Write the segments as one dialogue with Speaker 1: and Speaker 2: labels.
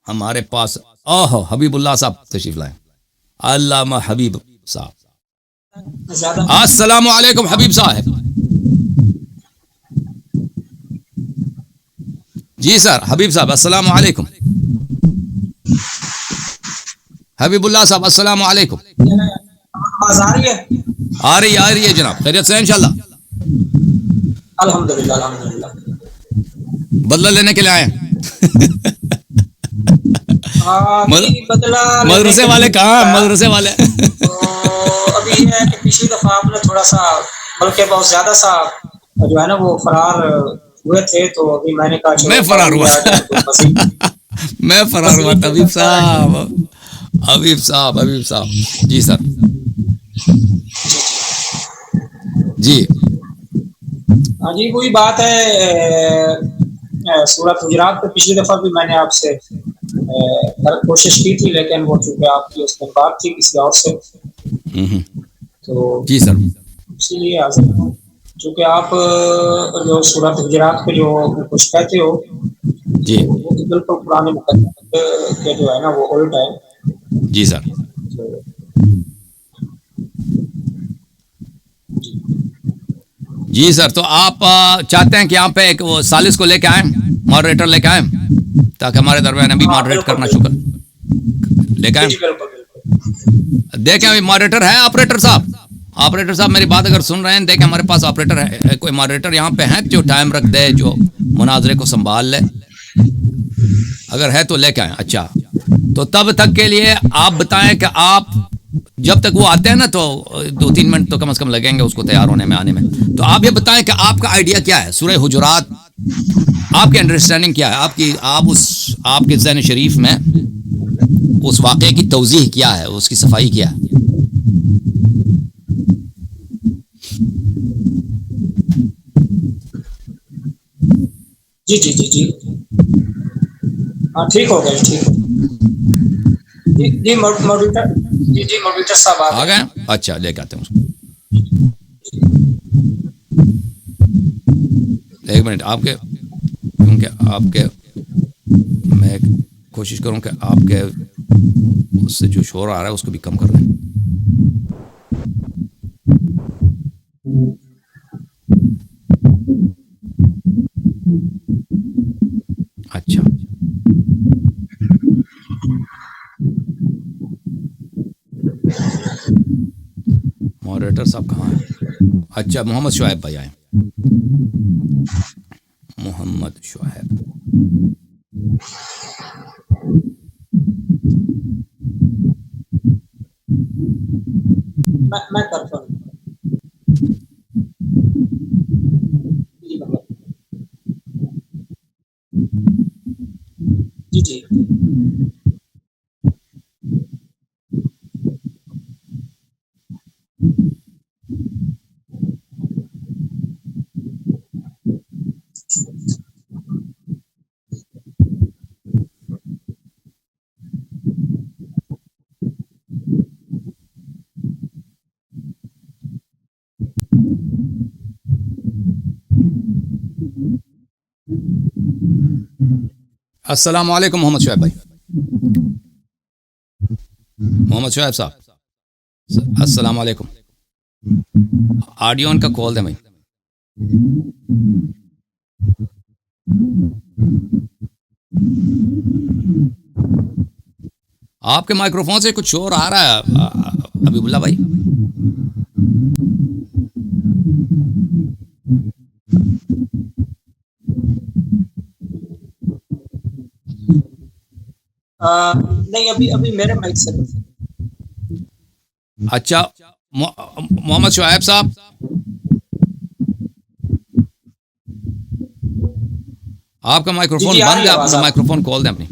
Speaker 1: ہمارے پاس حبیب اللہ صاحب تشریف لائیں. علامہ حبیب صاحب. السلام علیکم حبیب صاحب. جی سر حبیب صاحب السلام علیکم. حبیب اللہ صاحب السلام علیکم.
Speaker 2: آواز آ رہی ہے؟
Speaker 1: آ رہی ہے جناب. خیریت سے انشاءاللہ؟
Speaker 2: الحمدللہ الحمدللہ.
Speaker 1: بدلہ لینے کے لیے آئے. مدرسے والے کہاں؟ مدرسے والے
Speaker 2: ابھی یہ ہے کہ پچھلی دفعہ آپ نے تھوڑا سا بلکہ بہت زیادہ سا جو ہے نا وہ فرار ہوئے تھے، تو ابھی میں نے کہا
Speaker 1: میں فرار ہوا. میں فرار ہوا. حبیب صاحب حبیب صاحب حبیب صاحب. جی سر. جی
Speaker 2: ہاں جی وہی بات ہے. سورۃ حجرات پہ پچھلی دفعہ بھی میں نے آپ سے کوشش کی تھی، لیکن وہ چونکہ آپ کی اس میں بات تھی کسی اور سے، تو
Speaker 1: جی سر.
Speaker 2: اسی لیے حاضر ہوں. چونکہ آپ جو سورۃ حجرات پہ جو کچھ کہتے ہو
Speaker 1: جی
Speaker 2: وہ بالکل پرانے مقدمے کے جو ہے نا وہ الٹ ہے.
Speaker 1: جی سر. جی سر. تو آپ چاہتے ہیں کہ یہاں پہ ایک وہ سالس کو لے کے آئیں، ماڈریٹر لے کے آئیں، تاکہ ہمارے درمیان ابھی ماڈریٹ کرنا شکر لے کے آئیں. دیکھیں ابھی ماڈریٹر ہے. آپریٹر صاحب میری بات اگر سن رہے ہیں، دیکھیں ہمارے پاس آپریٹر ہے، کوئی ماڈریٹر یہاں پہ ہے جو ٹائم رکھ دے، جو مناظرے کو سنبھال لے. اگر ہے تو لے کے آئیں. اچھا تو تب تک کے لیے آپ بتائیں کہ آپ جب تک وہ آتے ہیں نا تو 2-3 منٹ تو کم از کم لگیں گے اس کو تیار ہونے میں، آنے میں. تو آپ یہ بتائیں کہ آپ کا آئیڈیا کیا ہے سورہ حجرات؟ آپ کی انڈرسٹینڈنگ کیا ہے؟ آپ کے ذہن شریف میں اس واقعے کی توضیح کیا ہے، اس کی صفائی کیا ہے؟
Speaker 2: جی جی جی جی ہاں ٹھیک ہو گیا. ٹھیک جی ماڈریٹر صاحب
Speaker 1: آ گئے. اچھا لے کے آتے ہیں اس کو. ایک منٹ. آپ کے کیونکہ آپ کے میں کوشش کروں کہ آپ کے اس سے جو شور آ رہا ہے اس کو بھی کم کر دیں. اچھا ماڈریٹر صاحب کہاں ہیں؟ اچھا محمد شعیب بھائی آئے. محمد شعیب.
Speaker 2: میں کرتا ہوں. جی جی
Speaker 1: السلام علیکم محمد شعیب بھائی. محمد شعیب صاحب السلام علیکم. آڈیو ان کا کھول دیں بھائی. آپ کے مائکرو فون سے کچھ شور آ رہا ہے حبیب اللہ بھائی.
Speaker 2: نہیں ابھی میرے مائک سے.
Speaker 1: اچھا محمد شعیب صاحب آپ کا مائکرو فون بند ہے. آپ اپنا مائکرو فون کھول دیں اپنی.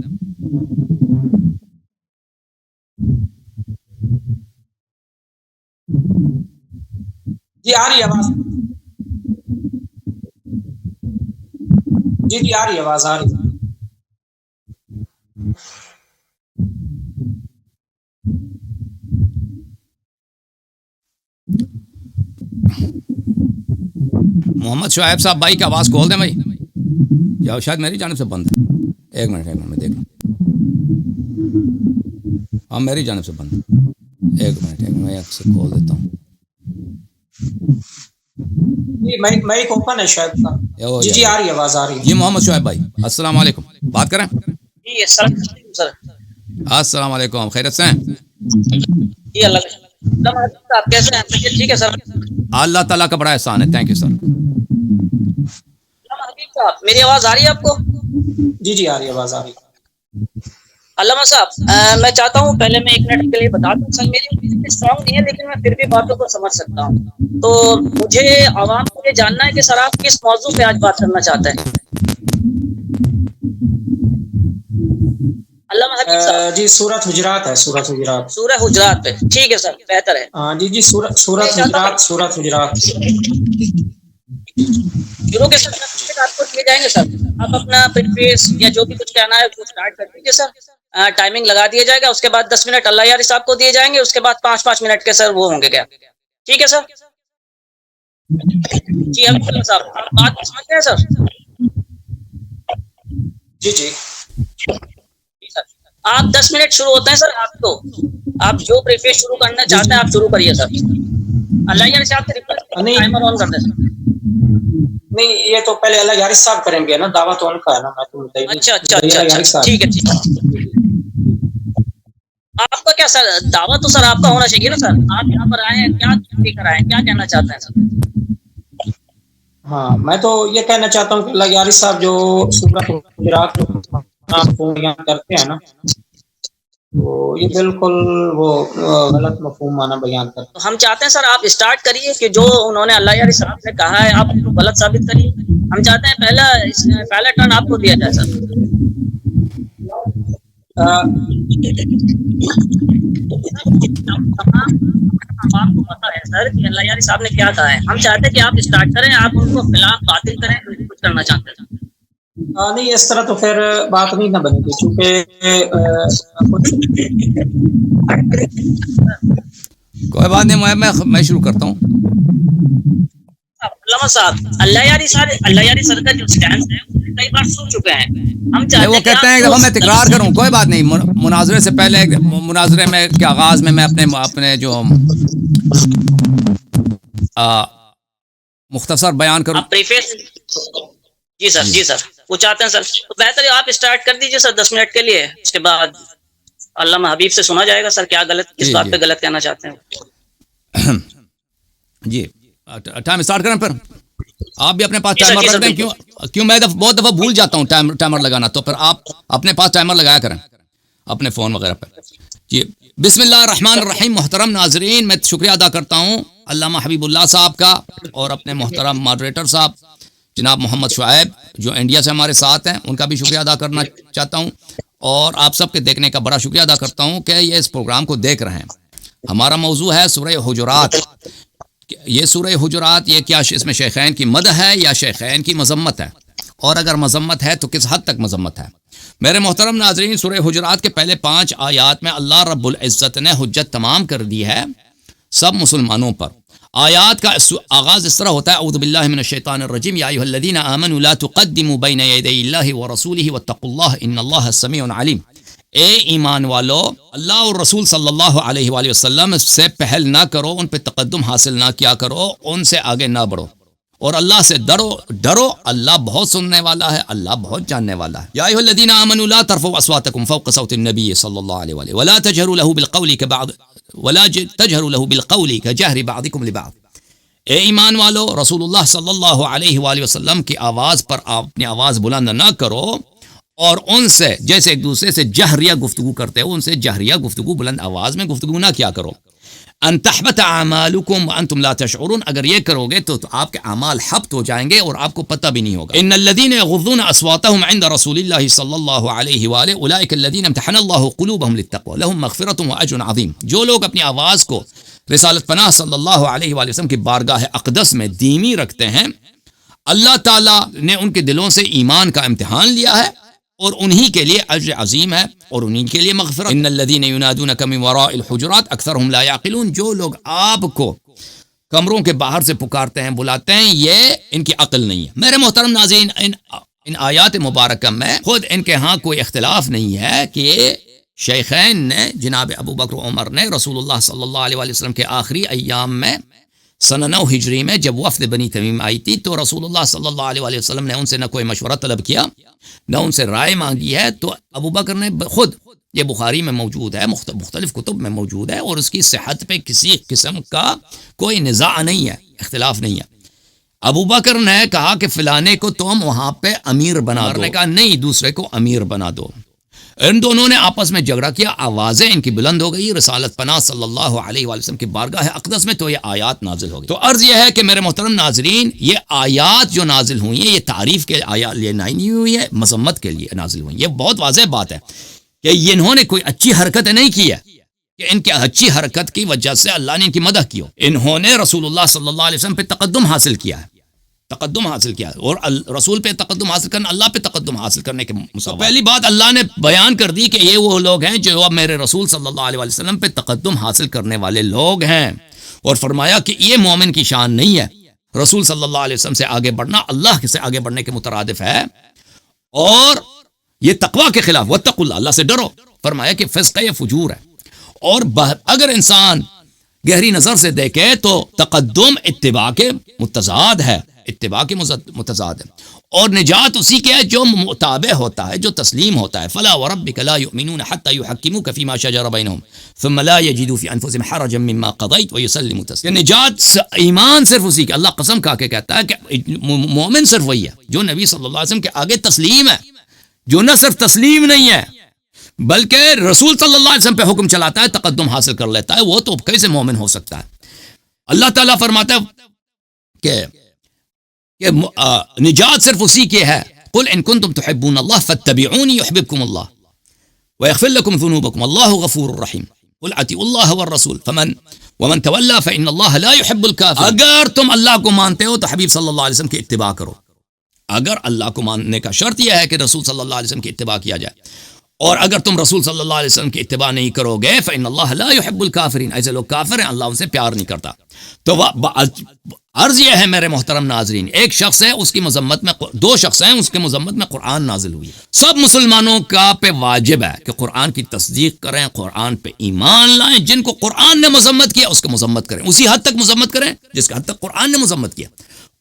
Speaker 2: جی آ رہی آواز. جی آ رہی آواز آ رہی.
Speaker 1: محمد شعیب صاحب بھائی کی آواز کھول دیں بھائی، یا شاید میری جانب سے بند ہے. ایک منٹ میں دیکھ لوں. ہاں میری جانب سے بند. ایک منٹ میں ایک سے کھول دیتا ہوں.
Speaker 2: مائک اوپن ہے شاید. جی آ رہی ہے آواز آ رہی ہے.
Speaker 1: جی محمد شعیب بھائی السلام علیکم, بات کریں.
Speaker 3: جی السلام علیکم سر.
Speaker 1: السلام علیکم, خیریت سے ہیں؟
Speaker 3: جی اللہ آپ کیسے ہیں؟ ٹھیک ہے سر.
Speaker 1: اللہ تعالیٰ کا بڑا احسان ہے, تھینک یو سر.
Speaker 3: میری آواز آ رہی ہے آپ کو؟
Speaker 2: جی آ رہی ہے, آواز آ رہی ہے.
Speaker 3: علامہ صاحب میں چاہتا ہوں پہلے میں 1 منٹ کے لیے بتا دوں. سر میری اسٹرانگ نہیں ہے لیکن میں پھر بھی باتوں کو سمجھ سکتا ہوں. تو مجھے عوام کو یہ جاننا ہے کہ سر آپ کس موضوع پہ آج بات کرنا چاہتے ہیں. علامہ حبیب صاحب.
Speaker 2: جی سورۃ حجرات ہے, سورۃ حجرات.
Speaker 3: سورہ حجرات پہ ٹھیک ہے سر, بہتر ہے.
Speaker 2: جی سورۃ حجرات, سورۃ حجرات
Speaker 3: شروع کے سر آپ کو کیے جائیں گے سر. آپ اپنا پریفیس یا جو بھی کچھ کہنا ہے وہ اسٹارٹ کر دیجیے سر. ٹائمنگ لگا دیا جائے گا. اس کے بعد 10 منٹ اللہ یار صاحب کو دیے جائیں گے. اس کے بعد 5 منٹ کے سر وہ ہوں گے کیا, ٹھیک ہے سر؟ جی حبیب اللہ صاحب آپ بات سمجھ گئے سر؟
Speaker 2: جی
Speaker 3: آپ 10 منٹ شروع ہوتے ہیں سر. آپ جو پریفیس شروع کرنا چاہتے ہیں آپ شروع کریے سر. اللہ یار صاحب سے ٹائمر آن کر دیں سر.
Speaker 2: نہیں یہ تو پہلے اللہ یارث صاحب کریں گے نا, دعویٰ تو ان کا ہے نا. میں تو
Speaker 3: اچھا ٹھیک ہے. آپ کا کیا سر دعویٰ تو سر آپ کا ہونا چاہیے نا سر. آپ یہاں پر آئے ہیں کیا کر رہے ہیں, کیا کہنا چاہتے ہیں سر؟
Speaker 2: ہاں میں تو یہ کہنا چاہتا ہوں کہ اللہ یارث صاحب جو سورۃ حجرات کرتے ہیں نا, تو یہ بالکل وہ غلط مفہوم معنی بیان کرتے ہیں.
Speaker 3: ہم چاہتے ہیں سر آپ اسٹارٹ کریے کہ جو انہوں نے اللہ یار صاحب نے کہا ہے آپ غلط ثابت کریے. ہم چاہتے ہیں پہلا ٹرن آپ کو دیا جائے سر. آپ کو پتا ہے سر کہ اللہ یار صاحب نے کیا کہا ہے. ہم چاہتے ہیں کہ آپ اسٹارٹ کریں, آپ ان کو خلاف باطل کریں, کچھ کرنا چاہتے ہیں.
Speaker 2: نہیں اس طرح تو پھر بات نہیں نہ بنے گی, کیونکہ
Speaker 1: کوئی بات نہیں, میں شروع کرتا ہوں.
Speaker 3: علامہ صاحب اللہ یاری سر کا جو سٹینس ہے کئی بار سن چکے ہیں. ہم چاہتے
Speaker 1: وہ
Speaker 3: ہیں
Speaker 1: کہتے ہیں کہ میں تکرار کروں, کوئی بات نہیں. مناظرے سے پہلے مناظرے میں کے آغاز میں اپنے جو مختصر بیان کروں.
Speaker 3: جی سر وہ چاہتے ہیں سر, تو بہتر ہے آپ اسٹارٹ کر دیجیے سر 10 منٹ کے لیے. اس کے بعد علامہ حبیب سے سنا جائے گا سر کیا غلط کس بات پہ غلط کہنا چاہتے ہیں.
Speaker 1: جی ٹائم اسٹارٹ کریں. پھر آپ بھی اپنے پاس ٹائمر رکھ دیں. کیوں میں بہت دفعہ بھول جاتا ہوں ٹائمر لگانا, تو پھر آپ اپنے پاس ٹائمر لگایا کریں اپنے فون وغیرہ پہ. جی بسم اللہ الرحمن الرحیم. محترم ناظرین, میں شکریہ ادا کرتا ہوں علامہ حبیب اللہ صاحب کا اور اپنے محترم ماڈریٹر صاحب جناب محمد شعیب جو انڈیا سے ہمارے ساتھ ہیں, ان کا بھی شکریہ ادا کرنا چاہتا ہوں. اور آپ سب کے دیکھنے کا بڑا شکریہ ادا کرتا ہوں کہ یہ اس پروگرام کو دیکھ رہے ہیں. ہمارا موضوع ہے سورہ حجرات. یہ سورہ حجرات یہ کیا اس میں شیخین کی مدح ہے یا شیخین کی مذمت ہے, اور اگر مذمت ہے تو کس حد تک مذمت ہے؟ میرے محترم ناظرین, سورہ حجرات کے پہلے 5 آیات میں اللہ رب العزت نے حجت تمام کر دی ہے سب مسلمانوں پر. آیات کا آغاز اس طرح ہوتا ہے, اعوذ باللہ من الشیطان الرجیم, یا ایھا الذین آمنوا لا تقدموا بین یدی اللہ ورسولہ واتقوا اللہ ان اللہ سمیع علیم. اے ایمان والو, اللہ اور رسول صلی اللہ علیہ وآلہ وسلم سے پہل نہ کرو, ان پہ تقدم حاصل نہ کیا کرو, ان سے آگے نہ بڑھو, اور اللہ سے ڈرو. اللہ بہت سننے والا ہے, اللہ بہت جاننے والا ہے. یا ایھا الذین آمنوا لا ترفعوا اصواتکم فوق صوت النبی صلی اللہ علیہ وآلہ ولا تجهروا له بالقول كجهر بعضکم لبعض. اے ایمان والو, رسول اللہ صلی اللہ علیہ وآلہ وسلم کی آواز پر اپنی آواز بلند نہ کرو, اور ان سے جیسے ایک دوسرے سے جہریہ گفتگو کرتے ہو ان سے جہریہ گفتگو بلند آواز میں گفتگو نہ کیا کرو. ان تحبط اعمالکم وانتم لا تشعرون, اگر یہ کرو گے تو آپ کے اعمال حبط ہو جائیں گے اور آپ کو پتہ بھی نہیں ہوگا. ان الذين يغضون اصواتهم عند رسول الله صلی اللہ علیہ وآلہ اولئک الذين امتحن الله قلوبهم للتقوى لهم مغفرة واجر عظیم. جو لوگ اپنی آواز کو رسالت پناہ صلی اللہ علیہ وآلہ وسلم کی بارگاہ اقدس میں دھیمی رکھتے ہیں, اللہ تعالیٰ نے ان کے دلوں سے ایمان کا امتحان لیا ہے, اور انہی کے لیے اجر عظیم ہے اور انہی کے لیے مغفرت. ان الذين ينادونك من وراء الحجرات اکثرهم لا يعقلون. جو لوگ آپ کو کمروں کے باہر سے پکارتے ہیں بلاتے ہیں, یہ ان کی عقل نہیں ہے. میرے محترم ناظرین, ان آیات مبارکہ میں خود ان کے ہاں کوئی اختلاف نہیں ہے کہ شیخین نے جناب ابو بکر و عمر نے رسول اللہ صلی اللہ علیہ وآلہ وسلم کے آخری ایام میں سنہ 9 ہجری میں جب وفد بنی تمیم آئی تھی تو رسول اللہ صلی اللہ علیہ وآلہ وسلم نے ان سے نہ کوئی مشورہ طلب کیا نہ ان سے رائے مانگی ہے. تو ابو بکر نے خود، یہ بخاری میں موجود ہے، مختلف کتب میں موجود ہے، اور اس کی صحت پہ کسی قسم کا کوئی نزاع نہیں ہے، اختلاف نہیں ہے. ابو بکر نے کہا کہ فلانے کو تم وہاں پہ امیر بنا دو، نے کہا نہیں، دوسرے کو امیر بنا دو. ان دونوں نے آپس میں جھگڑا کیا، آوازیں ان کی بلند ہو گئی رسالت پناہ صلی اللہ علیہ وآلہ وسلم کی بارگاہ اقدس میں. تو یہ آیات نازل ہو گئی. تو عرض یہ ہے کہ میرے محترم ناظرین، یہ آیات جو نازل ہوئی ہیں یہ تعریف کے آیات لیے نہیں ہوئی ہے، مذمت کے لیے نازل ہوئی. یہ بہت واضح بات ہے کہ انہوں نے کوئی اچھی حرکت نہیں کی ہے کہ ان کی اچھی حرکت کی وجہ سے اللہ نے ان کی مدح کی ہو. انہوں نے رسول اللہ صلی اللہ علیہ وسلم پہ تقدم حاصل کیا ہے، تقدم حاصل کیا، اور رسول پہ تقدم حاصل کرنا اللہ پہ تقدم حاصل کرنے کے مساوات. پہلی بات اللہ نے بیان کر دی کہ یہ وہ لوگ ہیں جو اب میرے رسول صلی اللہ علیہ وسلم پہ تقدم حاصل کرنے والے لوگ ہیں، اور فرمایا کہ یہ مومن کی شان نہیں ہے. رسول صلی اللہ علیہ وسلم سے آگے بڑھنا اللہ سے آگے بڑھنے کے مترادف ہے، اور یہ تقوی کے خلاف، واتقوا اللہ، اللہ سے ڈرو. فرمایا کہ فسق ہے، یہ فجور ہے. اور اگر انسان گہری نظر سے دیکھے تو تقدم اتباع کے متضاد ہے، اتباع کے متضاد ہے، اور نجات اسی کے ہے جو متابع ہوتا ہے، جو تسلیم ہوتا ہے. فلا وربک لا یؤمنون حتی یحکموک فیما شجر بینہم ثم لا یجدوا فی انفسہم حرجا مما قضیت ویسلموا تسلیما. نجات ایمان صرف اسی کے، اللہ قسم کھا کے کہتا ہے کہ مومن صرف وہی ہے جو نبی صلی اللہ علیہ وسلم کے آگے تسلیم ہے، جو نہ صرف تسلیم نہیں ہے بلکہ رسول صلی اللہ علیہ وسلم پہ حکم چلاتا ہے، تقدم حاصل کر لیتا ہے. وہ تو کیسے مومن ہو سکتا ہے؟ اللہ تعالیٰ فرماتا ہے کہ نجات صرف اسی کی ہے. قل ان کنتم تحبون اللہ فاتبعونی یحببکم اللہ ویغفر لکم ذنوبکم اللہ غفور رحیم. قل اطیعوا اللہ والرسول ومن تولى فان اللہ لا يحب الکافرین. اگر تم اللہ کو مانتے ہو تو حبیب صلی اللہ علیہ وسلم کی اتباع کرو. اگر اللہ کو ماننے کا شرط یہ ہے کہ رسول صلی اللہ علیہ وسلم کی اتباع کیا جائے، اور اگر تم رسول صلی اللہ علیہ وسلم کی اتباع نہیں کرو گے فإن اللہ لا يحب الکافرین، ایسے لوگ کافر ہیں، اللہ ان سے پیار نہیں کرتا. تو عرض یہ ہے میرے محترم ناظرین، ایک شخص ہے اس کی مذمت میں، دو شخص ہیں اس کے مذمت میں قرآن نازل ہوئی. سب مسلمانوں کا پہ واجب ہے کہ قرآن کی تصدیق کریں، قرآن پہ ایمان لائیں. جن کو قرآن نے مذمت کیا اس کو مذمت کریں، اسی حد تک مذمت کریں جس کے حد تک قرآن نے مذمت کیا.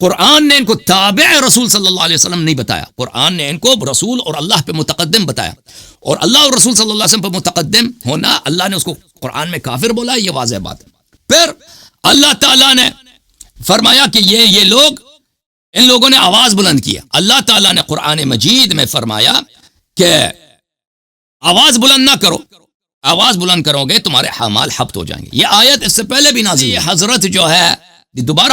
Speaker 1: قرآن نے ان کو تابع رسول صلی اللہ علیہ وسلم نہیں بتایا، قرآن نے ان کو رسول اور اللہ پہ متقدم بتایا، اور اللہ اور رسول صلی اللہ علیہ وسلم پہ متقدم ہونا اللہ نے اس کو قرآن میں کافر بولا. یہ واضح بات ہے. پھر اللہ تعالیٰ نے فرمایا کہ یہ لوگ، ان لوگوں نے آواز بلند کیا. اللہ تعالیٰ نے قرآن مجید میں فرمایا کہ آواز بلند نہ کرو، آواز بلند کرو گے تمہارے اعمال حبط ہو جائیں گے. یہ آیت اس سے پہلے بھی نازل ہوئی. یہ حضرت جو ہے دوبارہ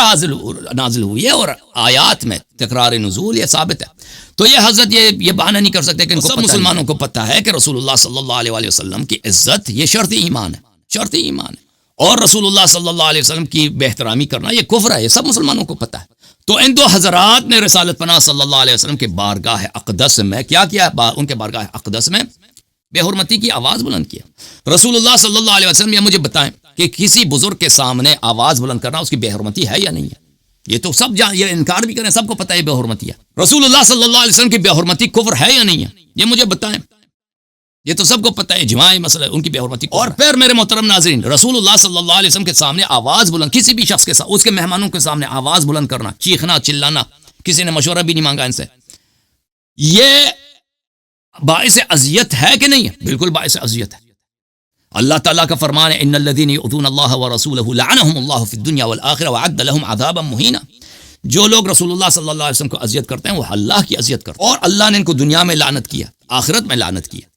Speaker 1: نازل ہوئی ہے، اور آیات میں تکرار نزول یہ ثابت ہے. تو یہ حضرت یہ بہانہ نہیں کر سکتے کہ ان کو سب مسلمانوں کو پتہ ہے کہ رسول اللہ صلی اللہ علیہ وسلم کی عزت یہ شرط ایمان ہے، شرط ایمان ہے، اور رسول اللہ صلی اللہ علیہ وسلم کی بے احترامی کرنا یہ کفر ہے. یہ سب مسلمانوں کو پتہ ہے. تو ان دو حضرات نے رسالت پناہ صلی اللہ علیہ وسلم کے بارگاہ اقدس میں کیا کیا؟ ان کے بارگاہ اقدس میں بے حرمتی کی آواز بلند کیا. رسول اللہ صلی اللہ علیہ وسلم یہ مجھے بتائیں کہ کسی بزرگ کے سامنے آواز بلند کرنا اس کی بے حرمتی ہے یا نہیں ہے؟ یہ تو سب یہ انکار بھی کریں، سب کو پتہ ہے بے حرمتی ہے. رسول اللہ صلی اللہ علیہ وسلم کی بے حرمتی کفر ہے یا نہیں ہے؟ یہ مجھے بتائیں. یہ تو سب کو پتہ ہے، اجماعی مسئلہ ان کی بے حرمتی. اور پھر میرے محترم ناظرین، رسول اللہ صلی اللہ علیہ وسلم کے سامنے آواز بلند، کسی بھی شخص کے ساتھ، اس کے مہمانوں کے سامنے آواز بلند کرنا، چیخنا چلانا، کسی نے مشورہ بھی نہیں مانگا ان سے، یہ باعث اذیت ہے کہ نہیں ہے؟ بالکل باعث اذیت ہے. اللہ تعالیٰ کا فرمان ہے ان الذین یؤذون اللہ ورسولہ لعنہم اللہ فی الدنیا والآخرہ وأعد لهم عذابا مہینا. جو لوگ رسول اللہ صلی اللہ علیہ وسلم کو اذیت کرتے ہیں وہ اللہ کی اذیت کرتے ہیں، اور اللہ نے ان کو دنیا میں لعنت کیا، آخرت میں لعنت کیا،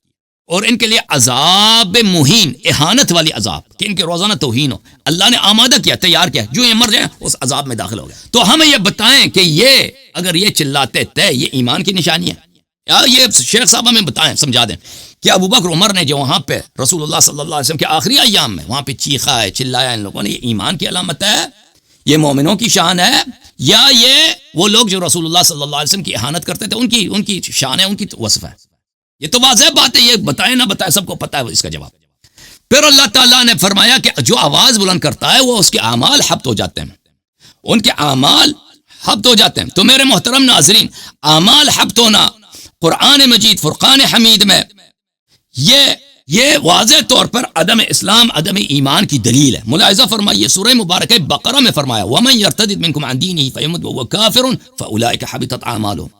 Speaker 1: اور ان کے لیے عذاب مہین، اہانت والی عذاب کہ ان کے روزانہ توہین ہو. اللہ نے آمادہ کیا، تیار کیا، جو یہ مر جائیں اس عذاب میں داخل ہو گئے. تو ہمیں یہ بتائیں کہ یہ اگر یہ چلاتے تھے یہ ایمان کی نشانی ہے. یہ شیخ صاحب ہمیں بتائیں، سمجھا دیں کہ ابو بکر عمر نے جو وہاں پہ رسول اللہ صلی اللہ علیہ وسلم کے آخری ایام میں وہاں پہ چیخا ہے، چلایا ان لوگوں نے، یہ ایمان کی علامت ہے، یہ مومنوں کی شان ہے، یا یہ وہ لوگ جو رسول اللہ صلی اللہ علیہ وسلم کی اہانت کرتے تھے ان کی شان ہے، ان کی وصف ہے؟ یہ تو واضح بات ہے. یہ بتائیں نہ بتائیں سب کو پتہ ہے اس کا جواب. پھر اللہ تعالیٰ نے فرمایا کہ جو آواز بلند کرتا ہے وہ اس کے اعمال حبط ہو جاتے ہیں، ان کے اعمال حبط ہو جاتے ہیں. تو میرے محترم ناظرین، اعمال حبط ہونا قرآن مجید فرقان حمید میں یہ واضح طور پر عدم اسلام عدم ایمان کی دلیل ہے. ملاحظہ فرمائیے سورہ مبارکہ بقرہ میں فرمایا وَمَن يَرْتَدِدْ مِنْكُمْ عَنْ دِينِهِ فَيَمُتْ وَهُوَ كَافِرٌ فَأُولَٰئِكَ حَبِطَتْ أَعْمَالُهُمْ.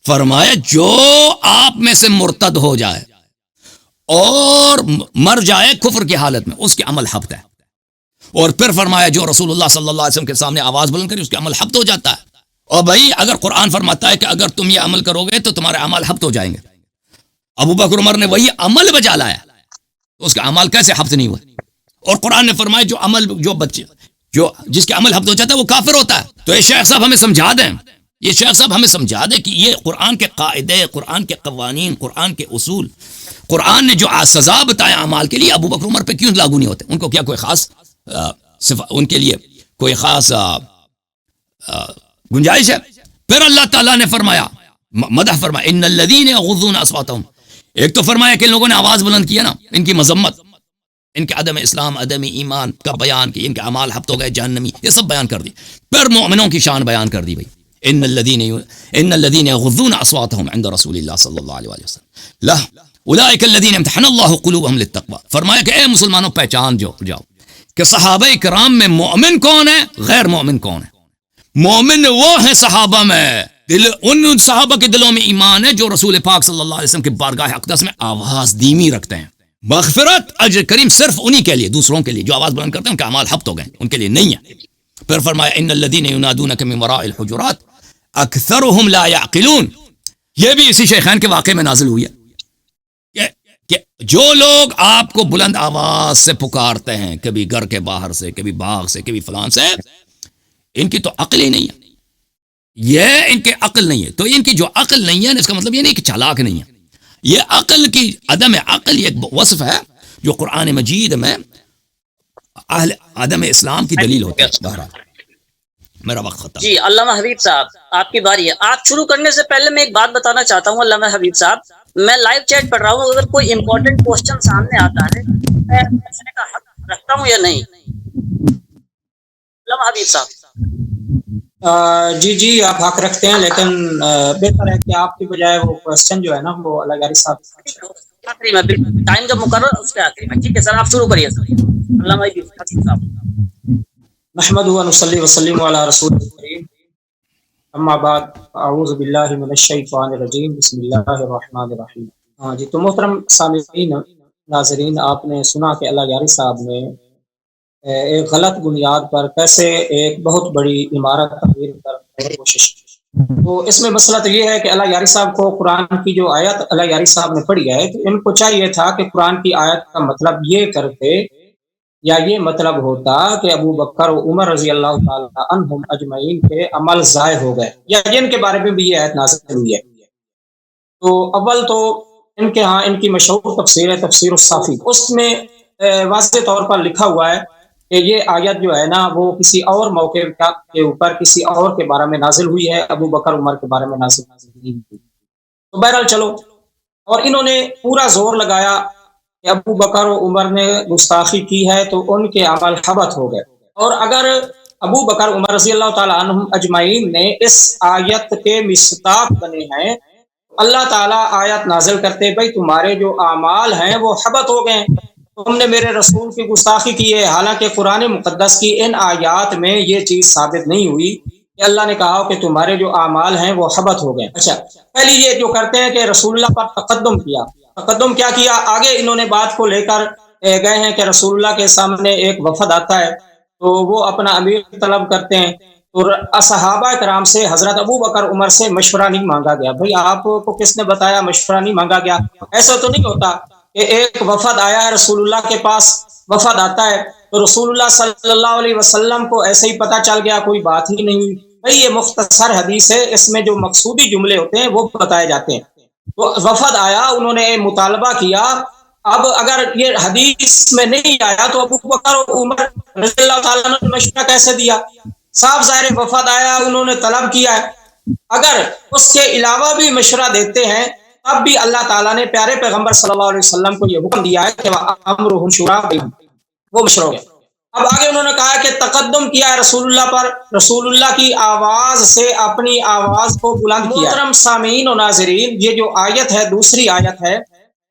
Speaker 1: فرمایا جو آپ میں سے مرتد ہو جائے اور مر جائے کفر کی حالت میں اس کے عمل حبط ہے. اور پھر فرمایا جو رسول اللہ صلی اللہ علیہ وسلم کے سامنے آواز بلند کرے اس کے عمل حبط ہو جاتا ہے. اور بھائی اگر قرآن فرماتا ہے کہ اگر تم یہ عمل کرو گے تو تمہارے عمل حبط ہو جائیں گے, ابو بکر عمر نے وہی عمل بجا لایا تو اس کا عمل کیسے حبط نہیں ہوا؟ اور قرآن نے فرمایا جو عمل جو بچے جو جس کے عمل حبط ہو جاتا ہے وہ کافر ہوتا ہے. تو یہ شیخ صاحب ہمیں سمجھا دیں, یہ شیخ صاحب ہمیں سمجھا دیں کہ یہ قرآن کے قاعدے, قرآن کے قوانین, قرآن کے اصول, قرآن نے جو سزا بتایا اعمال کے لیے ابو بکر عمر پہ کیوں لاگو نہیں ہوتے؟ ان کو کیا کوئی خاص ان کے لیے کوئی خاص گنجائش ہے؟ پھر اللہ تعالیٰ نے فرمایا مدح فرمایا ان الذین یغضون اصواتهم. ایک تو فرمایا کہ ان لوگوں نے آواز بلند کیا نا, ان کی مذمت, ان کے عدم اسلام عدم ایمان کا بیان کی, ان کے اعمال حبط ہو گئے جہنمی, یہ سب بیان کر دی. پھر مومنوں کی شان بیان کر دی بھائی ان الذین یغضون اصواتهم عند رسول اللہ صلی اللہ علیہ وسلم لا اولئک الذین امتحن اللہ قلوبهم للتقوی. فرمایا کہ اے مسلمانوں پہچان جاؤ کہ صحابہ کرام میں مومن کون ہے, غیر مومن کون ہے. مومن وہ ہیں صحابہ میں ان صحابہ کے دلوں میں ایمان ہے جو رسول پاک صلی اللہ علیہ وسلم کے بارگاہ اقدس میں آواز دھیمی رکھتے ہیں. مغفرت اجر کریم صرف انہی کے لیے, دوسروں کے لیے جو آواز بلند کرتے ہیں ان کے اعمال حبط ہو گئے, ان کے لیے نہیں ہے. پھر فرمایا ان الذین ینادونک من وراء الحجرات اکثرهم لا یعقلون. یہ بھی اسی شیخین کے واقعے میں نازل ہوئی ہے کہ جو لوگ آپ کو بلند آواز سے پکارتے ہیں, کبھی گھر کے باہر سے, کبھی باغ سے, کبھی فلان سے, ان کی تو عقل ہی نہیں ہے, یہ ان کے عقل نہیں ہے. تو ان کی جو عقل نہیں ہے اس کا مطلب یہ نہیں کہ چالاک نہیں ہے, یہ عقل کی عدم عقل یہ ایک وصف ہے جو قرآن مجید میں اہل عدم اسلام کی دلیل ہوتی ہے. بہرحال میرا وقت ختم.
Speaker 3: جی علامہ حبیب صاحب آپ کی باری ہے. آپ شروع کرنے سے پہلے میں ایک بات بتانا چاہتا ہوں علامہ حبیب صاحب, میں لائیو چیٹ پڑھ رہا ہوں, اگر کوئی امپورٹنٹ کوسچن سامنے آتا ہے میں پوچھنے کا حق رکھتا ہوں یا نہیں؟ علامہ حبیب صاحب.
Speaker 2: جی آپ حق رکھتے ہیں, لیکن بہتر ہے کہ آپ کی بجائے وہ کوسچن جو ہے نا وہ اللہ یاری صاحب
Speaker 3: آخری میں ٹائم جب مقرر اس کے آخری میں. ٹھیک ہے سر, آپ شروع کریے سر. علامہ حبیب صاحب.
Speaker 2: نحمدہ و نصلی وسلم علی رسول الکریم, اما بعد اعوذ باللہ من الشیطان الرجیم, بسم اللہ الرحمن الرحیم. جی تو محترم سامعین ناظرین, آپ نے سنا کہ اللہ یاری صاحب نے ایک غلط بنیاد پر کیسے ایک بہت بڑی عمارت تعمیر کرنے کی کوشش کی. تو اس میں مسئلہ تو یہ ہے کہ اللہ یاری صاحب کو قرآن کی جو آیت اللہ یاری صاحب نے پڑھی ہے تو ان کو چاہیے تھا کہ قرآن کی آیت کا مطلب یہ کرتے یا یہ مطلب ہوتا کہ ابو بکر و عمر رضی اللہ تعالی عنہم اجمعین کے عمل ضائع ہو گئے, یا جن کے بارے میں بھی یہ آیت نازل ہوئی ہے. تو اول تو ان کے ہاں ان کی مشہور تفسیر ہے تفسیر الصافی, اس میں واضح طور پر لکھا ہوا ہے کہ یہ آیت جو ہے نا وہ کسی اور موقع کے اوپر کسی اور کے بارے میں نازل ہوئی ہے, ابو بکر عمر کے بارے میں نازل نہیں ہوئی. تو بہرحال چلو, اور انہوں نے پورا زور لگایا کہ ابو بکر و عمر نے گستاخی کی ہے تو ان کے عمل حبط ہو گئے. اور اگر ابو بکر عمر رضی اللہ تعالی عنہم اجمعین نے اس آیت کے مصداق بنے ہیں, اللہ تعالیٰ آیت نازل کرتے بھائی تمہارے جو اعمال ہیں وہ حبط ہو گئے, تم نے میرے رسول کی گستاخی کی ہے. حالانکہ قرآن مقدس کی ان آیات میں یہ چیز ثابت نہیں ہوئی کہ اللہ نے کہا کہ تمہارے جو اعمال ہیں وہ حبط ہو گئے. اچھا, پہلی یہ جو کرتے ہیں کہ رسول اللہ پر تقدم کیا کیا, آگے انہوں نے بات کو لے کر گئے ہیں کہ رسول اللہ کے سامنے ایک وفد آتا ہے تو وہ اپنا امیر طلب کرتے ہیں. تو صحابہ کرام سے حضرت ابو بکر عمر سے مشورہ نہیں مانگا گیا. بھائی آپ کو کس نے بتایا مشورہ نہیں مانگا گیا؟ ایسا تو نہیں ہوتا کہ ایک وفد آیا ہے رسول اللہ کے پاس, وفد آتا ہے تو رسول اللہ صلی اللہ علیہ وسلم کو ایسے ہی پتہ چل گیا, کوئی بات ہی نہیں. بھائی یہ مختصر حدیث ہے, اس میں جو مقصودی جملے ہوتے ہیں وہ بتائے جاتے ہیں. تو وفد آیا, انہوں نے مطالبہ کیا. اب اگر یہ حدیث میں نہیں آیا تو ابو بکر اور عمر رضی اللہ تعالیٰ نے مشورہ کیسے دیا؟ صاحب ظاہر وفد آیا, انہوں نے طلب کیا ہے. اگر اس کے علاوہ بھی مشورہ دیتے ہیں تب بھی اللہ تعالیٰ نے پیارے پیغمبر صلی اللہ علیہ وسلم کو یہ حکم دیا ہے کہ امرہم شورا بینہم, وہ مشورہ ہو گیا. اب آگے انہوں نے کہا کہ تقدم کیا ہے رسول اللہ پر, رسول اللہ کی آواز سے اپنی آواز کو بلند کیا. محترم سامعین و ناظرین, یہ جو آیت ہے دوسری آیت ہے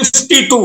Speaker 2: 52।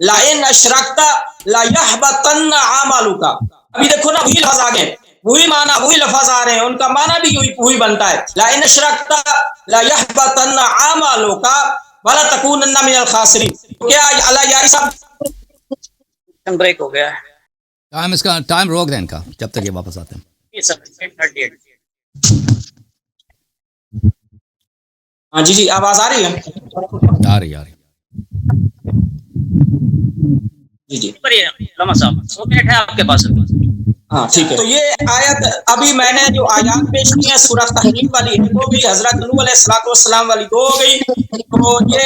Speaker 2: لئن اشرکت لیحبطن عملک. ابھی دیکھو نا وہی لفظ آگے, وہی معنی وہی لفظ آ رہے ہیں, ان کا معنی بھی وہی بنتا ہے. لئن اشرکت لیحبطن عملک ولتکونن من الخاسرین. کیا اللہ یاری صاحب
Speaker 3: بریک ہو گیا ہے.
Speaker 1: ٹائم اس کا ٹائم روک دیں ان کا جب تک یہ واپس آتے ہیں.
Speaker 3: جی سر 38.
Speaker 2: ہاں جی جی آواز آ رہی ہے؟
Speaker 1: آ رہی
Speaker 2: جی جی
Speaker 3: علامہ صاحب 2 منٹ ہے آپ کے پاس.
Speaker 2: ہاں ٹھیک ہے. تو یہ آیت ابھی میں نے جو آیات پیش کی ہیں سورہ تحریم والی ایک ہو گئی, حضرت نوح علیہ الصلوۃ والسلام والی 2 ہو گئی, تو یہ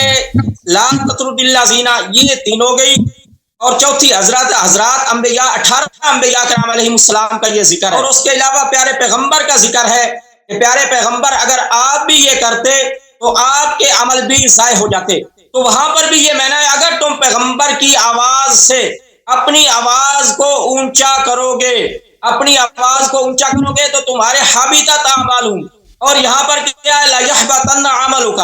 Speaker 2: لا تطرد الذین یہ 3 ہو گئی, اور چوتھی حضرات انبیاء 18 انبیاء کرام علیہ السلام کا یہ ذکر ہے. اور اس کے علاوہ پیارے پیغمبر کا ذکر ہے کہ پیارے پیغمبر اگر آپ بھی یہ کرتے تو آپ کے عمل بھی ضائع ہو جاتے. تو وہاں پر بھی یہ میں نے اگر تم پیغمبر کی آواز سے اپنی آواز کو اونچا کرو گے, اپنی آواز کو اونچا کرو گے تو تمہارے حابطت اعمالہم, اور یہاں پر کیا ہے لیحبطن عملک,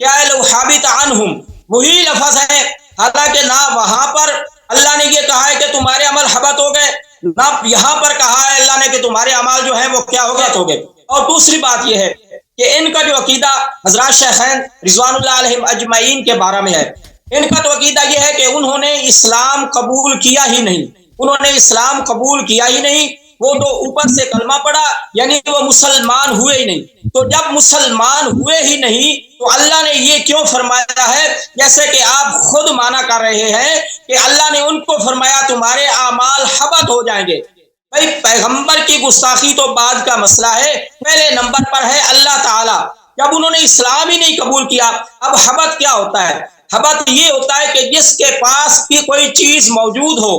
Speaker 2: کیا ہے لو حابط عنہم, وہی لفظ ہے. حالانکہ نہ وہاں پر اللہ نے یہ کہا ہے کہ تمہارے عمل حبط ہو گئے, نہ یہاں پر کہا ہے اللہ نے کہ تمہارے اعمال جو ہیں وہ کیا ہو گئے. اور دوسری بات یہ ہے کہ ان کا جو عقیدہ حضرات شیخین رضوان اللہ علیہم اجمعین کے بارے میں ہے, ان کا تو عقیدہ یہ ہے کہ انہوں نے اسلام قبول کیا ہی نہیں, انہوں نے اسلام قبول کیا ہی نہیں, وہ تو اوپر سے کلمہ پڑھا یعنی وہ مسلمان ہوئے ہی نہیں. تو جب مسلمان ہوئے ہی نہیں تو اللہ نے یہ کیوں فرمایا ہے, جیسے کہ آپ خود مانا کر رہے ہیں کہ اللہ نے ان کو فرمایا تمہارے اعمال حبط ہو جائیں گے. بھائی پیغمبر کی گستاخی تو بعد کا مسئلہ ہے, پہلے نمبر پر ہے اللہ تعالیٰ. جب انہوں نے اسلام ہی نہیں قبول کیا, اب حبط کیا ہوتا ہے؟ حبط یہ ہوتا ہے کہ جس کے پاس کی کوئی چیز موجود ہو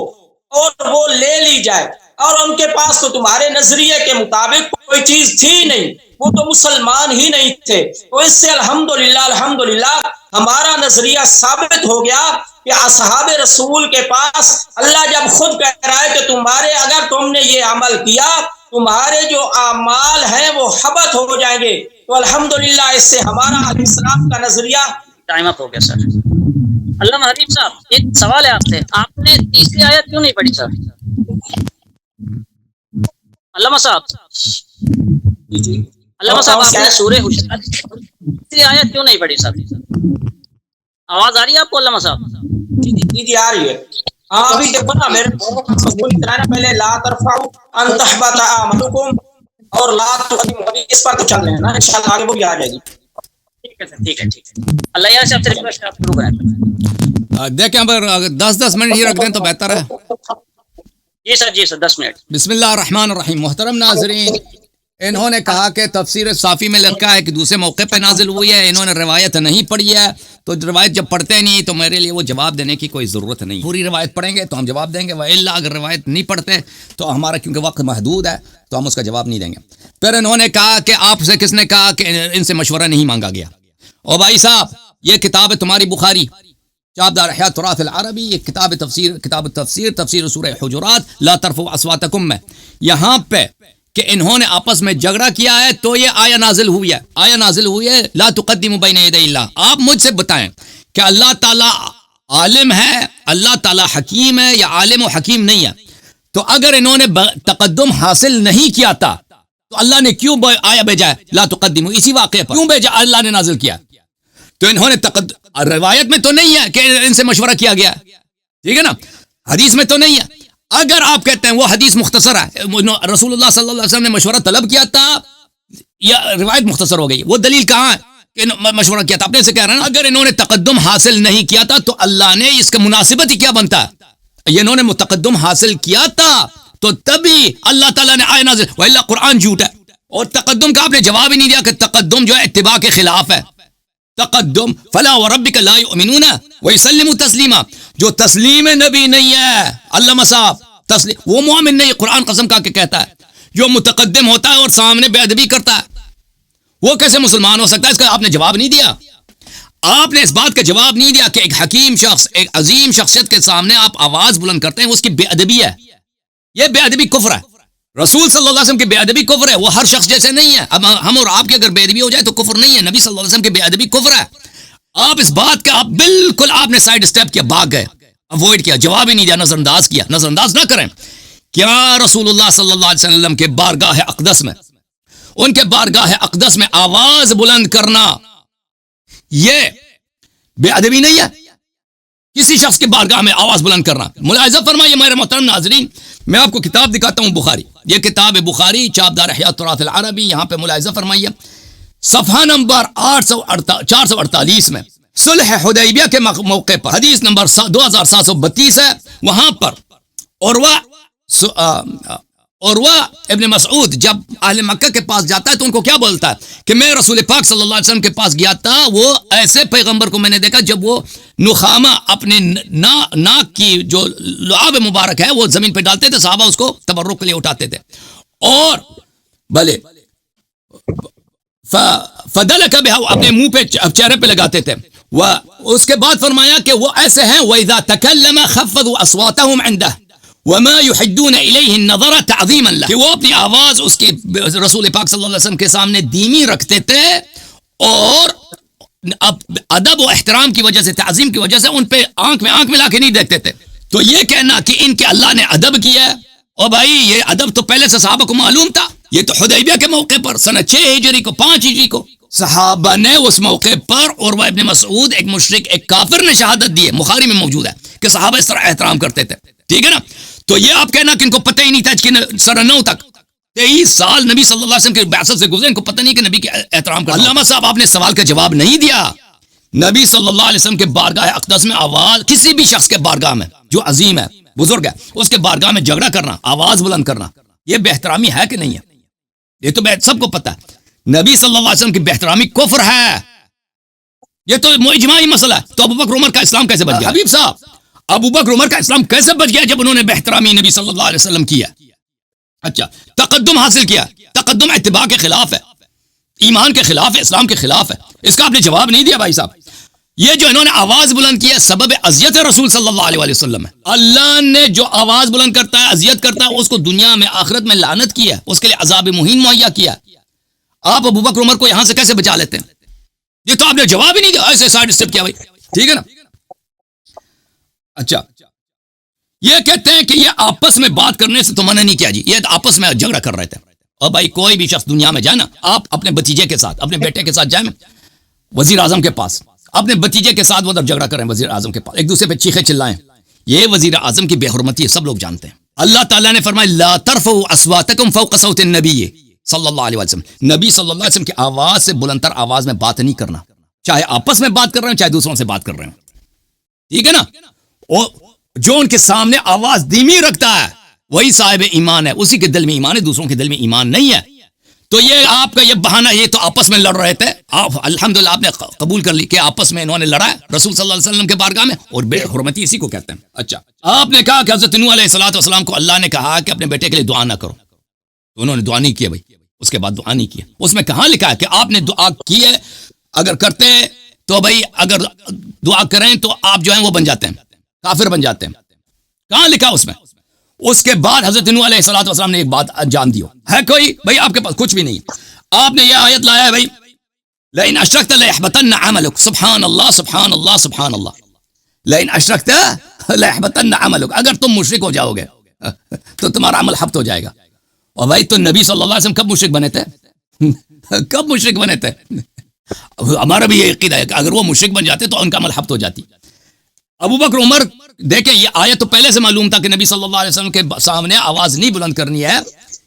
Speaker 2: اور وہ لے لی جائے, اور ان کے پاس تو تمہارے نظریے کے مطابق کوئی چیز تھی نہیں, وہ تو مسلمان ہی نہیں تھے. تو اس سے الحمدللہ ہمارا نظریہ ثابت ہو گیا کہ اصحاب رسول کے پاس اللہ جب خود کہہ رہا ہے کہ تمہارے اگر تم نے یہ عمل کیا تمہارے جو اعمال ہیں وہ حبط ہو جائیں گے, تو الحمدللہ اس سے ہمارا علیہ السلام کا نظریہ
Speaker 3: ٹائم اپ ہو گیا سر. علامہ حبیب صاحب ایک سوال ہے آپ سے, آپ نے تیسری آیت کیوں نہیں پڑھی سر؟ علامہ صاحب علامہ صاحب آپ نے سورہ حجرات تیسری آیت کیوں نہیں پڑھی سر؟ آواز آ رہی ہے آپ کو علامہ صاحب؟
Speaker 2: جی آ رہی ہے. ہاں ابھی دیکھو نا میرے پہلے لا ترفعوا ان تحبط اعمالکم اور لا تقدموا, اس پر تو چل رہے ہیں نا, انشاءاللہ آگے وہ بھی آ جائے گی.
Speaker 3: ٹھیک ہے سر, ٹھیک ہے ٹھیک ہے. اللہ یار صاحب سے ریکویسٹ ہے آپ شروع کریں.
Speaker 1: دیکھیں اگر 10 منٹ ہی رکھ دیں تو بہتر ہے.
Speaker 3: جی سر 10 منٹ.
Speaker 1: بسم اللہ الرحمن الرحیم. محترم ناظرین, انہوں نے کہا کہ تفسیر صافی میں لکھا ہے کہ دوسرے موقع پہ نازل ہوئی ہے, انہوں نے روایت نہیں پڑھی ہے, تو روایت جب پڑھتے نہیں تو میرے لیے وہ جواب دینے کی کوئی ضرورت نہیں. پوری روایت پڑھیں گے تو ہم جواب دیں گے, وَإِلَّا اگر روایت نہیں پڑھتے تو ہمارا کیونکہ وقت محدود ہے تو ہم اس کا جواب نہیں دیں گے. پھر انہوں نے کہا کہ آپ سے کس نے کہا کہ ان سے مشورہ نہیں مانگا گیا؟ او بھائی صاحب, یہ کتاب ہے تمہاری بخاری, چابدار احیاء تراث العربی, یہ کتاب تفسیر تفسیر سورہ حجرات لا ترفعوا اصواتکم میں, یہاں پہ کہ انہوں نے آپس میں جھگڑا کیا ہے تو یہ آیا نازل ہوئی ہے لا تقدموا بین یدی اللہ. آپ مجھ سے بتائیں کہ اللہ تعالیٰ عالم ہے, اللہ تعالیٰ حکیم ہے, یا عالم و حکیم نہیں ہے؟ تو اگر انہوں نے تقدم حاصل نہیں کیا تھا تو اللہ نے کیوں آیا بھیجا ہے لا تقدموا؟ اسی واقعے پر کیوں بھیجا اللہ نے نازل کیا؟ تو انہوں نے روایت میں تو نہیں ہے کہ ان سے مشورہ کیا گیا, ٹھیک ہے نا, حدیث میں تو نہیں ہے. اگر آپ کہتے ہیں وہ حدیث مختصر ہے, رسول اللہ صلی اللہ علیہ وسلم نے مشورہ طلب کیا تھا, یا روایت مختصر ہو گئی, وہ دلیل کہاں ہے کہ مشورہ کیا تھا؟ اپنے سے کہہ رہے ہیں نا, اگر انہوں نے تقدم حاصل نہیں کیا تھا تو اللہ نے اس کا مناسبت ہی کیا بنتا ہے؟ یہ انہوں نے متقدم حاصل کیا تھا تو تبھی اللہ تعالیٰ نے آئے نازل, وَإِلَّا قرآن جھوٹ ہے. اور تقدم کا آپ نے جواب ہی نہیں دیا کہ تقدم جو ہے اتباع کے خلاف ہے. تقدم فلا وربک لا یؤمنون ویسلموا تسلیما, جو تسلیم نبی نہیں ہے علامہ صاحب, تسلیم وہ مومن نہیں. قرآن قسم کا کے کہتا ہے جو متقدم ہوتا ہے اور سامنے بے ادبی کرتا ہے وہ کیسے مسلمان ہو سکتا ہے؟ اس کا آپ نے جواب نہیں دیا. آپ نے اس بات کا جواب نہیں دیا کہ ایک حکیم شخص, ایک عظیم شخصیت کے سامنے آپ آواز بلند کرتے ہیں, اس کی بے ادبی ہے. یہ بے ادبی کفر ہے. رسول صلی اللہ علیہ وسلم کی بے ادبی کفر ہے, وہ ہر شخص جیسے نہیں ہے. اب ہم اور آپ کی اگر بے ادبی ہو جائے تو کفر نہیں ہے, نبی صلی اللہ علیہ وسلم کی بے ادبی کفر ہے. آپ اس بات کا آپ بالکل آپ نے سائیڈ اسٹیپ کیا, بھاگ گئے. اوائڈ کیا, جواب ہی نہیں دیا, نظر انداز کیا. نظر انداز نہ کریں. کیا رسول اللہ صلی اللہ علیہ وسلم کے بارگاہ اقدس میں, ان کے بارگاہ اقدس میں آواز بلند کرنا یہ بے ادبی نہیں ہے؟ کسی شخص کے بارگاہ میں آواز بلند کرنا. ملاحظہ فرمائیے میرے محترم ناظرین, میں آپ کو کتاب دکھاتا ہوں بخاری. یہ کتاب ہے بخاری, چاپدار احیاء التراث العربی. یہاں پہ ملاحظہ فرمائیے صفحہ نمبر 448 میں صلح حدیبیہ کے موقع پر حدیث نمبر 2732 ہے. وہاں پر عروہ ابن مسعود جب اہل مکہ کے پاس جاتا ہے تو ان کو کیا بولتا ہے کہ میں رسول پاک صلی اللہ علیہ وسلم کے پاس گیا تھا, وہ ایسے پیغمبر کو میں نے دیکھا جب وہ نخامہ اپنے ناک کی جو لعاب مبارک ہے وہ زمین پہ ڈالتے تھے, صحابہ اس کو تبرک کے لیے اٹھاتے تھے اور بھلے فدلک بها اپنے منہ پہ چہرے پہ لگاتے تھے. اس کے بعد فرمایا کہ وہ ایسے ہیں وَإِذَا تَكَلَّمَ خَفَّضُوا أَصْوَاتَهُمْ عِنْدَهُ وَمَا يُحِدُّونَ إِلَيْهِ النَّظَرَ تَعْظِيمًا لَهُ, کہ وہ اپنی آواز اس کے رسول پاک صلی اللہ علیہ وسلم کے سامنے دھیمی رکھتے تھے اور ادب و احترام کی وجہ سے, تعظیم کی وجہ سے ان پہ آنکھ میں آنکھ ملا کے نہیں دیکھتے تھے. تو یہ کہنا کہ ان کے اللہ نے ادب کیا ہے, اور بھائی یہ ادب تو پہلے سے صحابہ کو معلوم تھا. یہ تو حدیبیہ کے موقع پر سنہ 6 ہجری کو 5 ہجری کو صحابہ نے اس موقع پر عروہ ابن مسعود ایک مشرک ایک کافر نے شہادت دی ہے, بخاری میں موجود ہے کہ صحابہ اس طرح احترام کرتے تھے. ٹھیک ہے نا. تو یہ آپ کہنا کہ ان کو پتہ ہی نہیں تھا کہ سنہ 9 تک 23 سال نبی صلی اللہ علیہ وسلم کی بعثت سے گزرے, ان کو پتہ نہیں کہ نبی کے احترام کرنا. علامہ صاحب آپ نے سوال کا جواب نہیں دیا. نبی صلی اللہ علیہ وسلم کے بارگاہ اقدس میں آواز, کسی بھی شخص کے بارگاہ میں جو عظیم ہے بزرگ ہے اس کے بارگاہ میں جھگڑا کرنا, آواز بلند کرنا, یہ بے احترامی ہے کہ نہیں ہے؟ یہ تو سب کو پتہ ہے. نبی صلی اللہ علیہ وسلم کی بے احترامی کفر ہے, یہ تو اجماعی مسئلہ ہے. تو ابوبکر عمر کا اسلام کیسے بچ گیا؟ حبیب صاحب, ابوبکر عمر کا اسلام کیسے بچ گیا جب انہوں نے بے احترامی نبی صلی اللہ علیہ وسلم کیا؟ اچھا, تقدم حاصل کیا. تقدم اتباع کے خلاف ہے, ایمان کے خلاف ہے, اسلام کے خلاف ہے. اس کا آپ نے جواب نہیں دیا بھائی صاحب. یہ جو انہوں نے آواز بلند کی ہے سبب اذیت رسول صلی اللہ علیہ وسلم ہے. اللہ نے جو آواز بلند کرتا ہے, اذیت کرتا ہے, اس کو دنیا میں آخرت میں لعنت کی ہے, اس کے لیے عذاب مہین مہیا کیا. آپ ابوبکر عمر کو یہاں سے کیسے بچا لیتے ہیں؟ یہ تو آپ نے جواب ہی نہیں دیا, ایسے سائڈ اسٹیپ کیا بھائی. ٹھیک ہے نا. اچھا, یہ کہتے ہیں کہ یہ آپس میں بات کرنے سے تو منع نہیں کیا جی, یہ آپس میں جھگڑا کر رہے تھے. اور بھائی کوئی بھی شخص دنیا میں جائے نا, آپ اپنے بتیجے کے ساتھ اپنے بیٹے کے ساتھ جائیں وزیر اعظم کے پاس, اپنے بتیجے کے ساتھ وہ جھگڑا کریں وزیر اعظم کے پاس, ایک دوسرے پہ چیخے چلائیں, یہ وزیر اعظم کی بے حرمتی ہے, سب لوگ جانتے ہیں. اللہ تعالیٰ نے فرمایا لا ترفعوا اصواتکم فوق صوت النبی صلی اللہ علیہ وسلم, نبی صلی اللہ علیہ وسلم کی آواز سے بلندتر آواز میں بات نہیں کرنا, چاہے آپس میں بات کر رہے ہیں چاہے دوسروں سے بات کر رہے ہیں. ٹھیک ہے نا. اور جو ان کے سامنے آواز دھیمی رکھتا ہے وہی صاحب ایمان ہے, اسی کے دل میں ایمان ہے, دوسروں کے دل میں ایمان نہیں ہے. تو یہ آپ کا یہ بہانہ, یہ تو آپس میں لڑ رہے تھے, آپ الحمدللہ آپ نے قبول کر لی کہ آپس میں انہوں نے لڑا ہے رسول صلی اللہ علیہ وسلم کے بارگاہ میں, اور بے حرمتی اسی کو کہتے ہیں. اچھا, آپ نے کہا کہ حضرت نوح علیہ الصلوۃ والسلام کو اللہ نے کہا کہ اپنے بیٹے کے لیے دعا نہ کرو, تو انہوں نے دعا نہیں کیا بھائی. اس کے بعد دعا نہیں کیا. اس میں کہاں لکھا ہے کہ آپ نے دعا کی ہے, اگر کرتے تو بھائی اگر دعا کریں تو آپ جو ہیں وہ بن جاتے ہیں, کافر بن جاتے ہیں. کہاں لکھا اس میں؟ اس کے بعد حضرت نوح علیہ الصلوۃ والسلام نے ایک بات انجام دی ہے کوئی بھائی آپ کے پاس کچھ بھی نہیں, آپ نے یہ آیت لایا ہے بھائی لئن اشرکت لیحبطن عملک, سبحان اللہ سبحان اللہ سبحان اللہ, لئن اشرکت لیحبطن عملک, اگر تم مشرک ہو جاؤ گے تو تمہارا عمل حبط ہو جائے گا. اور بھائی تو نبی صلی اللہ علیہ وسلم کب مشرک بنے تھے؟ کب مشرک بنے تھے؟ ہمارا بھی یہ عقیدہ ہے کہ اگر وہ مشرک بن جاتے تو ان کا عمل حبط ہو جاتی. ابوبکر عمر دیکھیں, یہ آیت تو پہلے سے معلوم تھا کہ نبی صلی اللہ علیہ وسلم کے سامنے آواز نہیں بلند کرنی ہے,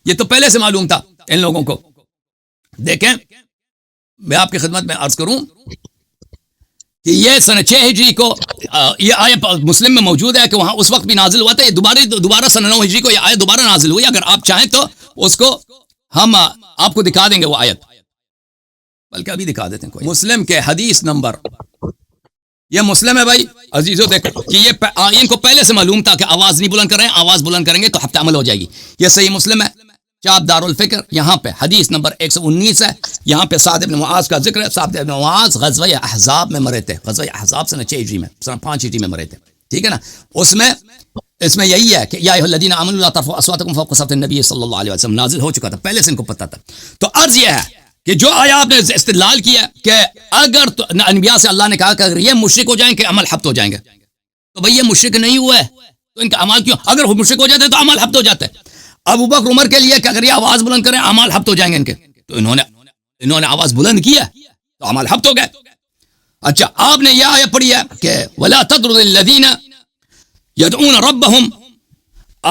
Speaker 1: یہ تو پہلے سے معلوم تھا ان لوگوں کو. دیکھیں میں آپ کی خدمت میں عرض کروں کہ یہ سنہ 6 ہجری کو یہ آیت مسلم میں موجود ہے کہ وہاں اس وقت بھی نازل ہوا تھا. یہ دوبارہ سنہ 9 ہجری کو یہ آیت دوبارہ نازل ہوئی. اگر آپ چاہیں تو اس کو ہم آپ کو دکھا دیں گے وہ آیت, بلکہ ابھی دکھا دیتے ہیں. کوئی مسلم کے حدیث نمبر, یہ مسلم ہے بھائی عزیزو, دیکھو کہ یہ ان کو پہلے سے معلوم تھا کہ آواز نہیں بلند کر رہے ہیں, آواز بلند کریں گے تو حبط عمل ہو جائے گی. یہ صحیح مسلم ہے, چاپ دار الفکر, یہاں پہ حدیث نمبر 119 ہے. یہاں پہ سعد بن معاذ کا ذکر ہے. سعد بن معاذ غزوہ احزاب میں مرے تھے, غزوہ احزاب سنہ 6 ہجری میں, سنہ 5 ہجری میں مرے تھے. ٹھیک ہے نا. اس میں یہی ہے کہ یا ایھا الذین آمنوا لا ترفعوا اصواتکم فوق صوت النبی صلی اللہ علیہ وسلم نازل ہو چکا تھا, پہلے سے ان کو پتہ تھا. تو عرض یہ ہے کہ جو آیا آپ نے استدلال کیا کہ اگر انبیاء سے اللہ نے کہا کہ اگر یہ مشرک ہو جائیں کہ عمل حبط ہو جائیں گے, تو تو بھئی یہ مشرک نہیں ہوا ہے تو ان کا اعمال کیوں؟ اگر وہ مشرک ہو جاتے تو اعمال حبط ہو جاتے ہیں. ابو بکر عمر کے لیے کہ اگر یہ آواز بلند کریں اعمال حبط ہو جائیں گے ان کے، تو انہوں نے آواز بلند کیا تو اعمال حبط ہو گئے. اچھا آپ نے یہ آیت پڑھی ہے کہ وَلَا تَطْرُدِ الَّذِينَ يَدْعُونَ رَبَّهُمْ،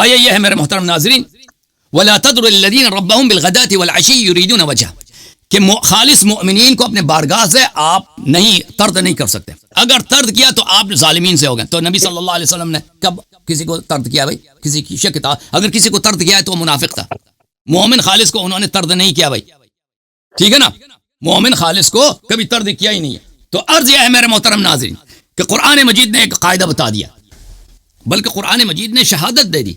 Speaker 1: آیہ یہ ہے میرے محترم ناظرین، وَلَا تَطْرُدِ الَّذِينَ رَبَّهُمْ بِالْغَدَاةِ وَالْعَشِيِّ يُرِيدُونَ وَجْهَهُ، کہ خالص مؤمنین کو اپنے بارگاہ سے آپ نہیں طرد نہیں کر سکتے. اگر طرد کیا تو آپ ظالمین سے ہو گئے. تو نبی صلی اللہ علیہ وسلم نے کب کسی کو طرد کیا؟ بھائی کسی کی شک تھا، اگر کسی کو طرد کیا ہے تو وہ منافق تھا. مومن خالص کو انہوں نے طرد نہیں کیا بھائی، ٹھیک ہے نا، مومن خالص کو کبھی طرد کیا ہی نہیں ہے. تو عرض یہ ہے میرے محترم ناظرین کہ قرآن مجید نے ایک قاعدہ بتا دیا، بلکہ قرآن مجید نے شہادت دے دی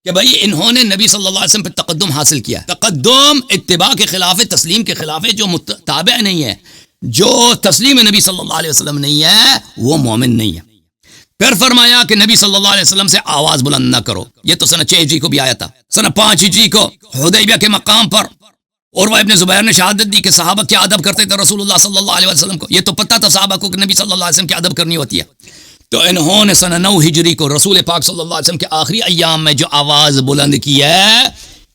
Speaker 1: کہ بھائی انہوں نے نبی صلی اللہ علیہ وسلم پہ تقدم حاصل کیا. تقدم اتباع کے خلاف ہے، تسلیم کے خلاف ہے. جو متابع نہیں ہے، جو تسلیم نبی صلی اللہ علیہ وسلم نہیں ہے، وہ مومن نہیں ہے. پھر فرمایا کہ نبی صلی اللہ علیہ وسلم سے آواز بلند نہ کرو. یہ تو سنہ 6 ہجری کو بھی آیا تھا. سنہ 5 ہجری کو حدیبیہ کے مقام پر عروہ ابن زبیر نے شہادت دی کہ صحابہ کیا ادب کرتے تھے رسول اللہ صلی اللہ علیہ وسلم کو. یہ تو پتہ تھا صحابہ کو کہ نبی صلی اللہ علیہ وسلم کی ادب کرنی ہوتی ہے. تو انہوں نے سنہ 9 ہجری کو رسول پاک صلی اللہ علیہ وسلم کے آخری ایام میں جو آواز بلند کی ہے،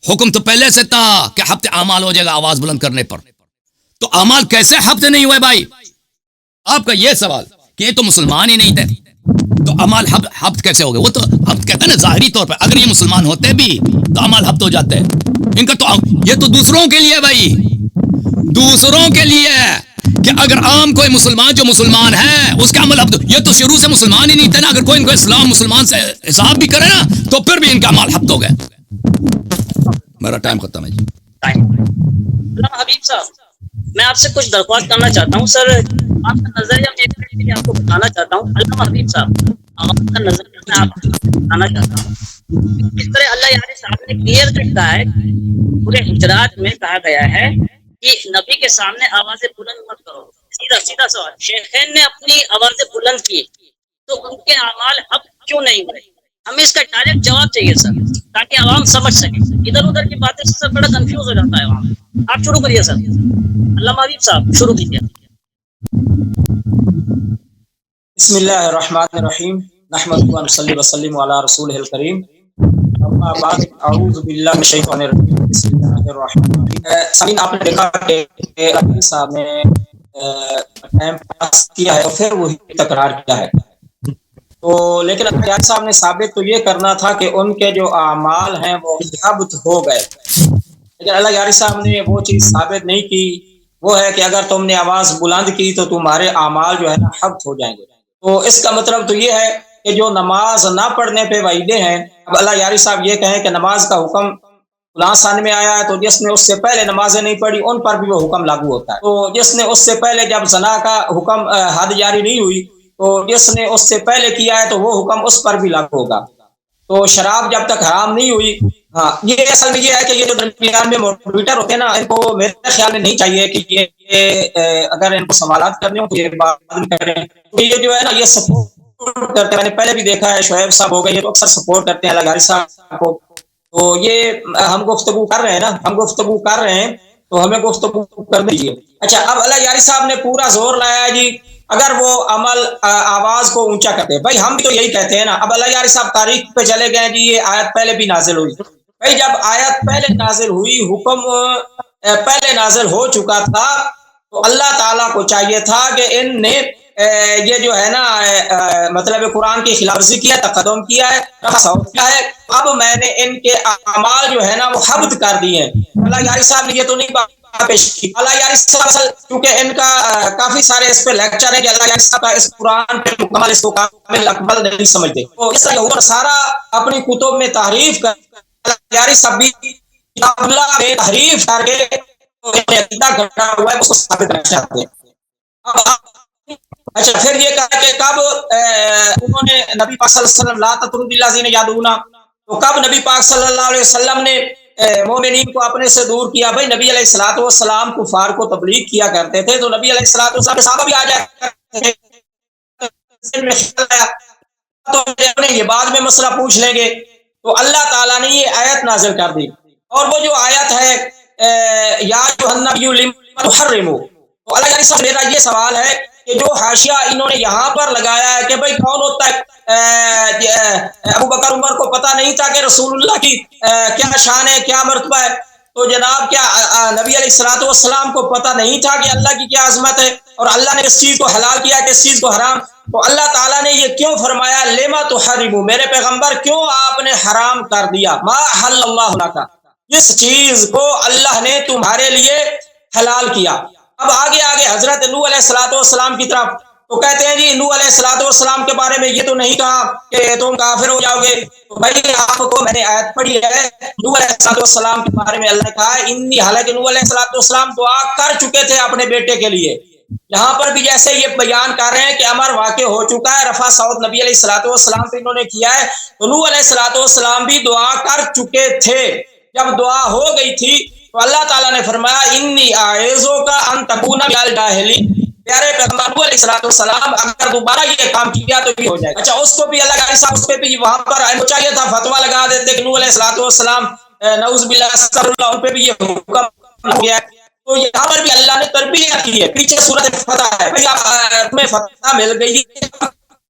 Speaker 1: حکم تو پہلے سے تھا کہ حبط اعمال ہو جائے گا آواز بلند کرنے پر. تو اعمال کیسے حبط نہیں ہوئے بھائی؟ آپ کا یہ سوال کہ یہ تو مسلمان ہی نہیں تھے تو اعمال حبط کیسے ہو گئے؟ وہ تو حبط کہتے ہیں نا ظاہری طور پر، اگر یہ مسلمان ہوتے بھی تو اعمال حبط ہو جاتے ہیں. ان کا تو یہ تو دوسروں کے لیے بھائی، دوسروں کے لیے کہ اگر عام کوئی مسلمان جو مسلمان ہے اس کا عمل حبط، یہ تو شروع سے مسلمان ہی نہیں تھے نا. اگر کوئی ان کو اسلام مسلمان سے حساب بھی کرے نا تو پھر بھی ان کا عمل حبط ہو گئے. میرا ٹائم ختم ہے جی.
Speaker 3: علامہ حبیب صاحب، میں آپ سے کچھ درخواست کرنا چاہتا ہوں سر. آپ کا نظریہ میں ایک منٹ کے لیے آپ کو بتانا چاہتا ہوں. علامہ حبیب صاحب، آپ کا نظریہ میں آپ کو بتانا چاہتا ہوں. اس طرح اللہ یار صاحب نے کلیئر کٹ کہا ہے، پورے حجرات میں کہا گیا ہے کہ نبی کے سامنے آوازیں بلند مت کرو. سیدھا سیدھا سوال، شیخین نے اپنی آوازیں بلند کی تو ان کے اعمال حق کیوں نہیں ہوئے؟ ہمیں اس کا ڈائریکٹ جواب چاہیے سر، تاکہ عوام سمجھ سکے. ادھر ادھر کی باتیں سے سر بڑا کنفیوز ہو جاتا ہے عوام. آپ شروع کریے سر. علامہ حبیب صاحب شروع کیجیے.
Speaker 2: بسم اللہ الرحمن الرحیم، نحمد و نصلی وسلم علی رسول الکریم. اما بعد، اعوذ باللہ من الشیطان الرجیم، بسم اللہ الرحمن الرحیم. سامعین، آپ نے دیکھا کہ علی صاحب نے ٹائم پاس کیا ہے اور پھر وہی تکرار کیا ہے. تو لیکن علی صاحب نے ثابت تو یہ کرنا تھا کہ ان کے جو اعمال ہیں وہ حبط ہو گئے، لیکن اللہ یاری صاحب نے وہ چیز ثابت نہیں کی. وہ ہے کہ اگر تم نے آواز بلند کی تو تمہارے اعمال جو ہے نا حبط ہو جائیں گے. تو اس کا مطلب تو یہ ہے کہ جو نماز نہ پڑھنے پہ وعیدے ہیں، اب اللہ یاری صاحب یہ کہیں کہ نماز کا حکم فلاں سال میں آیا ہے تو جس نے اس سے پہلے نمازیں نہیں پڑھی ان پر بھی وہ حکم لاگو ہوتا ہے. تو جس نے اس سے پہلے جب زنا کا حکم حد جاری نہیں ہوئی تو جس نے اس سے پہلے کیا ہے تو وہ حکم اس پر بھی لاگو ہوگا. تو شراب جب تک حرام نہیں ہوئی، ہاں یہ اصل میں یہ ہے کہ یہ جو درمیان میں موڈریٹر ہوتے ہیں نا، ان کو میرے خیال میں نہیں چاہیے کہ یہ اگر ان کو سوالات کرنے ہوں تو یہ بات بھی کریں. تو یہ جو ہے نا یہ سپورٹ کرتے ہیں. میں نے پہلے بھی دیکھا ہے شعیب صاحب ہو گئے، یہ تو اکثر سپورٹ کرتے ہیں اللہ یاری صاحب کو. تو یہ ہم گفتگو کر رہے ہیں نا، ہم گفتگو کر رہے ہیں تو ہمیں گفتگو کرنی چاہیے. اچھا، اب اللہ یاری صاحب نے پورا زور لایا ہے جی اگر وہ عمل آواز کو اونچا کرتے ہیں. بھائی ہم بھی تو یہی کہتے ہیں نا. اب اللہ یاری صاحب تاریخ پہ چلے گئے جی، یہ آیت پہلے بھی نازل ہوئی. بھائی جب آیت پہلے نازل ہوئی، حکم پہلے نازل ہو چکا تھا، تو اللہ تعالیٰ کو چاہیے تھا کہ ان نے یہ جو ہے نا مطلب قرآن کی خلاف ورزی کیا، تقدم کیا ہے، اب میں نے ان کے اعمال جو ہے نا وہ حبط کر دیے ہیں. اللہ یاری صاحب نے یہ تو نہیں پیش کی. اللہ یاری صاحب کیونکہ ان کا کافی سارے اس پہ لیکچر ہے کہ اللہ یاری صاحب کا اس قرآن پہ مکمل اس کو کامل اکمل نہیں سمجھتے. تو اس طرح سارا اپنی کتب میں تحریف کر یاری صاحب بھی اللہ میں تحریف کر کے عقیدہ گھٹا ہوا ہے اس کو ثابت کرنا چاہتے ہیں. اچھا، پھر یہ کہا کہ کب انہوں نے نبی پاک صلی اللہ علیہ وسلم لا تطرد الذین یدعون، تو کب نبی پاک صلی اللہ علیہ وسلم نے مومنین کو اپنے سے دور کیا؟ بھائی نبی علیہ الصلوۃ والسلام کفار کو تبلیغ کیا کرتے تھے تو نبی علیہ الصلوۃ والسلام صحابہ بھی آ جایا کرتے تھے، یہ بعد میں مسئلہ پوچھ لیں گے. تو اللہ تعالیٰ نے یہ آیت نازل کر دی، اور وہ جو آیت ہے یا ایھا النبی لم تحرم، تو اللہ صاحب میرا یہ سوال ہے کہ جو حاشیہ انہوں نے یہاں پر لگایا ہے کہ بھائی کون ہوتا ہے ابو بکر عمر کو پتہ نہیں تھا کہ رسول اللہ کی کیا شان ہے کیا مرتبہ ہے، تو جناب کیا نبی علیہ الصلوۃ والسلام کو پتہ نہیں تھا کہ اللہ کی کیا عظمت ہے اور اللہ نے کس چیز کو حلال کیا کس چیز کو حرام؟ تو اللہ تعالیٰ نے یہ کیوں فرمایا لما تحرموا، میرے پیغمبر کیوں آپ نے حرام کر دیا ما حل اللہ لک، جس چیز کو اللہ نے تمہارے لیے حلال کیا۔ اب آگے حضرت نوح علیہ الصلوۃ والسلام کی طرف، تو کہتے ہیں جی نوح علیہ الصلوۃ والسلام کے بارے میں یہ تو نہیں کہا کہ تم کافر ہو جاؤ گے، تو بھائی آپ کو میں نے آیت پڑھی ہے نوح علیہ الصلوۃ والسلام کے بارے میں، اللہ نے کہا انی، حالانکہ نوح علیہ الصلوۃ والسلام دعا کر چکے تھے اپنے بیٹے کے لیے، یہاں پر بھی جیسے یہ بیان کر رہے ہیں کہ امر واقع ہو چکا ہے، رفع صوت نبی علیہ الصلوۃ والسلام پہ انہوں نے کیا ہے، تو نوح علیہ الصلوۃ والسلام بھی دعا کر چکے تھے۔ جب دعا ہو گئی تھی تو اللہ تعالیٰ نے فرمایا انی اعوذک ان تکون من الجاہلین، پیارے پیغمبر نوح علیہ الصلوۃ والسلام اگر دوبارہ یہ کام کیا تو یہ ہو جائے گا۔ اچھا اس کو بھی اللہ کا صاحب اس پہ بھی وہاں پر چاہیے تھا فتویٰ لگا دیتے کہ نوح علیہ الصلوۃ والسلام نعوذ باللہ استغفر اللہ، ان پہ بھی یہ حکم ہو گیا ہے۔ تو یہاں پر بھی اللہ نے تربیت کی ہے، پیچھے سورۃ فتح ہے، تمہیں فتح مل گئی،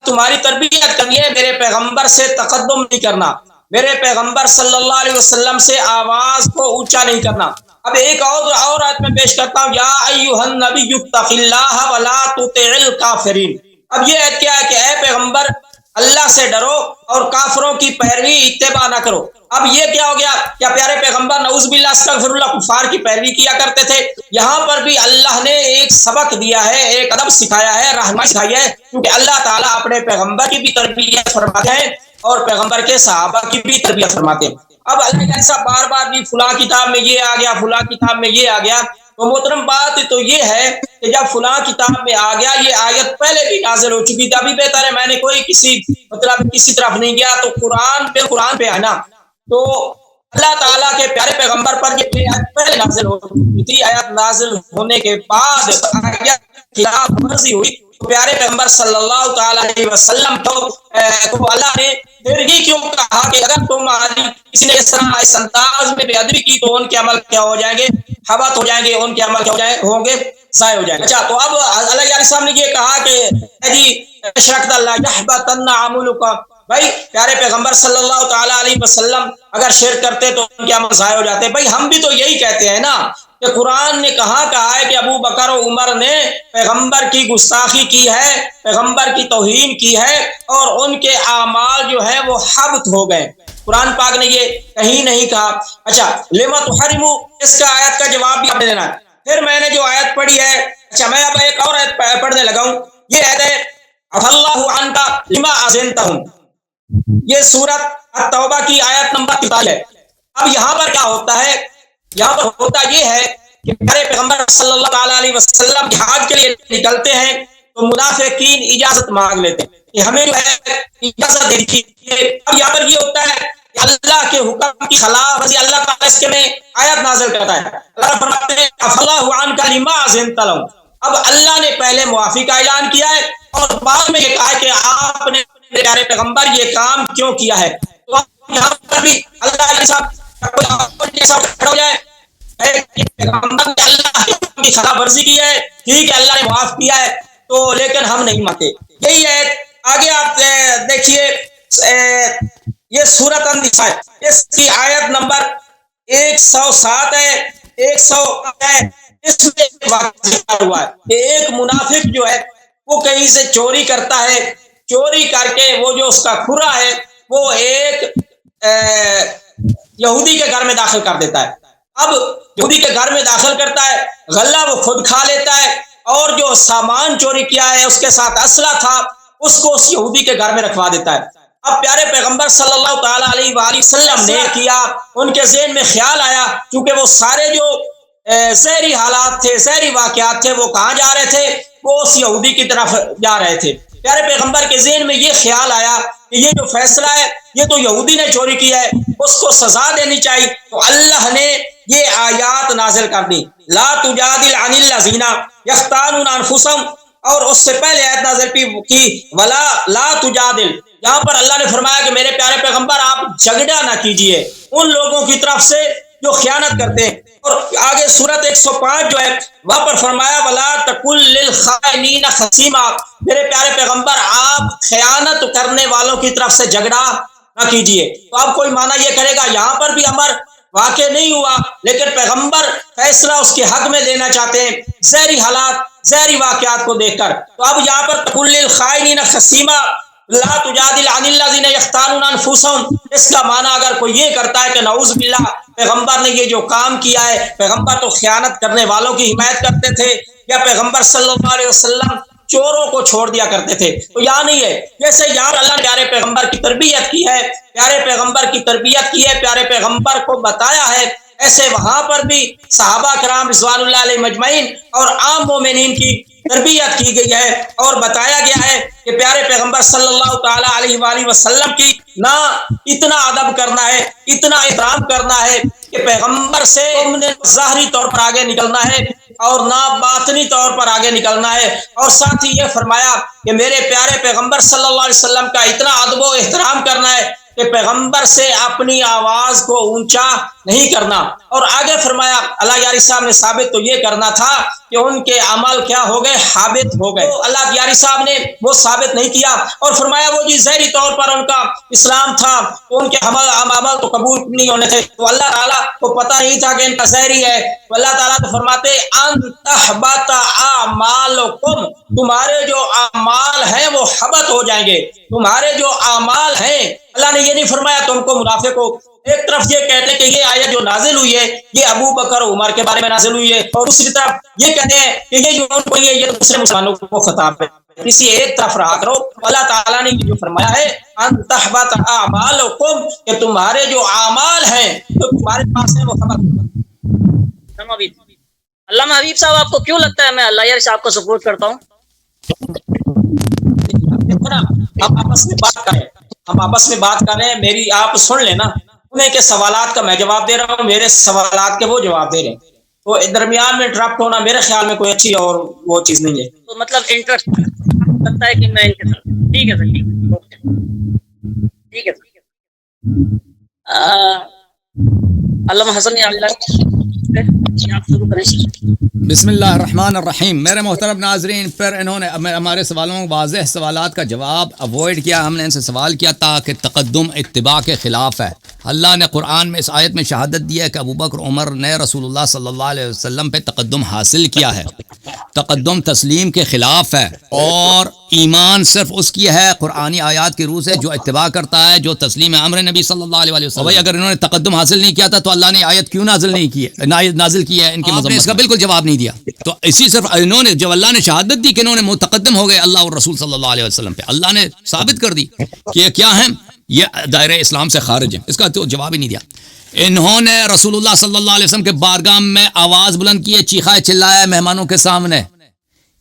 Speaker 2: تمہاری تربیت کرنی ہے، میرے پیغمبر سے تقدم نہیں کرنا، میرے پیغمبر صلی اللہ علیہ وسلم سے آواز کو اونچا نہیں کرنا۔ اب ایک اور آیت میں پیش کرتا ہوں، یا ایھا النبی اتق اللہ ولا تطع الکافرین۔ اب یہ آیت کیا ہے کہ اے پیغمبر اللہ سے ڈرو اور کافروں کی پیروی اتباع نہ کرو۔ اب یہ کیا ہو گیا؟ کیا پیارے پیغمبر نعوذ باللہ استغفر اللہ کفار کی پیروی کیا کرتے تھے؟ یہاں پر بھی اللہ نے ایک سبق دیا ہے، ایک ادب سکھایا ہے، رہنمائی سکھائی ہے، کیونکہ اللہ تعالیٰ اپنے پیغمبر کی بھی تربیت فرماتے ہیں اور پیغمبر کے صحابہ کی بھی تربیت فرماتے ہیں۔ اب اللہ ایسا بار بار بھی فلاں کتاب میں یہ آ گیا، فلاں کتاب میں یہ آ گیا، تو محترم بات تو یہ ہے کہ جب فلاں کتاب میں آ گیا، یہ آیت پہلے بھی نازل ہو چکی تھی، ابھی بہتر ہے میں نے کوئی کسی طرف نہیں گیا، تو قرآن پہ ہے نا، تو اللہ تعالیٰ کے پیارے پیغمبر پر یہ آیت پہلے نازل ہو چکی تھی، آیت نازل ہونے کے بعد آیت خلاف ورزی ہوئی، پیارے پیغمبر صلی اللہ تعالیٰ علیہ وسلم تو اللہ نے پھر ہی کیوں کہا کہ اگر تمہاری کسی نے اس طرح اس انداز میں بے ادبی کی تو ان کے عمل کیا ہو جائیں گے؟ حبط ہو جائیں گے، ان کے عمل کیا ہوں گے؟ ضائع ہو جائیں گے۔ اچھا تو اب اللہ علیہ صاحب نے یہ کہا کہ جی اشرکت اللہ یحبطن عملک، بھائی پیارے پیغمبر صلی اللہ تعالیٰ علیہ وسلم اگر شرک کرتے تو ان کے عمل ضائع ہو جاتے۔ بھائی ہم بھی تو یہی کہتے ہیں نا کہ قرآن نے کہا ہے کہ ابو بکر و عمر نے پیغمبر کی گستاخی کی ہے، پیغمبر کی توہین کی ہے اور ان کے اعمال جو ہے وہ حبط ہو گئے۔ قرآن پاک نے یہ کہیں نہیں کہا۔ اچھا لما تحرموا، اس کا آیت کا جواب بھی آپ نے دینا ہے۔ پھر میں نے جو آیت پڑھی ہے، اچھا میں اب ایک اور آیت پڑھنے لگا ہوں، یہ آیت ہے عفا اللہ عنک لما اذنتہم، یہ سورۃ التوبہ کی آیت نمبر 43 ہے۔ اب یہاں پر کیا ہوتا ہے؟ یہاں پر ہوتا یہ ہے کہ پیارے پیغمبر صلی اللہ تعالیٰ علیہ وسلم جہاد کے لیے نکلتے ہیں تو منافقین اجازت مانگ لیتے ہیں کہ ہمیں جو ہے اجازت دے دیجیے۔ اب یہاں پر یہ ہوتا ہے کہ اللہ کے حکم کی خلاف ورزی اللہ تعالیٰ اس کے میں آیت نازل کرتا ہے۔ اللہ فرماتے ہیں عفا اللہ عنک لما اذنت لهم، اب اللہ نے پہلے معافی کا اعلان کیا ہے اور بعد میں یہ کہا ہے کہ آپ نے پیارے پیغمبر یہ کام کیوں کیا ہے۔ تو یہاں پر بھی اللہ کے ساتھ کھڑا ہو جائے، پیغمبر نے اللہ کی خلاف ورزی کی ہے، ٹھیک ہے اللہ نے معاف کیا ہے، تو لیکن ہم نہیں مانتے۔ یہی ہے آگے آپ دیکھیے، یہ سورۃ النساء، اس کی آیت نمبر 107 ہے، 100 ہے، اس میں واقعہ ہوا ہے کہ ایک منافق جو ہے وہ کہیں سے چوری کرتا ہے، چوری کر کے وہ جو اس کا کھرا ہے وہ ایک یہودی کے گھر میں داخل کر دیتا ہے۔ اب یہودی کے گھر میں داخل کرتا ہے، غلہ وہ خود کھا لیتا ہے اور جو سامان چوری کیا ہے اس کے ساتھ اسلحہ تھا اس کو اس یہودی کے گھر میں رکھوا دیتا ہے۔ اب پیارے پیغمبر صلی اللہ تعالیٰ علیہ وآلہ وسلم نے کیا، ان کے ذہن میں خیال آیا، کیونکہ وہ سارے جو زہری حالات تھے، زہری واقعات تھے، وہ کہاں جا رہے تھے؟ وہ اس یہودی کی طرف جا رہے تھے۔ پیارے پیغمبر کے ذہن میں یہ خیال آیا کہ یہ جو فیصلہ ہے یہ تو یہودی نے چوری کیا ہے، اس کو سزا دینی چاہیے، تو اللہ نے یہ آیات نازل کر دی، لا تجادل عن الذین یختانون انفسہم، اور اس سے پہلے آیت نازل کی ولا لا تجادل، یہاں پر اللہ نے فرمایا کہ میرے پیارے پیغمبر آپ جھگڑا نہ کیجئے ان لوگوں کی طرف سے جو خیانت کرتے ہیں. اور آگے سورت 105 جو ہے وہاں پر فرمایا وَلَا تَقُلْ لِلْخَائِنِينَ خَصِيمًا، میرے پیارے پیغمبر آپ خیانت کرنے والوں کی طرف سے جھگڑا نہ کیجئے. تو اب کوئی معنی یہ کرے گا یہاں پر بھی امر واقع نہیں ہوا، لیکن پیغمبر فیصلہ اس کے حق میں لینا چاہتے ہیں ظاہری حالات ظاہری واقعات کو دیکھ کر. تو اب یہاں پر تَقُلْ لِلْخَائِنِينَ خَصِيمًا لا تجادل عن الذین یختانون انفسهم، اس کا معنی اگر کوئی یہ کرتا ہے کہ نعوذ باللہ پیغمبر نے یہ جو کام کیا ہے، پیغمبر تو خیانت کرنے والوں کی حمایت کرتے تھے، یا پیغمبر صلی اللہ علیہ وسلم چوروں کو چھوڑ دیا کرتے تھے. تو یہاں نہیں ہے، جیسے یہاں اللہ نے پیارے پیغمبر کی تربیت کی ہے، پیارے پیغمبر کی تربیت کی ہے، پیارے پیغمبر کو بتایا ہے، ایسے وہاں پر بھی صحابہ کرام رضوان اللہ علیہ مجمعین اور عام مومنین کی تربیت کی گئی ہے، اور بتایا گیا ہے کہ پیارے پیغمبر صلی اللہ تعالی علیہ وآلہ وسلم کی نہ اتنا ادب کرنا ہے، اتنا احترام کرنا ہے کہ پیغمبر سے تم نے ظاہری طور پر آگے نکلنا ہے اور نہ باطنی طور پر آگے نکلنا ہے. اور ساتھ ہی یہ فرمایا کہ میرے پیارے پیغمبر صلی اللہ علیہ وسلم کا اتنا ادب و احترام کرنا ہے کہ پیغمبر سے اپنی آواز کو اونچا نہیں کرنا. اور آگے فرمایا اللہ یاری صاحب نے ثابت تو یہ کرنا تھا کہ ان کے عمل کیا ہو گئے، حابط ہو گئے. تو اللہ یاری صاحب نے وہ ثابت نہیں کیا، اور فرمایا وہ جی ظاہری طور پر ان کا اسلام تھا تو ان کے عمل تو قبول نہیں ہونے تھے. تو اللہ تعالیٰ کو پتہ نہیں تھا کہ ان کا ظاہری ہے. تو اللہ تعالیٰ تو فرماتے ان تحبط اعمالکم، تمہارے جو اعمال ہیں وہ حبط ہو جائیں گے. تمہارے جو اعمال ہیں، اللہ نے یہ نہیں فرمایا تم کو منافق ہو. ایک طرف یہ کہتے ہیں کہ یہ آیت جو نازل ہوئی ہے یہ ابو بکر عمر کے بارے میں نازل ہوئی ہے، اور دوسری طرف یہ کہتے ہیں کہ یہ جو ان کو یہ دوسرے مسلمانوں کو خطاب ہے. کسی ایک طرف رہا کرو. اللہ تعالیٰ نے یہ جو فرمایا ہے ان تحبط اعمالکم، کہ تمہارے جو اعمال ہیں تو تمہارے پاس ہے وہ خبر.
Speaker 3: علامہ حبیب صاحب آپ کو کیوں لگتا ہے میں اللہ یار صاحب کو سپورٹ کرتا ہوں؟
Speaker 2: ہم آپس میں بات کر رہے ہیں، میری آپ سن لینا. انہیں کے سوالات کا میں جواب دے رہا ہوں، میرے سوالات کے وہ جواب دے رہے ہیں. تو درمیان میں انٹرپٹ ہونا میرے خیال میں کوئی اچھی اور وہ چیز نہیں ہے.
Speaker 3: تو مطلب انٹرسٹ لگتا ہے کہ میں ان کے ساتھ. ٹھیک ہے سر، ٹھیک ہے سر. علامہ حسن آپ شروع کریں.
Speaker 1: بسم اللہ الرحمن الرحیم. میرے محترم ناظرین، پھر انہوں نے ہمارے سوالوں واضح سوالات کا جواب اوائڈ کیا. ہم نے ان سے سوال کیا تھا کہ تقدم اتباع کے خلاف ہے. اللہ نے قرآن میں اس آیت میں شہادت دی ہے کہ ابو بکر عمر نے رسول اللہ صلی اللہ علیہ وسلم پہ تقدم حاصل کیا ہے. تقدم تسلیم کے خلاف ہے، اور ایمان صرف اس کی ہے قرآنی آیات کی روح سے جو اتباع کرتا ہے، جو تسلیم امر نبی صلی اللہ علیہ وسلم. بھائی اگر انہوں نے تقدم حاصل نہیں کیا تھا تو اللہ نے آیت کیوں نازل کی ہے ان کی مذمت؟ اس کا بالکل جواب نہیں دیا. تو اسی صرف انہوں نے جب اللہ نے شہادت دی کہ انہوں نے متقدم ہو گئے اللہ اور رسول صلی اللہ علیہ وسلم پہ، اللہ نے ثابت کر دی کہ یہ کیا ہیں، یہ دائرہ اسلام سے خارج ہیں. اس کا تو جواب ہی نہیں دیا. انہوں نے رسول اللہ صلی اللہ علیہ وسلم کے بارگاہ میں آواز بلند کی ہے، چیخا چلایا مہمانوں کے سامنے.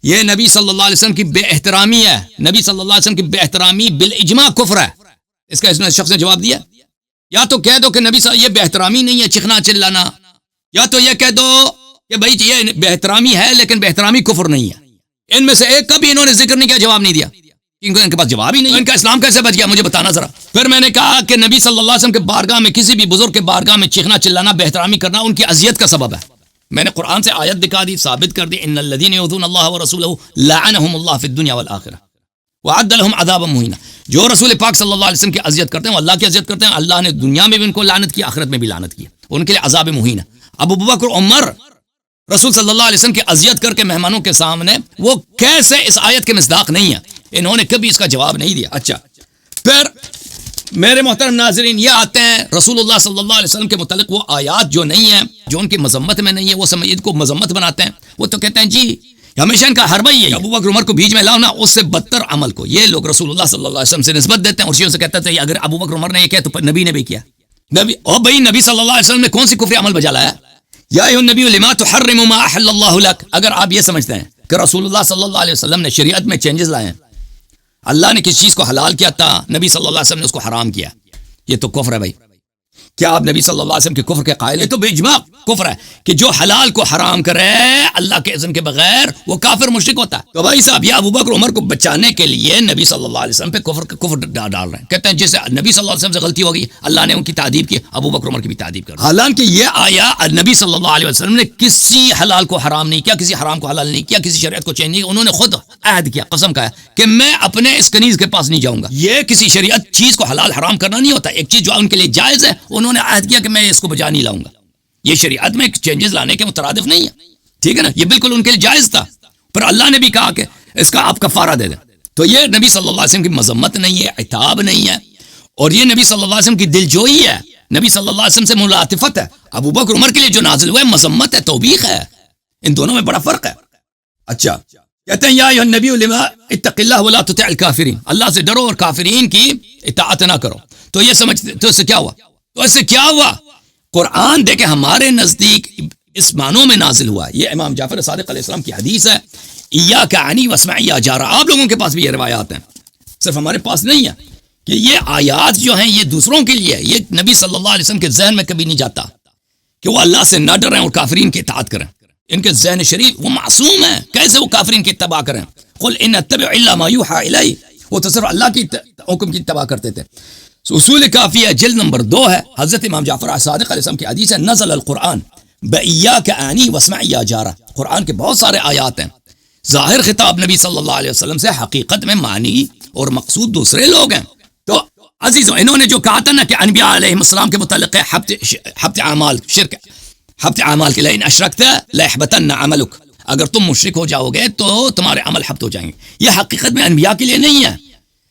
Speaker 1: یہ نبی صلی اللہ علیہ وسلم کی بے احترامی ہے. نبی صلی اللہ علیہ وسلم کی بے احترامی بالاجماع کفر ہے. اس کا اس نے شخص نے جواب دیا. یا تو کہہ دو کہ نبی صلی اللہ علیہ وسلم یہ بے احترامی نہیں ہے چیخنا چلانا، یا تو یہ کہہ دو کہ بھائی یہ بے احترامی ہے لیکن بے احترامی کفر نہیں ہے. ان میں سے ایک کا بھی انہوں نے ذکر نہیں کیا، جواب نہیں دیا. ان کے پاس جواب ہی نہیں. ان کا اسلام کیسے بچ گیا مجھے بتانا ذرا. پھر میں نے کہا کہ نبی صلی اللہ علیہ وسلم کے بارگاہ میں کسی بھی بزرگ کے بارگاہ میں چیخنا چلانا، بے احترامی کرنا ان کی اذیت کا سبب ہے. میں نے قرآن سے آیت دکھا دی، ثابت کر دی ان الذین یؤذون اللہ ورسولہ لعنهم اللہ فی الدنیا والآخرہ وعد لهم عذابا مہینا. جو رسول پاک صلی اللہ علیہ وسلم کی اذیت کرتے ہیں وہ اللہ کی اذیت کرتے ہیں. اللہ نے دنیا میں بھی ان کو لعنت کی، آخرت میں بھی لعنت کی، ان کے لیے عذاب مہین. ابو بکر عمر رسول صلی اللہ علیہ وسلم کی اذیت کر کے مہمانوں کے سامنے، وہ کیسے اس آیت کے مصداق نہیں ہے؟ انہوں نے کبھی اس کا جواب نہیں دیا. اچھا پھر میرے محترم ناظرین، یہ آتے ہیں رسول اللہ صلی اللہ علیہ وسلم کے متعلق وہ آیات جو نہیں ہیں، جو ان کی مذمت میں نہیں ہے، وہ سمجھ کو مذمت بناتے ہیں. وہ تو کہتے ہیں جی ہمیشہ ان کا حربہ ہی ہے ابو بکر عمر کو بیچ میں لاؤ نا، اس سے بدتر عمل کو یہ لوگ رسول اللہ صلی اللہ علیہ وسلم سے نسبت دیتے ہیں. اسی سے کہتے تھے اگر ابو بکر عمر نے یہ کیا تو نبی نے بھی کیا. نبی او بھائی نبی صلی اللہ علیہ وسلم نے کون سی کفری عمل بجا لایا؟ یا ایھا النبی لما تحرم ما احل اللہ لک. اگر آپ یہ سمجھتے ہیں کہ رسول اللہ صلی اللہ علیہ وسلم نے شریعت میں چینجز لائے ہیں، اللہ نے کس چیز کو حلال کیا تھا، نبی صلی اللہ علیہ وسلم نے اس کو حرام کیا، یہ تو کفر ہے بھائی. کیا آپ نبی صلی اللہ علیہ وسلم کے کفر کے قائل ہیں؟ تو بے اجماع کفر ہے کہ جو حلال کو حرام کرے اللہ کے اذن کے بغیر وہ کافر مشرک ہوتا ہے. تو بھائی صاحب یہ ابو بکر عمر کو بچانے کے لیے نبی صلی اللہ علیہ وسلم پہ کفر ڈال رہے ہیں. کہتے ہیں جیسے نبی صلی اللہ علیہ وسلم سے غلطی ہو گئی اللہ نے ان کی تعدیب کی, ابو بکر عمر کی بھی تعدیب کر. حالانکہ یہ آیا نبی صلی اللہ علیہ وسلم نے کسی حلال کو حرام نہیں کیا, کسی حرام کو حلال نہیں کیا, کسی شریعت کو چینج نہیں کیا. انہوں نے خود عہد کیا, قسم کہا کہ میں اپنے اس کنیز کے پاس نہیں جاؤں گا. یہ کسی شریعت چیز کو حلال حرام کرنا نہیں ہوتا. ایک چیز جو ان کے لیے جائز ہے انہوں نے عہد کیا کہ میں اس کو بجا نہیں لاؤں گا. یہ شریعت میں چینجز لانے کے مترادف نہیں ہے, ٹھیک ہے نا, یہ بالکل ان کے لیے جائز تھا. پر اللہ نے بھی کہا کہ اس کا آپ کفارہ دے دیں. تو یہ نبی صلی اللہ علیہ وسلم کی مذمت نہیں ہے, عتاب نہیں ہے, اور یہ نبی صلی اللہ علیہ وسلم کی دلجوئی ہے, نبی صلی اللہ علیہ وسلم سے ملاطفت ہے. ابو بکر عمر کے لیے جو نازل ہوا ہے مذمت ہے, توبیخ ہے. ان دونوں میں بڑا فرق ہے. اچھا کہتے ہیں یا ایھا النبی لما اتق اللہ ولا تطع الکافرین, اللہ سے ڈرو اور کافرین کی اطاعت نہ کرو. تو یہ سمجھتے تو اس سے کیا ہوا؟ تو اس سے کیا ہوا؟ قرآن دیکھیں ہمارے نزدیک اس معنوں میں نازل ہوا. یہ امام جعفر صادق علیہ السلام کی حدیث ہے, ایاک عنی واسمع یا جارا. آپ لوگوں کے پاس بھی یہ روایات ہیں, صرف ہمارے پاس نہیں ہے. کہ یہ آیات جو ہیں یہ دوسروں کے لیے, یہ نبی صلی اللہ علیہ وسلم کے ذہن میں کبھی نہیں جاتا کہ وہ اللہ سے نہ ڈریں اور کافرین کی اطاعت کریں. ان کے ذہن شریف وہ معصوم ہیں, کیسے وہ کافرین کی اتباع کریں؟ قل ان اتبع الا ما یوحى الی, وہ تو صرف اللہ کی حکم کی اتباع کرتے تھے. اصول کافیہ جلد نمبر 2 ہے, حضرت امام جعفر صادق علیہ السلام کی حدیث ہے, نزل القرآن بإیاک عنی واسمع یا جارا. قرآن کے بہت سارے آیات ہیں, ظاہر خطاب نبی صلی اللہ علیہ وسلم سے, حقیقت میں معنی اور مقصود دوسرے لوگ ہیں. تو عزیزوں انہوں نے جو کہا تھا نا کہ انبیاء علیہ السلام کے متعلق حبط اعمال, شرک حبط اعمال کے لئن اشرکت لیحبطن عملک, اگر تم مشرک ہو جاؤ گے تو تمہارے عمل حبط ہو جائیں گے. یہ حقیقت میں انبیاء کے لیے نہیں ہے,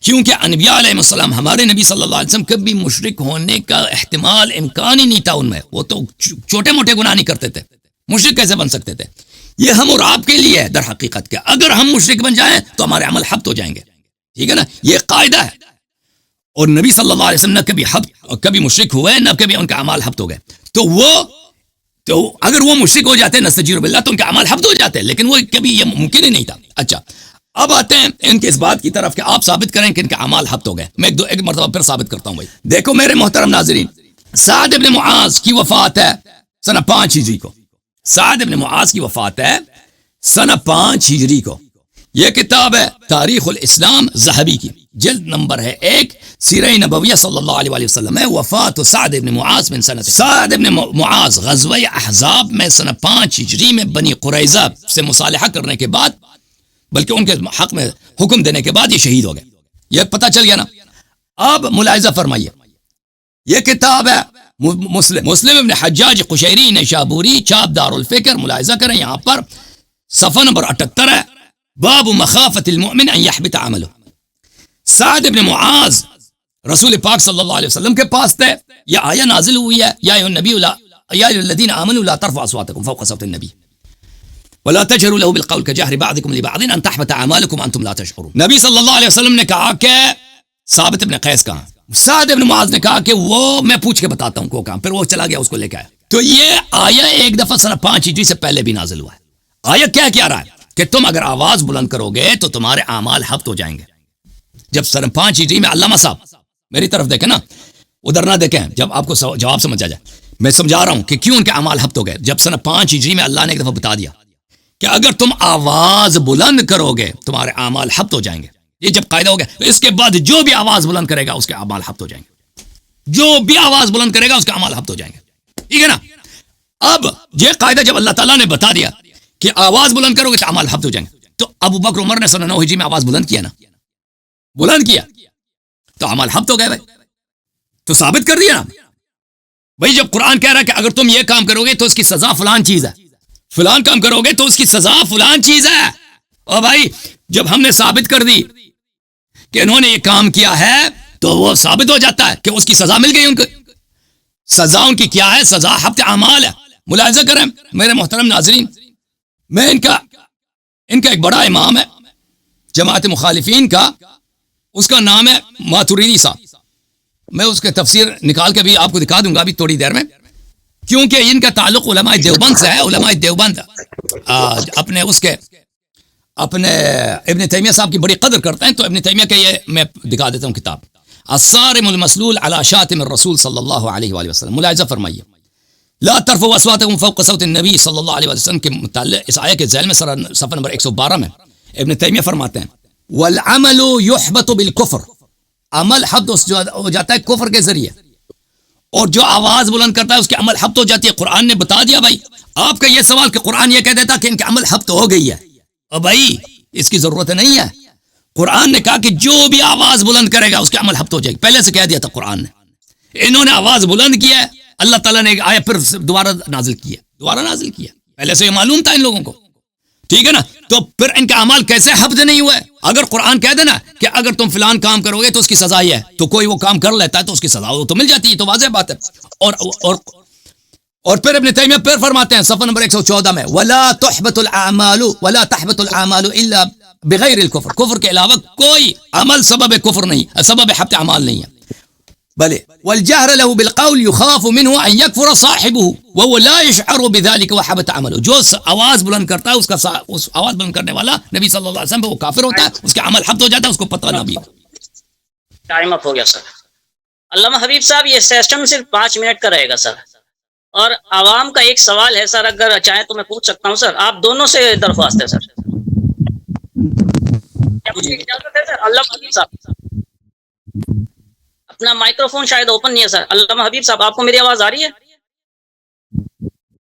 Speaker 1: کیونکہ انبیاء علیہ السلام ہمارے نبی صلی اللہ علیہ وسلم کبھی مشرک ہونے کا احتمال امکان ہی نہیں تھا ان میں. وہ تو چھوٹے موٹے گناہ نہیں کرتے تھے, مشرک کیسے بن سکتے تھے؟ یہ ہم اور آپ کے لیے ہے در حقیقت کہ اگر ہم مشرک بن جائیں تو ہمارے عمل حبط ہو جائیں گے, ٹھیک ہے نا, یہ قاعدہ ہے. اور نبی صلی اللہ علیہ وسلم نہ کبھی مشرک ہوئے نہ کبھی ان کا اعمال حبط ہو گئے. تو اگر وہ مشرک ہو جاتے نستجیر باللہ تو ان کا اعمال حبط ہو جاتے, لیکن وہ کبھی یہ ممکن ہی نہیں تھا. اچھا اب آتے ہیں ان کے اس بات کی طرف کہ آپ ثابت کریں کہ ان کا اعمال حبط ہو گئے. میں ایک مرتبہ پھر ثابت کرتا ہوں. بھائی دیکھو میرے محترم ناظرین, سعد ابن معاذ کی وفات ہے سنہ 5 ہجری کو. سعد ابن معاذ کی وفات ہے سنہ 5 ہجری کو. یہ کتاب ہے تاریخ الاسلام ذہبی کی, جلد نمبر ہے 1, سیرہ نبویہ صلی اللہ علیہ وآلہ وسلم ہے. وفات سعد ابن معاذ من سنہ, سعد ابن معاذ غزوہ احزاب میں سنہ 5 ہجری میں بنی قریظہ سے مصالحہ کرنے کے بعد, بلکہ ان کے حق میں حکم دینے کے بعد یہ شہید ہو گئے. یہ پتہ چل گیا نا. اب ملاحظہ فرمائیے, یہ کتاب ہے مسلم ابن حجاج قشیری نیشابوری, چاپ دار الفکر. ملاحظہ کریں یہاں پر صفحہ نمبر 78 ہے, باب مخافت المؤمن ان يحبط عمله. سعد ابن معاذ رسول پاک صلی اللہ علیہ وسلم کے پاس تھے. یہ آیہ نازل ہوئی ہے, یا ایھا النبی یا ایھا الذین آمنوا لا ترفعوا اصواتکم فوق صوت النبی ولا تجهروا له بالقول كجهر بعضكم لبعض ان تحبط اعمالكم وانتم لا تشعرون. نبی صلی اللہ علیہ وسلم نے کہا کہ ثابت ابن قیس کہاں, سعد ابن معاذ نے کہا کہ وہ میں پوچھ کے بتاتا ہوں کو کہاں. پھر وہ چلا گیا, اس کو لے کے آیا. تو یہ آیہ ایک دفعہ سنہ 5 ہجری سے پہلے بھی نازل ہوا ہے. آیہ کیا رہا ہے کہ تم اگر آواز بلند کرو گے تو تمہارے اعمال حبط ہو جائیں گے. جب سنہ 5 ہجری میں علامہ صاحب میری طرف دیکھیں نا, ادھر نہ دیکھیں, جب آپ کو جواب سمجھ آ جائے. میں سمجھا رہا ہوں کہ کیوں ان کے اعمال حبط ہو گئے. جب سنہ 5 ہجری میں اللہ نے ایک دفعہ بتا دیا کہ اگر تم آواز بلند کرو گے تمہارے اعمال حبط ہو جائیں گے. یہ جب قاعدہ ہو گیا تو اس کے بعد جو بھی آواز بلند کرے گا اس کے اعمال حبط ہو جائیں گے. جو بھی آواز بلند کرے گا اس کے اعمال حبط ہو جائیں گے, ٹھیک ہے نا. اب یہ قاعدہ جب اللہ تعالیٰ نے بتا دیا کہ آواز بلند کرو گے تو اعمال حبط ہو جائیں گے, تو ابو بکر عمر نے سنہ 9 ہجری میں آواز بلند کیا نا, بلند کیا تو اعمال حبط ہو گئے. بھائی تو ثابت کر دیا نا. بھائی جب قرآن کہہ رہا ہے کہ اگر تم یہ کام کرو گے تو اس کی سزا فلان چیز ہے, فلان کام کرو گے تو اس کی سزا فلان چیز ہے. اور بھائی جب ہم نے ثابت کر دی کہ انہوں نے یہ کام کیا ہے تو وہ ثابت ہو جاتا ہے کہ اس کی سزا مل گئی. ان کو سزا ان کی کیا ہے؟ سزا حبط اعمال ہے. ملاحظہ کریں میرے محترم ناظرین, میں ان کا ایک بڑا امام ہے جماعت مخالفین کا, اس کا نام ہے ماتوریدی صاحب. میں اس کے تفسیر نکال کے بھی آپ کو دکھا دوں گا ابھی تھوڑی دیر میں, کیونکہ ان کا تعلق علماء دیوبند سے ہے. علماء دیوبند اپنے ابن تیمیہ صاحب کی بڑی قدر کرتے ہیں. تو ابن تیمیہ کے یہ میں دکھا دیتا ہوں کتاب. الصارم المسلول علی شاتم الرسول صلی اللہ علیہ وآلہ وسلم. ملاحظہ فرمائیے لا ترفعوا اصواتکم فوق صوت النبی صلی اللہ علیہ وسلم کے متعلق اس آیت کے ذیل میں صفحہ نمبر 112 میں ابن تیمیہ فرماتے ہیں والعمل يحبط بالکفر، عمل حبط ہو جاتا ہے کفر کے ذریعے، اور جو آواز بلند کرتا ہے اس کی عمل حبط ہو جاتی ہے. قرآن نے بتا دیا بھائی. آپ کا یہ سوال کہ قرآن یہ کہہ دیتا کہ ان کے عمل حبط ہو گئی ہے، اور بھائی اس کی ضرورت نہیں ہے. قرآن نے کہا کہ جو بھی آواز بلند کرے گا اس کے عمل حبط ہو جائے گی. پہلے سے کہہ دیا تھا قرآن نے. انہوں نے آواز بلند کیا ہے، اللہ تعالیٰ نے ایک آیت پھر دوبارہ نازل کیا. پہلے سے یہ معلوم تھا ان لوگوں کو، ٹھیک ہے نا. تو پھر ان کا اعمال کیسے حبط نہیں ہوا ہے؟ اگر قرآن کہہ دینا کہ اگر تم فلان کام کرو گے تو اس کی سزا یہ ہے، تو کوئی وہ کام کر لیتا ہے تو اس کی سزا تو مل جاتی ہے، تو واضح بات ہے. اور پھر ابن تیمیہ پھر فرماتے ہیں صفحہ نمبر 114 میں ولا تحبط الاعمال الا بغیر الکفر، کفر کے علاوہ کوئی عمل سبب کفر نہیں، سبب حبط اعمال نہیں ہے. بلے والجهر له بالقول يخاف منه ان يكفر صاحبه وهو لا يشعر بذلك وحبط عمله. جو آواز بلند کرتا ہے اس آواز بلند کرنے والا نبی صلی اللہ علیہ وسلم وہ کافر ہوتا ہے، اس کا عمل حبط ہو جاتا ہے، اس کو پتہ نہ بھی.
Speaker 3: ٹائم اپ ہو گیا سر. علامہ حبیب صاحب یہ سسٹم صرف 5 منٹ کا رہے گا سر، اور عوام کا ایک سوال ہے سر، اگر چاہیں تو میں پوچھ سکتا ہوں سر. آپ دونوں سے درخواست ہے سر. کیا مجھے اجازت ہے سر؟ علامہ حبیب صاحب اپنا مائکروفون شاید اوپن نہیں ہے سر. علامہ حبیب صاحب آپ کو میری آواز آ رہی ہے؟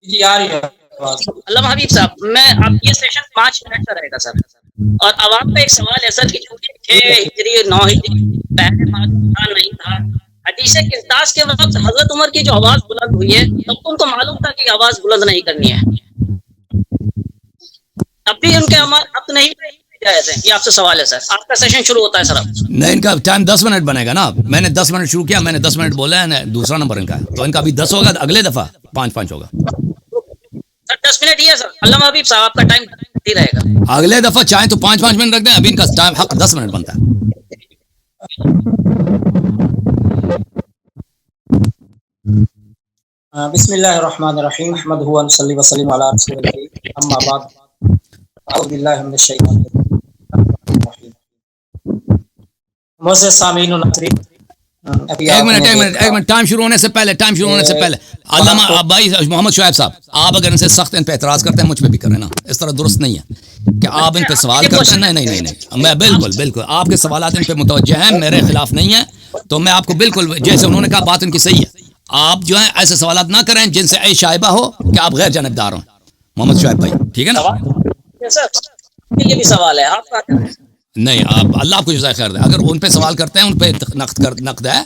Speaker 2: جی آ رہی ہے.
Speaker 3: علامہ حبیب صاحب میں آپ یہ سیشن 5 منٹ کا رہے گا سر، اور عوام کا ایک سوال ہے سر کہ چونکہ 6 ہجری 9 ہجری پہلے پاکستان نہیں تھا، حدیث قرطاس کے وقت حضرت عمر کی جو آواز بلند ہوئی ہے تب ان کو معلوم تھا کہ آواز بلند نہیں کرنی ہے، اب بھی ان کے عمل اب نہیں جائز ہے. یہ آپ سے سوال ہے سر. آپ کا سیشن شروع ہوتا ہے سر اب.
Speaker 1: نہیں، ان کا ٹائم 10 منٹ بنے گا نا. میں نے 10 منٹ شروع کیا، میں نے 10 منٹ بولا ہے، دوسرا نمبر ان کا ہے، تو ان کا ابھی 10 ہوگا، اگلے دفعہ 5 ہوگا
Speaker 3: سر. 10 منٹ ہی ہے سر. علامہ حبیب صاحب آپ کا ٹائم ہی رہے گا.
Speaker 1: اگلے دفعہ چاہیں تو 5 منٹ رکھ دیں. ابھی ان کا ٹائم حق 10 منٹ بنتا ہے.
Speaker 2: بسم اللہ الرحمن الرحیم. احمدہ و نصلی وسلم علی رسول اللہ، اما بعد. اعوذ باللہ من الشیطان الرجیم. معزز سامعین و ناظرین،
Speaker 1: ایک منٹ ٹائم شروع ہونے سے پہلے علامہ بھائی محمد شعیب صاحب، آپ اگر ان سے سخت ان پہ اعتراض کرتے ہیں، مجھ پہ بھی کریں نا. اس طرح درست نہیں ہے کہ آپ ان پہ سوال کرتے ہیں. نہیں، میں بالکل آپ کے سوالات ان پہ متوجہ ہیں، میرے خلاف نہیں ہیں. تو میں آپ کو بالکل جیسے انہوں نے کہا بات ان کی صحیح ہے. آپ جو ہے ایسے سوالات نہ کریں جن سے شائبہ ہو کہ آپ غیر جانبدار ہوں. محمد شعیب بھائی ٹھیک ہے نا.
Speaker 3: یہ بھی سوال ہے آپ کا.
Speaker 1: نہیں، آپ اللہ آپ کو جزائے خیر دے. اگر ان پہ سوال کرتے ہیں، ان پہ نقد ہے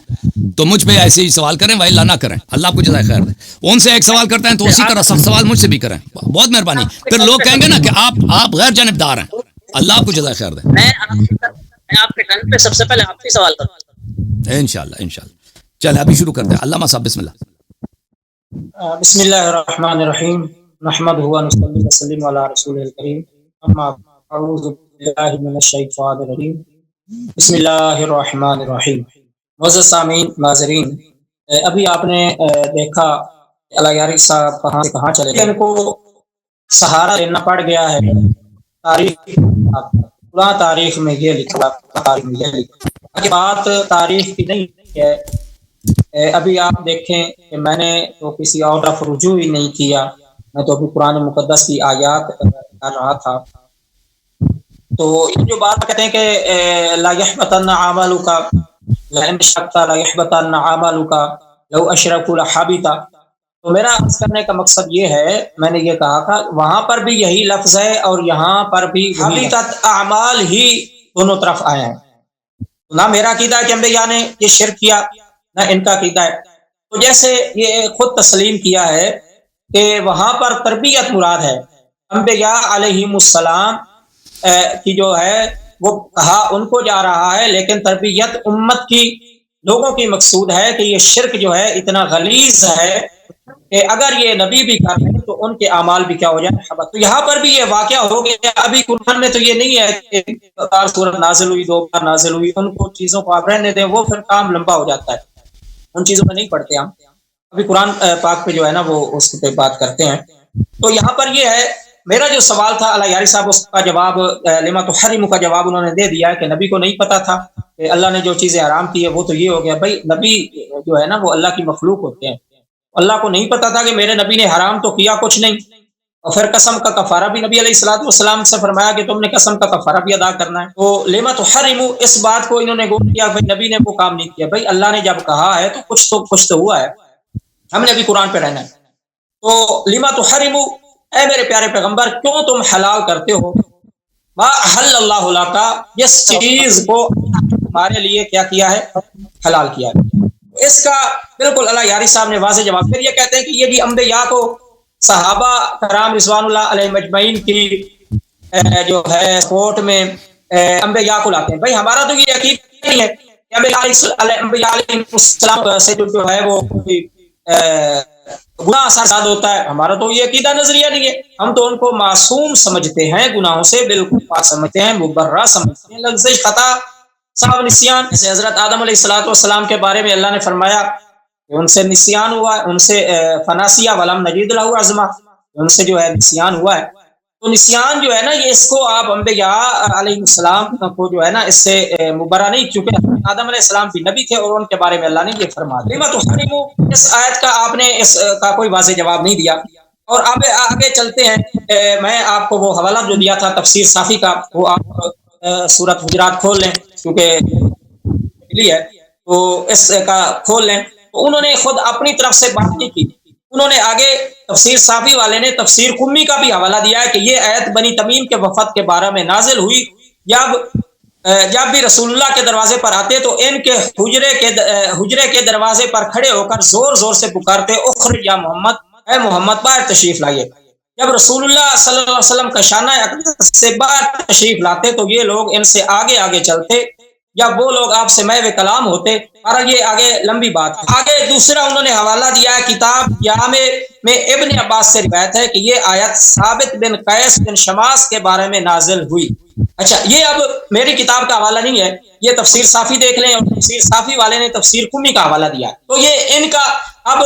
Speaker 1: تو مجھ پہ ایسے ہی سوال کریں، وہی نہ کریں. اللہ آپ کو جزائے خیر دے. ان سے ایک سوال کرتے ہیں تو اسی طرح سخت سوال مجھ سے بھی کریں. بہت مہربانی. پھر لوگ کہیں گے نا کہ آپ غیر جانبدار ہیں. اللہ آپ کو جزائے خیر دے.
Speaker 3: میں آپ کے ٹرن پہ سب سے پہلے آپ سے سوال کروں.
Speaker 1: انشاءاللہ. چلے ابھی شروع کرتے ہیں. علامہ صاحب بسم اللہ.
Speaker 2: بسم اللہ الرحمن الرحیم. نحمدہ و نصلی وسلم علی رسول الکریم. اما اعوذ باللہ من الشیطان الرجیم. بسم اللہ الرحمن الرحیم. معزز سامعین ناظرین، ابھی آپ نے دیکھا اللہ یاری صاحب کہاں سے کہاں چلے گئے. ان کو سہارا لینا پڑ گیا ہے. تاریخ میں یہ لکھا کہ بات تاریخ کی نہیں ہے. ابھی آپ دیکھیں کہ میں نے تو کسی اور طرف رجوع ہی نہیں کیا، میں تو ابھی قرآن مقدس کی آیات کر رہا تھا. تو یہ جو بات کہتے ہیں کہ لا یحبطن عملک لئن اشرکت لا یحبطن عملک لو اشرکوا لحبط، تو میرا عرض کرنے کا مقصد یہ ہے، میں نے یہ کہا تھا وہاں پر بھی یہی لفظ ہے اور یہاں پر بھی حبطت اعمال ہی دونوں طرف آئے ہیں. نہ میرا عقیدہ ہے کہ انبیاء نے یہ شرک کیا، نہ ان کا عقیدہ ہے. تو جیسے یہ خود تسلیم کیا ہے کہ وہاں پر تربیت مراد ہے. انبیاء علیہم السلام کی جو ہے وہ کہا ان کو جا رہا ہے، لیکن تربیت امت کی لوگوں کی مقصود ہے کہ یہ شرک جو ہے اتنا غلیظ ہے کہ اگر یہ نبی بھی کر رہے ہیں تو ان کے اعمال بھی کیا ہو جائیں. تو یہاں پر بھی یہ واقعہ ہو گیا. ابھی قرآن میں تو یہ نہیں ہے کہ بار سورت نازل ہوئی، 2 بار نازل ہوئی، ان کو چیزوں کو آپ رہنے دیں، وہ پھر کام لمبا ہو جاتا ہے. ان چیزوں میں نہیں پڑھتے ہم. ابھی قرآن پاک پہ جو ہے نا وہ اس پہ بات کرتے ہیں. تو یہاں پر یہ ہے، میرا جو سوال تھا اللہ یاری صاحب اس کا جواب لما تحرم کا جواب انہوں نے دے دیا کہ نبی کو نہیں پتا تھا کہ اللہ نے جو چیزیں حرام کی ہے وہ تو یہ ہو گیا. بھائی نبی جو ہے نا وہ اللہ کی مخلوق ہوتے ہیں, اللہ کو نہیں پتا تھا کہ میرے نبی نے حرام تو کیا کچھ نہیں, اور پھر قسم کا کفارہ بھی نبی علیہ الصلوۃ والسلام سے فرمایا کہ تم نے قسم کا کفارہ بھی ادا کرنا ہے. تو لما تحرم اس بات کو انہوں نے گول کیا بھائی نبی نے وہ کام نہیں کیا. بھائی اللہ نے جب کہا ہے تو کچھ تو ہوا ہے, ہم نے ابھی قرآن پہ رہنا ہے. تو لما تحرم اے میرے پیارے پیغمبر کیوں تم حلال کرتے ہو ما احل اللہ لک, جس چیز کو ہمارے لیے کیا ہے حلال کیا ہے. اس کا بالکل اللہ یاری صاحب نے واضح جواب. پھر یہ کہتے ہیں کہ یہ جی انبیاء کو صحابہ کرام رضوان اللہ علیہ مجمعین کی جو ہے سپورٹ میں انبیاء کو لاتے ہیں. بھائی ہمارا تو یہ یقین نہیں ہے کہ انبیاء علیہ السلام سے جو ہے وہ گناہ سرزاد ہوتا ہے, ہمارا تو یہ عقیدہ نظریہ نہیں ہے. ہم تو ان کو معصوم سمجھتے ہیں, گناہوں سے بالکل پاک سمجھتے ہیں, مبرہ سمجھتے ہیں. لغزش, خطا, سہو, نسیان, جیسے حضرت آدم علیہ الصلوۃ والسلام کے بارے میں اللہ نے فرمایا کہ ان سے نسیان ہوا ہے, ان سے فناسیہ ولم نجید لہ عزما, ان سے جو ہے نسیان ہوا ہے. تو نسیان جو ہے نا یہ اس کو آپ انبیاء علیہ السلام کو جو ہے نا اس سے مبرہ نہیں, چونکہ آدم علیہ السلام بھی نبی تھے اور ان کے بارے میں اللہ نے یہ فرما دیا. تو اس آیت کا آپ نے اس کا کوئی واضح جواب نہیں دیا. اور اب آگے چلتے ہیں, میں آپ کو وہ حوالہ جو دیا تھا تفسیر صافی کا, وہ آپ سورۃ حجرات کھول لیں کیونکہ ہے تو اس کا کھول لیں. تو انہوں نے خود اپنی طرف سے بات نہیں کی, انہوں نے آگے تفسیر صافی والے نے تفسیر قمی کا بھی حوالہ دیا ہے کہ یہ آیت بنی تمیم کے وفد کے بارے میں نازل ہوئی. جب بھی رسول اللہ کے دروازے پر آتے تو ان کے حجرے کے دروازے پر کھڑے ہو کر زور زور سے پکارتے اخرج یا محمد, اے محمد باہر تشریف لائیے. جب رسول اللہ صلی اللہ علیہ وسلم کا شانہ اقدس سے باہر تشریف لاتے تو یہ لوگ ان سے آگے آگے چلتے, یا وہ لوگ آپ سے محو کلام ہوتے. اور یہ آگے لمبی بات ہے. آگے دوسرا انہوں نے حوالہ دیا ہے کتاب جامع میں ابن عباس سے روایت ہے کہ یہ آیت ثابت بن قیس بن شماس کے بارے میں نازل ہوئی. اچھا, یہ اب میری کتاب کا حوالہ نہیں ہے, یہ تفسیر صافی دیکھ لیں, اور تفسیر صافی والے نے تفسیر قمی کا حوالہ دیا. تو یہ ان کا اب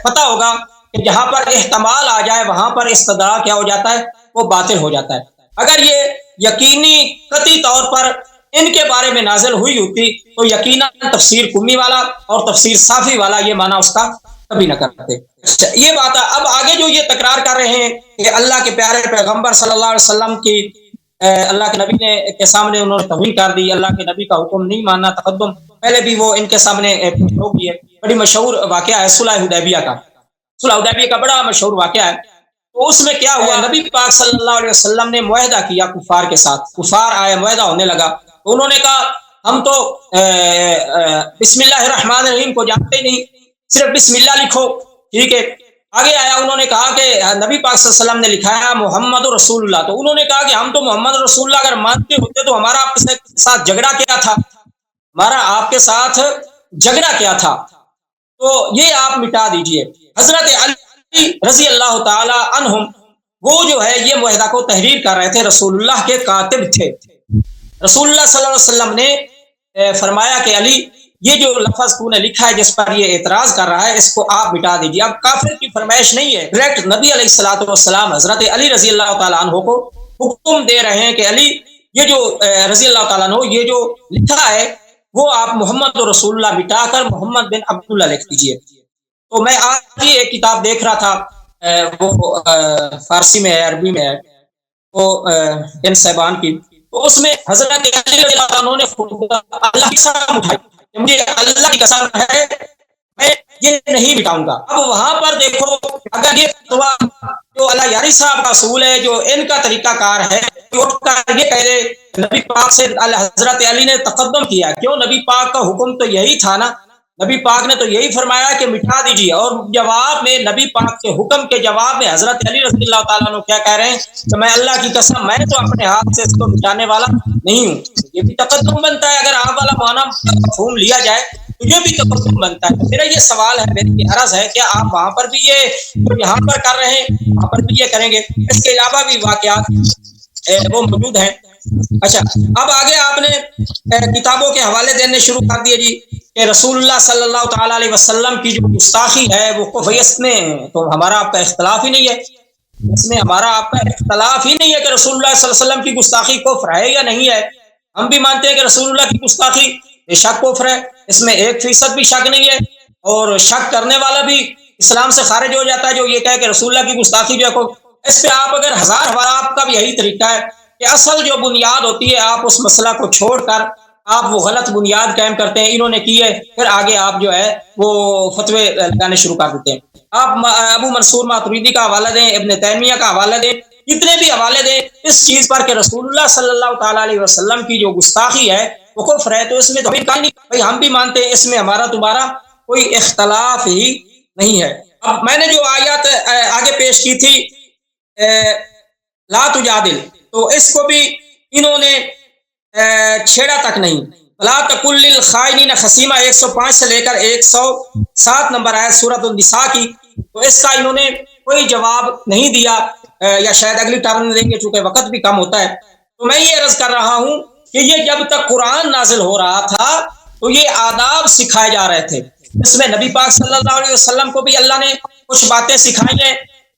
Speaker 2: پتہ ہوگا کہ جہاں پر احتمال آ جائے وہاں پر استدلال کیا ہو جاتا ہے, وہ باطل ہو جاتا ہے. اگر یہ یقینی قطعی طور پر ان کے بارے میں نازل ہوئی ہوتی تو یقیناً تفسیر قمی والا اور تفسیر صافی والا یہ معنی اس کا کبھی نہ کرتے. یہ بات ہے. اب آگے جو یہ تکرار کر رہے ہیں کہ اللہ کے پیارے پیغمبر صلی اللہ علیہ وسلم کی اللہ کے نبی نے کے سامنے انہوں نے توہین کر دی, اللہ کے نبی کا حکم نہیں ماننا, تقدم, پہلے بھی وہ ان کے سامنے ہو گئی ہے. بڑی مشہور واقعہ ہے صلح حدیبیہ کا. صلح حدیبیہ کا بڑا مشہور واقعہ ہے. تو اس میں کیا ہوا, نبی پاک صلی اللہ علیہ وسلم نے معاہدہ کیا کفار کے ساتھ. کفار آئے, معاہدہ ہونے لگا, تو انہوں نے کہا ہم تو بسم اللہ الرحمن الرحیم کو جانتے ہی نہیں, صرف بسم اللہ لکھو. ٹھیک ہے, آگے آیا, انہوں نے کہا کہ نبی پاک صلی اللہ علیہ وسلم نے لکھا ہے محمد رسول اللہ. تو انہوں نے کہا کہ ہم تو محمد رسول اللہ اگر مانتے ہوتے تو ہمارا آپ کے ساتھ جھگڑا کیا تھا, ہمارا آپ کے ساتھ جھگڑا کیا تھا, تو یہ آپ مٹا دیجئے. حضرت علی رضی اللہ تعالی عنہم وہ جو ہے یہ معاہدہ کو تحریر کر رہے تھے, رسول اللہ کے کاتب تھے. رسول اللہ صلی اللہ علیہ وسلم نے فرمایا کہ علی یہ جو لفظ تو نے لکھا ہے جس پر یہ اعتراض کر رہا ہے اس کو آپ مٹا دیجیے. اب کافر کی فرمائش نہیں ہے, ڈائریکٹ نبی علیہ الصلوۃ والسلام حضرت علی رضی اللہ تعالیٰ عنہ کو حکم دے رہے ہیں کہ علی یہ جو رضی اللہ تعالیٰ عنہ یہ جو لکھا ہے وہ آپ محمد رسول اللہ مٹا کر محمد بن عبداللہ لکھ دیجیے. تو میں آج ہی ایک کتاب دیکھ رہا تھا, وہ فارسی میں ہے, عربی میں ہے, وہ ان صاحبان کی. تو اس میں حضرت علی رضی اللہ عنہ نے اللہ کی قسم اٹھائی کہ مجھے اللہ کی قسم ہے میں یہ نہیں مٹاؤں گا. اب وہاں پر دیکھو, اگر یہ فتویٰ جو اللہ یاری صاحب کا اصول ہے, جو ان کا طریقہ کار ہے, یہ کہہ دے نبی پاک سے حضرت علی نے تقدم کیا, کیوں نبی پاک کا حکم تو یہی تھا نا, نبی پاک نے تو یہی فرمایا کہ مٹا دیجیے. اور جواب میں نبی پاک کے حکم کے جواب میں حضرت علی رضی اللہ تعالیٰ عنہ کیا کہہ رہے ہیں کہ میں اللہ کی قسم میں تو اپنے ہاتھ سے اس کو مٹانے والا نہیں ہوں. یہ بھی تقدم بنتا ہے, اگر آپ والا معنی مفہوم لیا جائے تو یہ بھی تقدم بنتا ہے. میرا یہ سوال ہے, میری عرض ہے, کیا آپ وہاں پر بھی یہ جو یہاں پر کر رہے ہیں وہاں پر بھی یہ کریں گے؟ اس کے علاوہ بھی واقعات وہ موجود ہیں. اچھا, اب آگے آپ نے کتابوں کے حوالے دینے شروع کر دیے جی کہ رسول اللہ صلی اللہ تعالیٰ علیہ وسلم کی جو گستاخی ہے وہ کفریت میں, تو ہمارا آپ کا اختلاف ہی نہیں ہے. اس میں ہمارا آپ کا اختلاف ہی نہیں ہے کہ رسول اللہ صلی اللہ علیہ وسلم کی گستاخی کفر ہے یا نہیں ہے. ہم بھی مانتے ہیں کہ رسول اللہ کی گستاخی بے شک کفر ہے، اس میں 1% بھی شک نہیں ہے. اور شک کرنے والا بھی اسلام سے خارج ہو جاتا ہے جو یہ کہے کہ رسول اللہ کی گستاخی جو ہے. اس پہ آپ اگر آپ کا بھی یہی طریقہ ہے کہ اصل جو بنیاد ہوتی ہے آپ اس مسئلہ کو چھوڑ کر آپ وہ غلط بنیاد قائم کرتے ہیں، انہوں نے کی ہے، پھر آگے آپ جو ہے وہ فتوے لگانے شروع کر دیتے ہیں. آپ ابو منصور ماتریدی کا حوالہ دیں، ابن تیمیہ کا حوالہ دیں، کتنے بھی حوالے دیں اس چیز پر کہ رسول اللہ صلی اللہ تعالیٰ علیہ وسلم کی جو گستاخی ہے وہ کفر ہے. تو اس میں تو بھائی ہم بھی مانتے ہیں، اس میں ہمارا تمہارا کوئی اختلاف ہی نہیں ہے. اب میں نے جو آیات آگے پیش کی تھی لا تجادل، تو اس کو بھی انہوں نے چھیڑا تک نہیں. لا تقل للخائنین خصیمہ 105 سے لے کر 107 نمبر آیت سورۃ النساء کی، تو اس کا انہوں نے کوئی جواب نہیں دیا، یا شاید اگلی ٹرن دیں گے چونکہ وقت بھی کم ہوتا ہے. تو میں یہ عرض کر رہا ہوں کہ یہ جب تک قرآن نازل ہو رہا تھا تو یہ آداب سکھائے جا رہے تھے. اس میں نبی پاک صلی اللہ علیہ وسلم کو بھی اللہ نے کچھ باتیں سکھائی ہیں،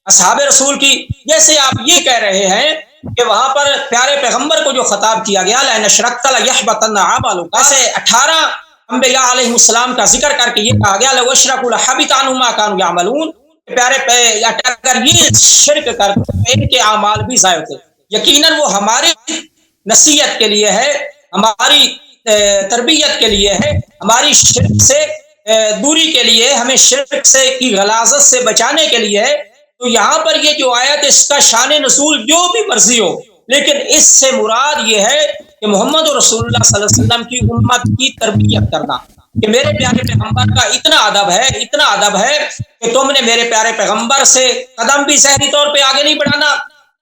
Speaker 2: اصحاب رسول کی. جیسے آپ یہ کہہ رہے ہیں کہ وہاں پر پیارے پیغمبر کو جو خطاب کیا گیا لَإِنْ أَشْرَكْتَ لَيَحْبَطَنَّ عَمَلُكَ، ایسے 18 انبیاء علیہ السلام کا ذکر کر کے یہ کہا گیا لَوْ أَشْرَكُوا لَحَبِطَ عَنْهُمْ مَا كَانُوا يَعْمَلُونَ، پیارے اگر یہ شرک کر ان کے اعمال بھی ضائع ہوتے. یقیناً وہ ہماری نصیحت کے لیے ہے، ہماری تربیت کے لیے ہے، ہماری شرک سے دوری کے لیے، ہمیں شرک سے کی غلاظت سے بچانے کے لیے ہے. تو یہاں پر یہ جو آیت اس کا شان نزول جو بھی مرضی ہو، لیکن اس سے مراد یہ ہے کہ محمد رسول اللہ صلی اللہ علیہ وسلم کی امت کی تربیت کرنا، کہ میرے پیارے پیغمبر کا اتنا ادب ہے کہ تم نے میرے پیارے پیغمبر سے قدم بھی ظاہری طور پہ آگے نہیں بڑھانا،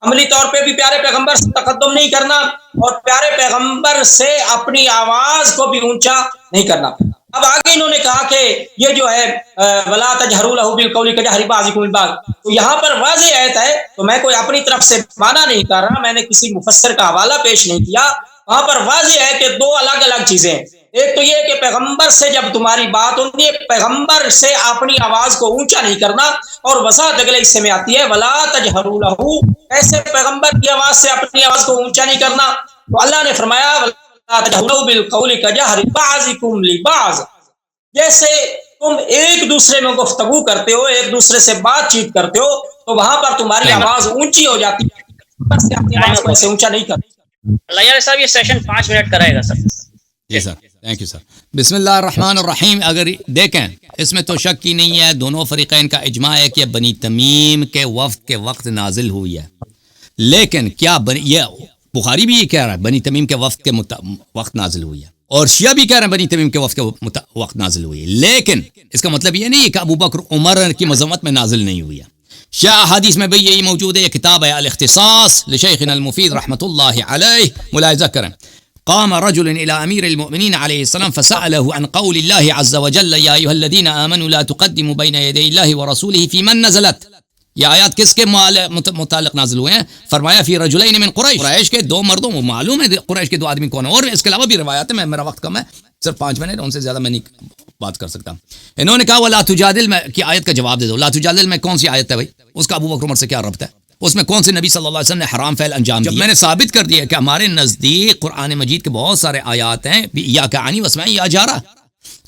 Speaker 2: عملی طور پہ بھی پیارے پیغمبر سے تقدم نہیں کرنا، اور پیارے پیغمبر سے اپنی آواز کو بھی اونچا نہیں کرنا. اب آگے انہوں نے کہا کہ یہ جو ہے وَلَا تَجْهَرُوا لَهُ بِالْقَوْلِ كَجَهْرِ بَعْضِكُمْ لِبَعْضٍ، تو یہاں پر واضح آیت ہے، تو میں کوئی اپنی طرف سے معنی نہیں کر رہا، میں نے کسی مفسر کا حوالہ پیش نہیں کیا. وہاں پر واضح ہے کہ دو الگ الگ چیزیں ہیں. ایک تو یہ کہ پیغمبر سے جب تمہاری بات ہوتی ہے، پیغمبر سے اپنی آواز کو اونچا نہیں کرنا، اور وضاحت اگلے حصے میں آتی ہے وَلَا تَجْهَرُوا لَهُ، ایسے پیغمبر کی آواز سے اپنی آواز کو اونچا نہیں کرنا. تو اللہ نے فرمایا وَلَا تَجْهَرُوا بِالْقَوْلِ كَجَهْرِ بَعْضِكُمْ لِبَعْضٍ، جیسے تم ایک دوسرے میں گفتگو کرتے ہو، ایک دوسرے سے بات چیت کرتے ہو، تو وہاں پر تمہاری آواز اونچی ہو جاتی ہے، بس اپنی آواز کو ایسے اونچا نہیں کرتے.
Speaker 3: اللہ صاحب یہ سیشن 5 منٹ کرائے گا سر.
Speaker 1: جی سر، تھینک یو سر. بسم اللہ الرحمن الرحیم. اگر دیکھیں اس میں تو شک ہی نہیں ہے، دونوں فریقین کا اجماع ہے کہ بنی تمیم کے وفد کے وقت نازل ہوئی ہے. لیکن کیا یہ بخاری بھی یہ کہہ رہا ہے بنی تمیم کے وفد کے وقت نازل ہوئی ہے، اور شیعہ بھی کہہ رہے ہیں بنی تمیم کے وفد کے وقت نازل ہوئی ہے. لیکن اس کا مطلب یہ نہیں ہے کہ ابو بکر عمر کی مذمت میں نازل نہیں ہوئی ہے. شیعہ حدیث میں بھی یہی موجود ہے. یہ کتاب ہے الاختصاص لشیخنا المفید رحمۃ اللہ علیہ، ملاحظہ کریں. قام رجل الى امیر المؤمنین علیہ السلام فسأله عن قول اللہ عز وجل یا ایھا الذین آمنوا لا تقدموا بین یدی اللہ ورسولہ فی من نزلت. یہ آیات کس کے متعلق نازل ہوئے ہیں؟ فرمایا فی رجلین من قریش کے دو مردوں. وہ معلوم ہے قریش کے دو آدمی کون ہیں، اور اس کے علاوہ بھی روایات ہیں. میرا وقت کم ہے، صرف 5 منٹ، ان سے زیادہ میں نہیں بات کر سکتا. انہوں نے کہا وَلَا تُجَادِلْ میں کی آیت کا جواب دے دو. لا تجادل میں کون سی آیت ہے بھائی؟ اس کا ابو بکر عمر سے کیا ربط ہے؟ اس میں کون سے نبی صلی اللہ علیہ وسلم نے حرام فعل انجام دیا؟ جب میں نے ثابت کر دیا کہ ہمارے نزدیک قرآن مجید کے بہت سارے آیات ہیں، یا کہانی وسمعی یا جارہ،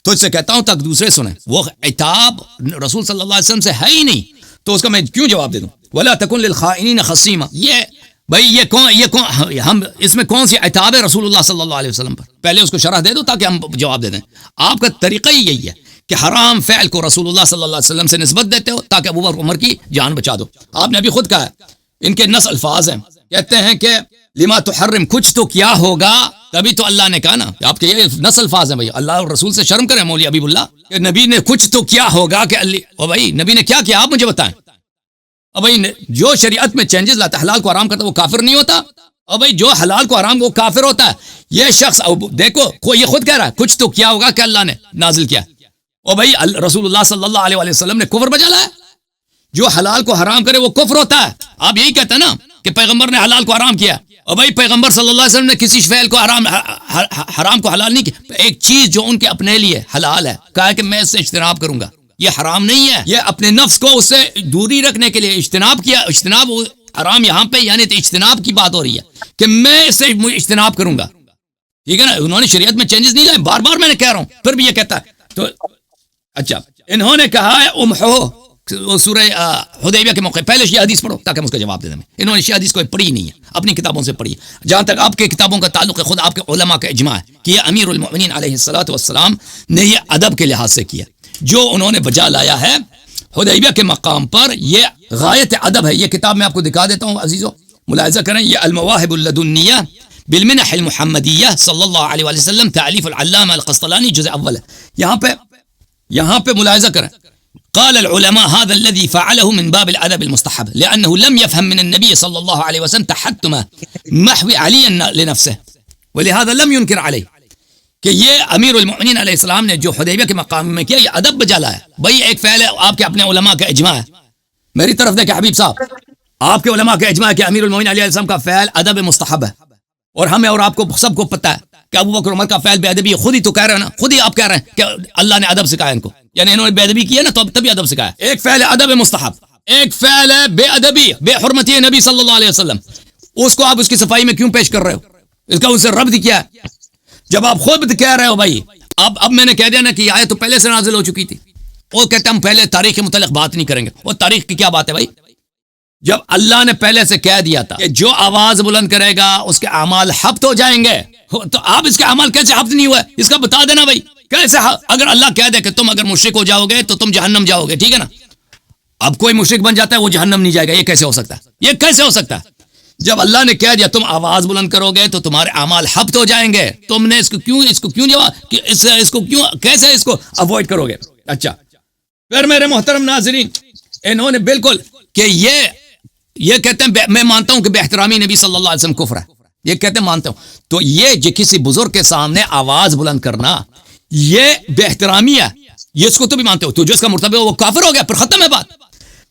Speaker 1: تو اس سے کہتا ہوں تک دوسرے سنیں. وہ عتاب رسول صلی اللہ علیہ وسلم سے ہے ہی نہیں، تو اس کا میں کیوں جواب دے دوں؟ وَلَا تَكُنْ لِلْخَائِنِينَ خَصِيمًا. یہ بھائی یہ کون ہم اس میں کون سی عتاب ہے رسول اللہ صلی اللہ علیہ وسلم پر؟ پہلے اس کو شرح دے دو تاکہ ہم جواب دے دیں. آپ کا طریقہ ہی یہی ہے کہ حرام فعل کو رسول اللہ صلی اللہ علیہ وسلم سے نسبت دیتے ہو تاکہ ابو بکر عمر کی جان بچا دو. آپ نے ابھی خود کہا ہے، ان کے نص الفاظ ہیں، کہتے ہیں کہ لما تحرم، کچھ تو کیا ہوگا، تبھی تو اللہ نے کہا نا. آپ کے یہ نص الفاظ ہیں بھائی. اللہ اور رسول سے شرم کریں مولوی حبیب اللہ، کہ نبی نے کچھ تو کیا ہوگا کہ اور بھائی نبی نے کیا کیا آپ مجھے بتائیں. اور بھائی جو شریعت میں چینجز لاتا ہے، حلال کو حرام کرتا ہے، وہ کافر نہیں ہوتا؟ اور بھائی جو حلال کو حرام وہ کافر ہوتا ہے. یہ شخص دیکھو یہ خود کہہ رہا ہے کچھ تو کیا ہوگا کہ اللہ نے نازل کیا. اور بھائی رسول اللہ صلی اللہ علیہ وسلم نے کفر بجا لایا. جو حلال کو حرام کرے وہ کفر ہوتا ہے. آپ یہی کہتے ہیں نا کہ پیغمبر نے حلال کو حرام کیا، اور بھائی پیغمبر صلی اللہ علیہ وسلم نے کسی فعل کو حرام کو حلال نہیں کیا. ایک چیز جو ان کے اپنے لیے حلال ہے، کہا کہ میں اس سے اجتناب کروں گا، یہ حرام نہیں ہے، یہ اپنے نفس کو اس سے دوری رکھنے کے لیے اجتناب کیا. اجتناب حرام یہاں پہ یعنی اجتناب کی بات ہو رہی ہے کہ میں اس سے اجتناب کروں گا. ٹھیک ہے نا، انہوں نے شریعت میں چینجز نہیں لائے، بار بار میں نے کہہ رہا ہوں، پھر بھی یہ کہتا ہے. تو اچھا انہوں نے کہا ہے امحو سورہ حدیبیہ کے موقع، پہلے شیعہ حدیث پڑھو تاکہ ہم اس کا جواب دے دیں. انہوں نے شیعہ حدیث کو پڑھی نہیں ہے، اپنی کتابوں سے پڑھی ہے. جہاں تک آپ کے کتابوں کا تعلق ہے، خود آپ کے علماء کا اجماع ہے کہ یہ امیر المؤمنین علیہ الصلوۃ والسلام نے یہ ادب کے لحاظ سے کیا. جو انہوں نے بجا لایا ہے حدیبیہ کے مقام پر، یہ غایت ادب ہے. یہ کتاب میں آپ کو دکھا دیتا ہوں عزیزو، ملاحظہ کریں. یہ المواہب اللدنیہ بالمنح المحمدیہ صلی اللہ علیہ وآلہ وسلم، تالیف العلامہ القسطلانی، جزء اول ہے. یہاں پہ ملاحظہ کریں. قال العلماء هذا الذي فعله من باب الادب المستحب لانه لم يفهم من النبي صلى الله عليه وسلم تحتم محو علي لنفسه ولهذا لم ينكر عليه. کہ یہ امیر المؤمنین علیہ السلام نے جو حدیبیہ کے مقام میں کیا، یہ ادب بجا لایا. بھائی ایک فعل ہے، آپ کے اپنے علماء کا اجماع ہے. میری طرف دیکھیں حبیب صاحب، آپ کے علماء کا اجماع ہے کہ امیر المؤمنین علیہ السلام کا فعل ادب مستحب ہے، اور ہمیں اور آپ کو سب کو پتہ ہے کہ ابو بکر عمر کا فعل بے ادبی ہے. خود ہی تو کہہ رہے ہیں نا، خود ہی آپ کہہ رہے ہیں کہ اللہ نے ادب سکھایا ان کو، یعنی انہوں نے بے ادبی کی ہے نا تو تبھی ادب سکھایا. ایک فعل ہے ادب مستحب، ایک فعل ہے بے ادبی، بے حرمتی نبی صلی اللہ علیہ وسلم. اس کو آپ اس کی صفائی میں کیوں پیش کر رہے ہو؟ اس کا ان سے ربط کیا ہے؟ جب آپ خود کہہ رہے ہو بھائی، اب میں نے کہہ دیا نا کہ یہ آیت تو پہلے سے نازل ہو چکی تھی. وہ کہتے ہیں ہم پہلے تاریخ کے متعلق بات نہیں کریں گے. وہ تاریخ کی کیا بات ہے بھائی؟ جب اللہ نے پہلے سے کہہ دیا تھا کہ جو آواز بلند کرے گا اس کے اعمال حبط ہو جائیں گے، تو آپ اس کے اعمال کیسے حبط نہیں ہوئے؟ اس کا بتا دینا بھائی کیسے. اگر اللہ کہہ دے کہ تم اگر مشرک ہو جاؤ گے تو تم جہنم جاؤ گے، ٹھیک ہے نا. اب کوئی مشرک بن جاتا ہے وہ جہنم نہیں جائے گا، یہ کیسے ہو سکتا ہے؟ یہ کیسے ہو سکتا ہے؟ جب اللہ نے کہہ دیا تم آواز بلند کرو گے تو تمہارے اعمال حبط ہو جائیں گے، تم نے اس کو کیوں جواب کہ اس کو کیوں کیسے اس کو اوائڈ کرو گے؟ اچھا پھر میرے محترم ناظرین، انہوں نے بالکل کہ یہ کہتے ہیں میں مانتا ہوں کہ بے احترامی نبی صلی اللہ علیہ وسلم کفر ہے، یہ کہتے ہیں مانتا ہوں. تو یہ جو کسی بزرگ کے سامنے آواز بلند کرنا یہ بے احترامی ہے، یہ اس کو تو بھی مانتے ہو. تو جو اس کا مرتبہ ہو وہ کافر ہو گیا، پھر ختم ہے بات.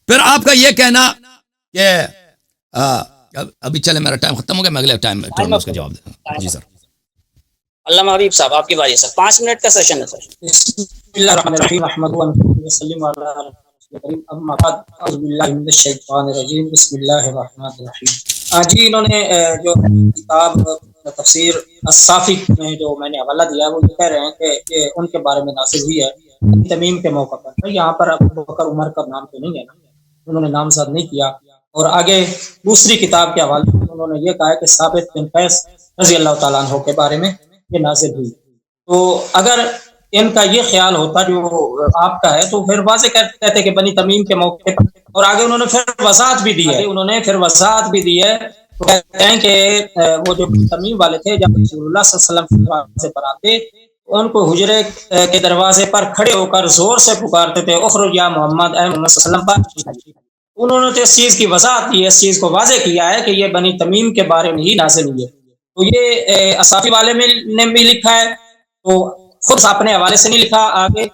Speaker 1: پھر آپ کا یہ کہنا کہ ابھی چلے میرا ٹائم ختم ہو گیا، میں اگلے ٹائم اس کا جواب دوں گا. جی سر.
Speaker 3: علامہ حبیب صاحب آپ کی باری ہے سر، 5 منٹ کا سیشن ہے سر.
Speaker 2: بسم اللہ الرحمن الرحیم، احمد وسلم علی رسول کریم، اما بعد، اعوذ باللہ من الشیطان الرجیم، بسم اللہ الرحمن الرحیم. جی انہوں نے جو کتاب تفسیر الصافی میں جو میں نے حوالہ دیا وہ یہ کہہ رہے ہیں کہ ان کے بارے میں نازل ہوئی ہے تمیم کے موقع پر. یہاں پر ابو بکر عمر کا نام تو نہیں ہے نا، انہوں نے نامزد نہیں کیا. اور آگے دوسری کتاب کے حوالے میں انہوں نے یہ کہا ہے کہ ثابت بن قیس رضی اللہ تعالیٰ عنہ کے بارے میں یہ نازل ہوئی. تو اگر ان کا یہ خیال ہوتا جو آپ کا ہے تو پھر واضح کہتے کہ بنی تمیم کے موقع پر. اور آگے انہوں نے پھر وضاحت بھی دی ہے، تو کہتے ہیں کہ وہ جو تمیم والے تھے جب رسول اللہ صلی اللہ علیہ وسلم کے دروازے پر آتے ان کو حجرے کے دروازے پر کھڑے ہو کر زور سے پکارتے تھے، اخرج یا محمد، اے محمد صلی اللہ علیہ وسلم. انہوں نے تو اس چیز کی وضاحت کی ہے، اس چیز کو واضح کیا ہے کہ یہ بنی تمیم کے بارے میں ہی نازل ہوئی ہے. تو یہ اصافی والے نے بھی لکھا ہے، تو خود اپنے حوالے سے نہیں لکھا، آگے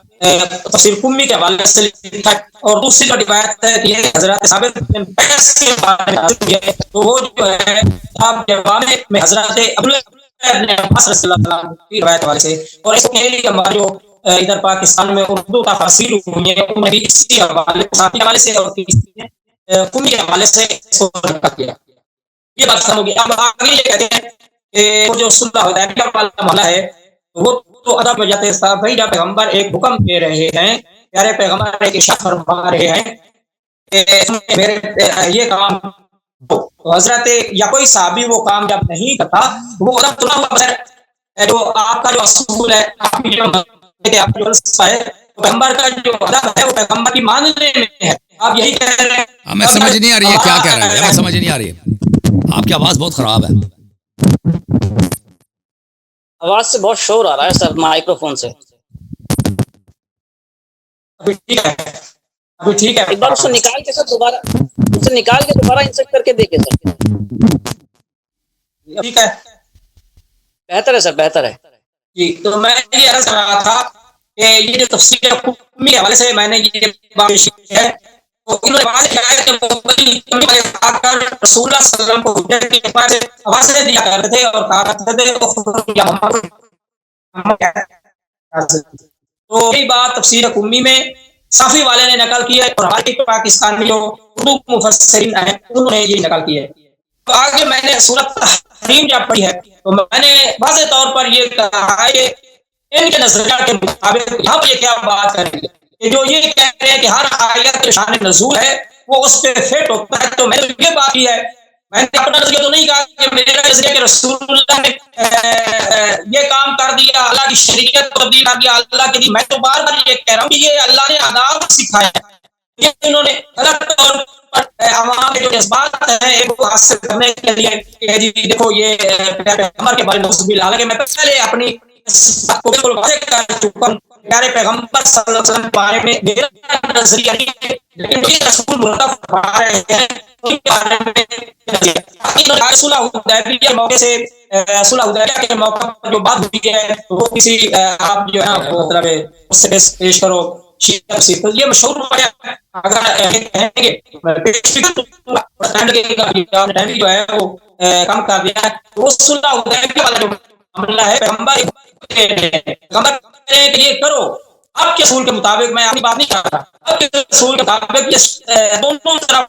Speaker 2: تفسیر قمی کے حوالے سے لکھا ہے. اور دوسری جو روایت ہے کہ یہ حضرت ثابت بن قیس کے بارے میں نازل ہوئی ہے، تو وہ جو ہے کتاب جوامع میں حضرت عبداللہ ابن عباس رضی اللہ عنہ کی روایت حوالے سے. اور اس کے لیے ہمارے جو ادھر پاکستان میں اردو تفاسیر ہوئی ہے ان میں بھی اسی حوالے سے اور قمی کے حوالے سے اس کو رکھا گیا. یہ بات ختم ہوگی. اب آگے یہ کہتے ہیں کہ وہ جو صلح حدیبیہ والا معاملہ ہے وہ تو ادا ہو جاتے ہیں. بھائی جب پیغمبر ایک حکم دے رہے ہیں، پیارے پیغمبر ایک ارشاد فرما رہے ہیں کہ میرے یہ کام حضرت یا کوئی صحابی وہ کام جب نہیں کرتا وہ ادب تو نہ ہوا. بغیر جو آپ کا جو اصول ہے، آپ کی جو ہے پیغمبر کا جو ادب ہے وہ پیغمبر کی ماننے میں ہے. آپ یہی کہہ رہے ہیں.
Speaker 1: ہمیں سمجھ نہیں آ رہی ہے کیا کہہ رہے ہیں، ہمیں سمجھ نہیں آ رہی ہے، آپ کی آواز بہت خراب ہے.
Speaker 3: آواز سے بہت شور آ رہا ہے سر مائکرو فون سے.
Speaker 2: ابھی ٹھیک ہے.
Speaker 3: ایک بار اس سے نکال کے سر دوبارہ انسرٹ کر کے دیکھیں سر.
Speaker 2: ٹھیک ہے،
Speaker 3: بہتر ہے سر، بہتر ہے.
Speaker 2: جی تو میں یہ عرض کر رہا تھا کہ یہ جو تفسیر قمی کے حوالے سے میں نے یہ بات پیش کی ہے، تو انہوں نے واضح کیا ہے کہ رسول اللہ صلی اللہ علیہ وسلم کو حجت کے اعتبار سے آوازیں دیا کرتے تھے اور کہا کرتے تھے. تو یہی بات تفسیر قمی میں صافی والے نے نقل کی ہے اور ہمارے پاکستانی جو اردو مفسرین ہیں انہوں نے یہ نقل کی ہے. تو آگے میں نے سورۃ تحریم جب پڑھی ہے تو میں نے واضح طور پر یہ کہا ہے کہ ان کے نظریہ کے مطابق یہاں پہ یہ کیا بات کریں گے کہ جو یہ کہہ رہے ہیں کہ ہر آیت کے شان نزول ہے وہ اس پہ فٹ ہوتا ہے. تو میں نے یہ بات کی ہے، میں نے اپنا نظریہ تو نہیں کہا کہ میرا نظریہ کہ رسول اللہ نے یہ کام کر دیا، اللہ کی شریعت کو تبدیل کر دیا اللہ کے لیے. میں تو بار بار یہ کہہ رہا ہوں کہ یہ اللہ نے آداب سکھایا ہے، یہ انہوں نے غلط طور پر عوام کے جو جذبات ہیں ایک کو حاصل کرنے کے لیے کہ جی دیکھو یہ پیغمبر کے بارے میں حالانکہ میں پہلے اپنی اس بات کو بالکل واضح کر چکا ہوں. پیارے پیغمبر صلی اللہ علیہ وسلم کے بارے میں میرا نظریہ نہیں ہے، لیکن یہ رسول مرتب فرما رہے ہیں ان کے بارے میں صلح حدیبیہ کے موقع سے صلح حدیبیہ کے موقع پر جو بات ہوئی ہے وہ کسی آپ جو ہے مطلب اس سے پیش کرو شیعہ سے، تو یہ مشہور ہے. اگر کہیں گے ٹائم جو ہے وہ کم کر دیا ہے، وہ صلح حدیبیہ والا جو معاملہ ہے پیغمبر کہ یہ کرو آپ کے اصول کے مطابق. میں اپنی بات نہیں کر رہا، آپ کے اصول کے مطابق یہ دونوں طرف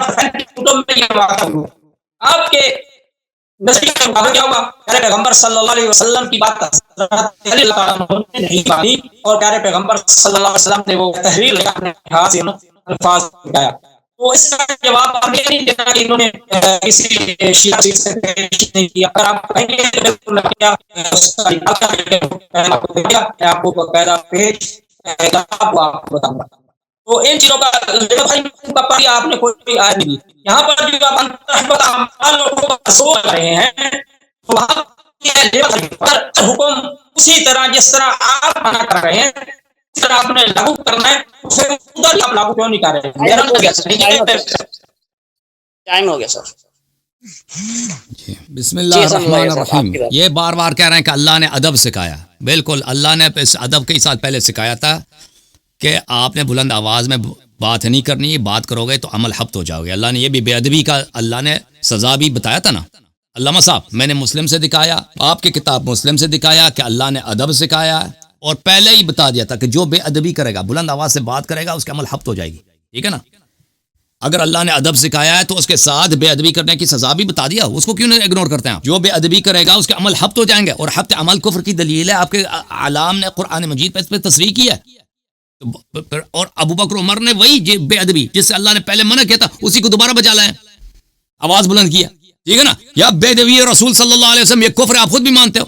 Speaker 2: آپ کے نزدیک کے مطابق کیا ہوگا؟ پیارے پیغمبر صلی اللہ علیہ وسلم کی بات نہیں مانی اور پیارے پیغمبر صلی اللہ علیہ وسلم نے وہ تحریر لے اپنے ہاتھ سے الفاظ لگایا. تو اس کا جواب ہم یہ نہیں دینا کہ انہوں نے کسی شیعہ سے پیش نہیں کیا. اگر آپ کہیں گے آپ کو باقاعدہ پیش آپ بتاؤں گا. تو ان چیزوں کا پڑھی آپ نے کوئی آیت نہیں. یہاں پر جو آپ لوگوں کو سوچ رہے ہیں وہاں حکم اسی طرح جس طرح آپ منع کر رہے ہیں اس طرح آپ نے لاگو کرنا ہے، پھر ادھر آپ لاگو کیوں نہیں کر رہے ہیں؟
Speaker 3: ٹائم ہو گیا سر.
Speaker 1: بسم اللہ الرحمن الرحیم. یہ بار بار کہہ رہے ہیں کہ اللہ نے ادب سکھایا. بالکل اللہ نے اس ادب کئی سال پہلے سکھایا تھا کہ آپ نے بلند آواز میں بات نہیں کرنی، بات کرو گے تو عمل حبط ہو جاؤ گے. اللہ نے یہ بھی بے ادبی کا اللہ نے سزا بھی بتایا تھا نا. علامہ صاحب میں نے مسلم سے دکھایا، آپ کی کتاب مسلم سے دکھایا کہ اللہ نے ادب سکھایا اور پہلے ہی بتا دیا تھا کہ جو بے ادبی کرے گا، بلند آواز سے بات کرے گا، اس کا عمل حبط ہو جائے گی. ٹھیک ہے نا. اگر اللہ نے ادب سکھایا ہے تو اس کے ساتھ بے ادبی کرنے کی سزا بھی بتا دیا، اس کو کیوں نہیں اگنور کرتے ہیں؟ جو بے ادبی کرے گا اس کے عمل حبط ہو جائیں گے، اور حبط عمل کفر کی دلیل ہے. آپ کے علام نے قرآن مجید پہ اس پہ تصریح کی ہے. اور ابو بکر عمر نے وہی بے ادبی جس سے اللہ نے پہلے منع کیا تھا اسی کو دوبارہ بچا لائے، آواز بلند کیا. ٹھیک ہے نا. یا بے ادبی رسول صلی اللہ علیہ وسلم یہ کفر ہے، آپ خود بھی مانتے ہو.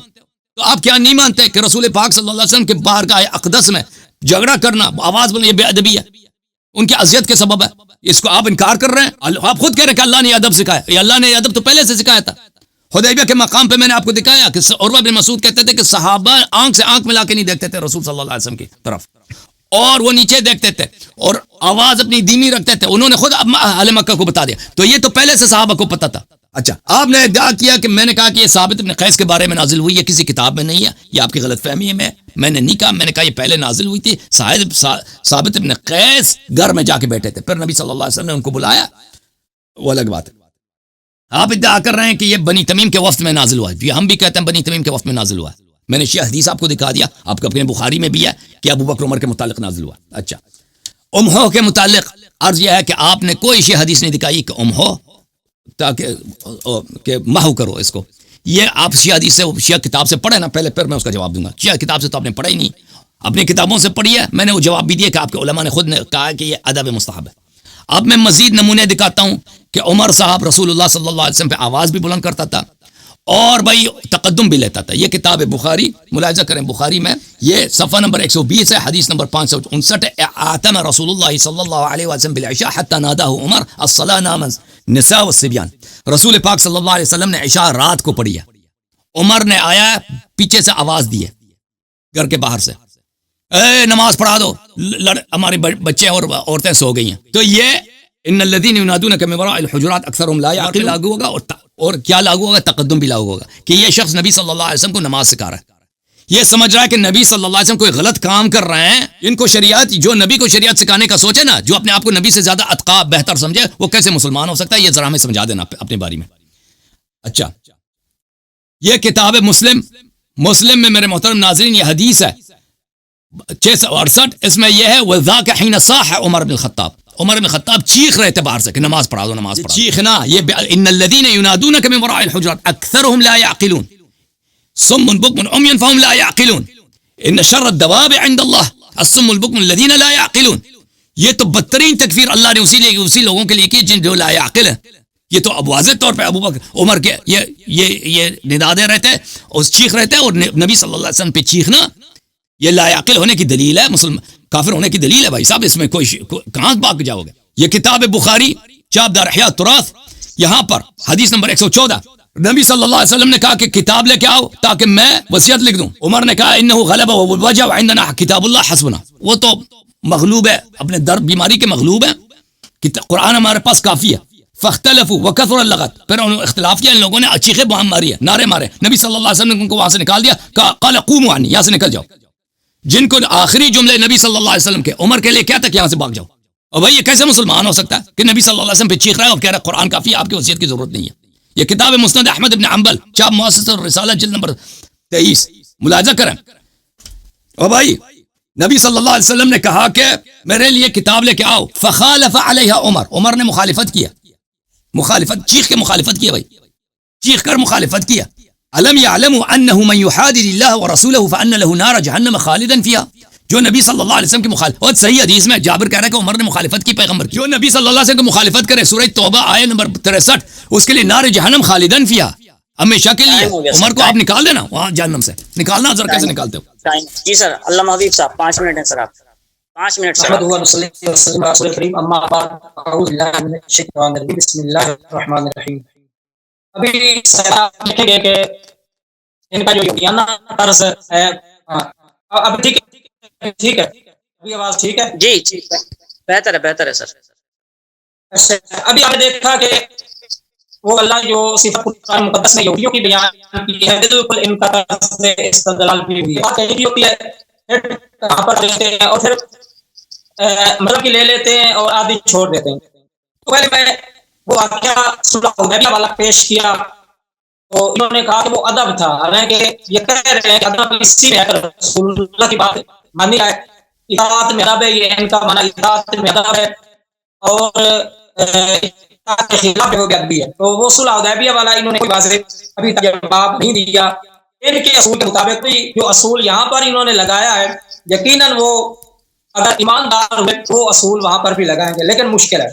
Speaker 1: تو آپ کیا نہیں مانتے کہ رسول پاک صلی اللہ علیہ وسلم کے بارگاہ اقدس میں جھگڑا کرنا، آواز بلند، یہ بے ادبی ہے، ان کی اذیت کے سبب ہے؟ اس کو آپ انکار کر رہے ہیں. آپ خود کہہ رہے ہیں کہ اللہ نے ادب سکھایا. یہ اللہ نے ادب تو پہلے سے سکھایا تھا. حدیبیہ کے مقام پہ میں نے آپ کو دکھایا کہ عروہ بن مسعود کہتے تھے کہ صحابہ آنکھ سے آنکھ ملا کے نہیں دیکھتے تھے رسول صلی اللہ علیہ وسلم کی طرف، اور وہ نیچے دیکھتے تھے اور آواز اپنی دھیمی رکھتے تھے. انہوں نے خود اہل مکہ کو بتا دیا. تو یہ تو پہلے سے صحابہ کو پتا تھا. اچھا آپ نے ادعا کیا کہ میں نے کہا کہ یہ ثابت ابن قیس کے بارے میں نازل ہوئی ہے، کسی کتاب میں نہیں ہے، یہ آپ کی غلط فہمی ہے. میں نے نہیں کہا، میں نے کہا یہ پہلے نازل ہوئی تھی. ثابت ابن قیس گھر میں جا کے بیٹھے تھے، پھر نبی صلی اللہ علیہ وسلم نے ان کو بلایا، وہ الگ بات ہے. آپ ادعا کر رہے ہیں کہ یہ بنی تمیم کے وفد میں نازل ہوا ہے. یہ ہم بھی کہتے ہیں بنی تمیم کے وفد میں نازل ہوا ہے. میں نے شیعہ حدیث آپ کو دکھا دیا، آپ کو اپنے بخاری میں بھی ہے کہ ابو بکر عمر کے متعلق نازل ہوا. اچھا امہو کے متعلق عرض یہ ہے کہ آپ نے کوئی شیعہ حدیث نہیں دکھائی کہ امہو تاکہ محو کرو اس کو. یہ آپ شیعہ حدیث سے شیعہ کتاب سے پڑھے نا پہلے، پھر میں اس کا جواب دوں گا. شیعہ کتاب سے تو آپ نے پڑھا ہی نہیں، اپنی کتابوں سے پڑھی ہے. میں نے وہ جواب بھی دیا کہ آپ کے علماء نے خود نے کہا کہ یہ ادب مستحب ہے. اب میں مزید نمونے دکھاتا ہوں کہ عمر صاحب رسول اللہ صلی اللہ علیہ وسلم پہ آواز بھی بلند کرتا تھا اور بھائی تقدم بھی لیتا تھا. یہ کتاب بخاری ملاحظہ کریں، بخاری میں یہ صفحہ نمبر 120 ہے، حدیث نمبر 559. اعتم رسول اللہ صلی اللہ علیہ وسلم بالعشاء حتى ناداه عمر الصلاة نام النساء والصبيان. رسول پاک صلی اللہ علیہ وسلم نے عشاء رات کو پڑھی ہے، عمر نے آیا پیچھے سے آواز دی ہے گھر کے باہر سے، اے نماز پڑھا دو، ہمارے بچے اور عورتیں سو گئی ہیں. تو یہ ان الذين ينادونك من وراء الحجرات اکثرهم لا يعقلون لاگو ہوگا، اور کیا لاگو ہوگا؟ تقدم بھی لاگو ہوگا کہ یہ شخص نبی صلی اللہ علیہ وسلم کو نماز سکھا رہا ہے. یہ سمجھ رہا ہے کہ نبی صلی اللہ علیہ وسلم کوئی غلط کام کر رہے ہیں. ان کو شریعت، جو نبی کو شریعت سکھانے کا سوچے نا، جو اپنے آپ کو نبی سے زیادہ اتقا بہتر سمجھے، وہ کیسے مسلمان ہو سکتا ہے؟ یہ ذرا ہمیں سمجھا دینا اپنے بارے میں. اچھا یہ کتاب مسلم میں میرے محترم ناظرین یہ حدیث ہے 668 اس میں یہ ہے وذاک حین صاح عمر بن الخطاب، عمر بن خطاب چیخ رہے تھے باہر سے کہ نماز پڑھا دو نماز پڑھا دو. چیخنا یہ ان الذین ینادونک من وراء الحجرات اکثرهم لا يعقلون صم بکم عمی فهم لا يعقلون ان شر الدواب عند اللہ الصم البکم الذین لا يعقلون. یہ تو بدترین تکفیر اللہ نے اسی لوگوں کے لیے کی جن جو لا يعقل ہیں. یہ تو اب واضح طور پہ ابو بکر عمر کے یہ ندا دے رہتے اور چیخ رہتے اور نبی صلی اللہ علیہ وسلم پہ چیخنا یہ لا عقل ہونے کی دلیل ہے، مسلم کافر ہونے کی دلیل ہے. بھائی صاحب اس میں کوئی کہاں بھاگ جاؤ گے؟ یہ کتاب بخاری چاپ دار احیاء التراث، یہاں پر حدیث نمبر 114 نبی صلی اللہ علیہ وسلم نے کہا کہ کتاب لے کے آؤ تاکہ میں وصیت لکھ دوں. عمر نے کہا انہ غلبہ والوجع عندنا کتاب اللہ حسبنا. وہ تو مغلوب ہے، اپنے درد بیماری کے مغلوب ہے، قرآن ہمارے پاس کافی ہے. فاختلفوا وکثر اللغط، پھر انہوں نے اختلاف کیا، ان لوگوں نے چیخے بہم ماری ہے، نعرے مارے. نبی صلی اللہ علیہ وسلم نے ان کو وہاں سے نکال دیا، قال قوموا عنی، یہاں سے نکل جاؤ. جن کو آخری جملے نبی صلی اللہ علیہ وسلم کے عمر کے لیے کیا تھا کہ یہاں سے بھاگ جاؤ. اور بھائی یہ کیسے مسلمان ہو سکتا ہے کہ نبی صلی اللہ علیہ وسلم پہ چیخ رہا ہے اور کہہ رہا ہے قرآن کافی ہے، آپ کی وصیت کی ضرورت نہیں ہے. یہ کتاب مسند احمد ابن حنبل چاپ مؤسسۃ الرسالہ جلد نمبر 23 ملاحظہ کریں. اور بھائی نبی صلی اللہ علیہ وسلم نے کہا کہ میرے لیے کتاب لے کے آؤ. فخالف علیہ عمر نے مخالفت کیا، مخالفت چیخ کے مخالفت کیا، بھائی چیخ کر مخالفت کیا. علم یعلم انه من يحادد الله ورسوله فان له نار جہنم خالدا فيها. جو نبی صلی اللہ علیہ وسلم کی مخالفت، اور صحیح حدیث میں جابر کہہ رہا ہے کہ عمر نے مخالفت کی پیغمبر کی. جو نبی صلی اللہ علیہ وسلم کی مخالفت کرے، سورہ توبہ آیت نمبر 63، اس کے لیے نار جہنم خالدا فيها، ہمیشہ کے لیے. عمر کو آپ نکال دینا وہاں جہنم سے، نکالنا ذرا کیسے نکالتے ہو؟
Speaker 3: جی سر، علامہ حبیب صاحب 5 منٹ ہیں سر، آپ 5 منٹ سر.
Speaker 2: بسم اللہ الرحمن الرحیم. ابھی دیکھیں گے کہ ان کا جو یوگیانہ طرز ہے، اب ٹھیک ہے ابھی آواز ٹھیک ہے؟
Speaker 3: جی جی بہتر ہے سر.
Speaker 2: ابھی آپ نے دیکھا کہ وہ اللہ جو صفت قرآن مقدس میں یہودیوں کی بیان کی ہے، بالکل ان کا استدلال بھی ہوئی ہے. یہودیوں کی کہاں پر لیتے ہیں اور پھر مطلب کی لے لیتے ہیں اور آدھی چھوڑ دیتے ہیں. تو پہلے میں وہ واقعہ صلح حدیبیہ والا پیش کیا تو انہوں نے کہا کہ وہ ادب تھا، حالانکہ یہ کہہ رہے ہیں کہ ادب اسی میں ہے، رسول اللہ کی بات مانی ہے، اطاعت میں ادب ہے. یہ ان کا معنی اطاعت میں ادب ہے اور اطاعت کے خلاف جو ادبی ہے. تو وہ صلح حدیبیہ والا انہوں نے کوئی واضح ابھی تک جواب نہیں دیا. ان کے اصول کے مطابق جو اصول یہاں پر انہوں نے لگایا ہے، یقیناً وہ اگر ایماندار ہوئے وہ اصول وہاں پر بھی لگائیں گے، لیکن مشکل ہے.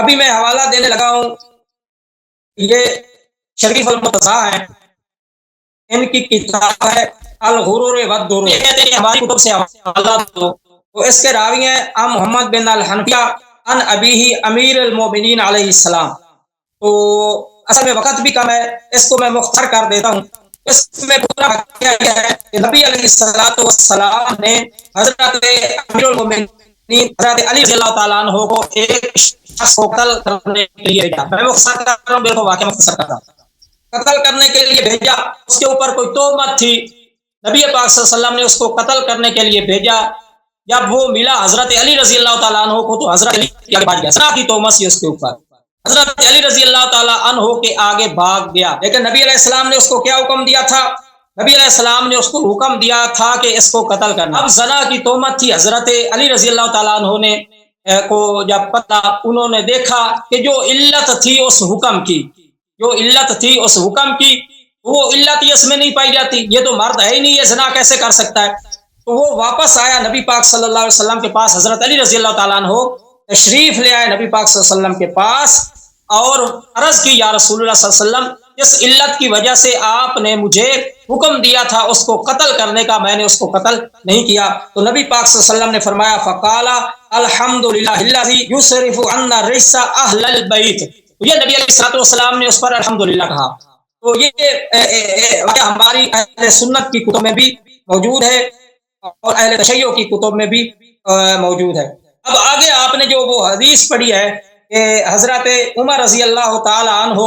Speaker 2: ابھی میں حوالہ دینے لگا ہوں، یہ شریف المرتضیٰ ہے، ان کی کتاب ہے الغرور والدرور. یہ کہتے ہیں ہماری کتب سے حوالہ دو. تو اس کے راوی ہیں محمد بن الحنفیہ عن ابیہ امیر المومنین علیہ السلام. تو اصل میں وقت بھی کم ہے، اس کو میں مختصر کر دیتا ہوں. اس میں پورا واقعہ یہ ہے کہ نبی علیہ السلام نے حضرت امیر المومنین حضرت علی رضی اللہ تعالیٰ عنہ کو ایک شخص کو قتل کرنے کے لیے بھیجا. میں مختصر کر رہا ہوں، بالکل واقعہ مختصر کر رہا ہوں. قتل کرنے کے لیے بھیجا، اس کے اوپر کوئی تہمت تھی، نبی پاک صلی اللہ علیہ وسلم نے اس کو قتل کرنے کے لیے بھیجا. جب وہ ملا حضرت علی رضی اللہ تعالیٰ عنہ کو تو حضرت علی کے آگے بھاگ گیا، زنا کی تہمت سی اس کے اوپر. حضرت علی رضی اللہ تعالیٰ عنہ کے آگے بھاگ گیا. لیکن نبی علیہ السلام نے اس کو کیا حکم دیا تھا؟ نبی علیہ السلام نے اس کو حکم دیا تھا کہ اس کو قتل کرنا. اب زنا کی تہمت تھی. حضرت علی رضی اللہ تعالیٰ عنہ نے کو جب پتہ انہوں نے دیکھا کہ جو علت تھی اس حکم کی، جو علت تھی اس حکم کی، وہ علت اس میں نہیں پائی جاتی. یہ تو مرد ہے ہی نہیں، یہ زنا کیسے کر سکتا ہے؟ تو وہ واپس آیا نبی پاک صلی اللہ علیہ وسلم کے پاس. حضرت علی رضی اللہ تعالیٰ عنہ تشریف لے آئے نبی پاک صلی اللہ علیہ وسلم کے پاس اور عرض کی یا رسول اللہ صلی اللہ علیہ وسلم، جس علت کی وجہ سے آپ نے مجھے حکم دیا تھا اس کو قتل کرنے کا، میں نے اس کو قتل نہیں کیا. تو نبی پاک صلی اللہ علیہ وسلم نے فرمایا فقال الحمدللہ الذی یصرف عنا الرجس اہل البیت. یہ نبی علیہ السلام نے اس پر الحمدللہ کہا. تو یہ ہماری اہل سنت کی کتب میں بھی موجود ہے اور اہل تشیع کی کتب میں بھی موجود ہے. اب آگے آپ نے جو وہ حدیث پڑھی ہے کہ حضرت عمر رضی اللہ تعالی عنہ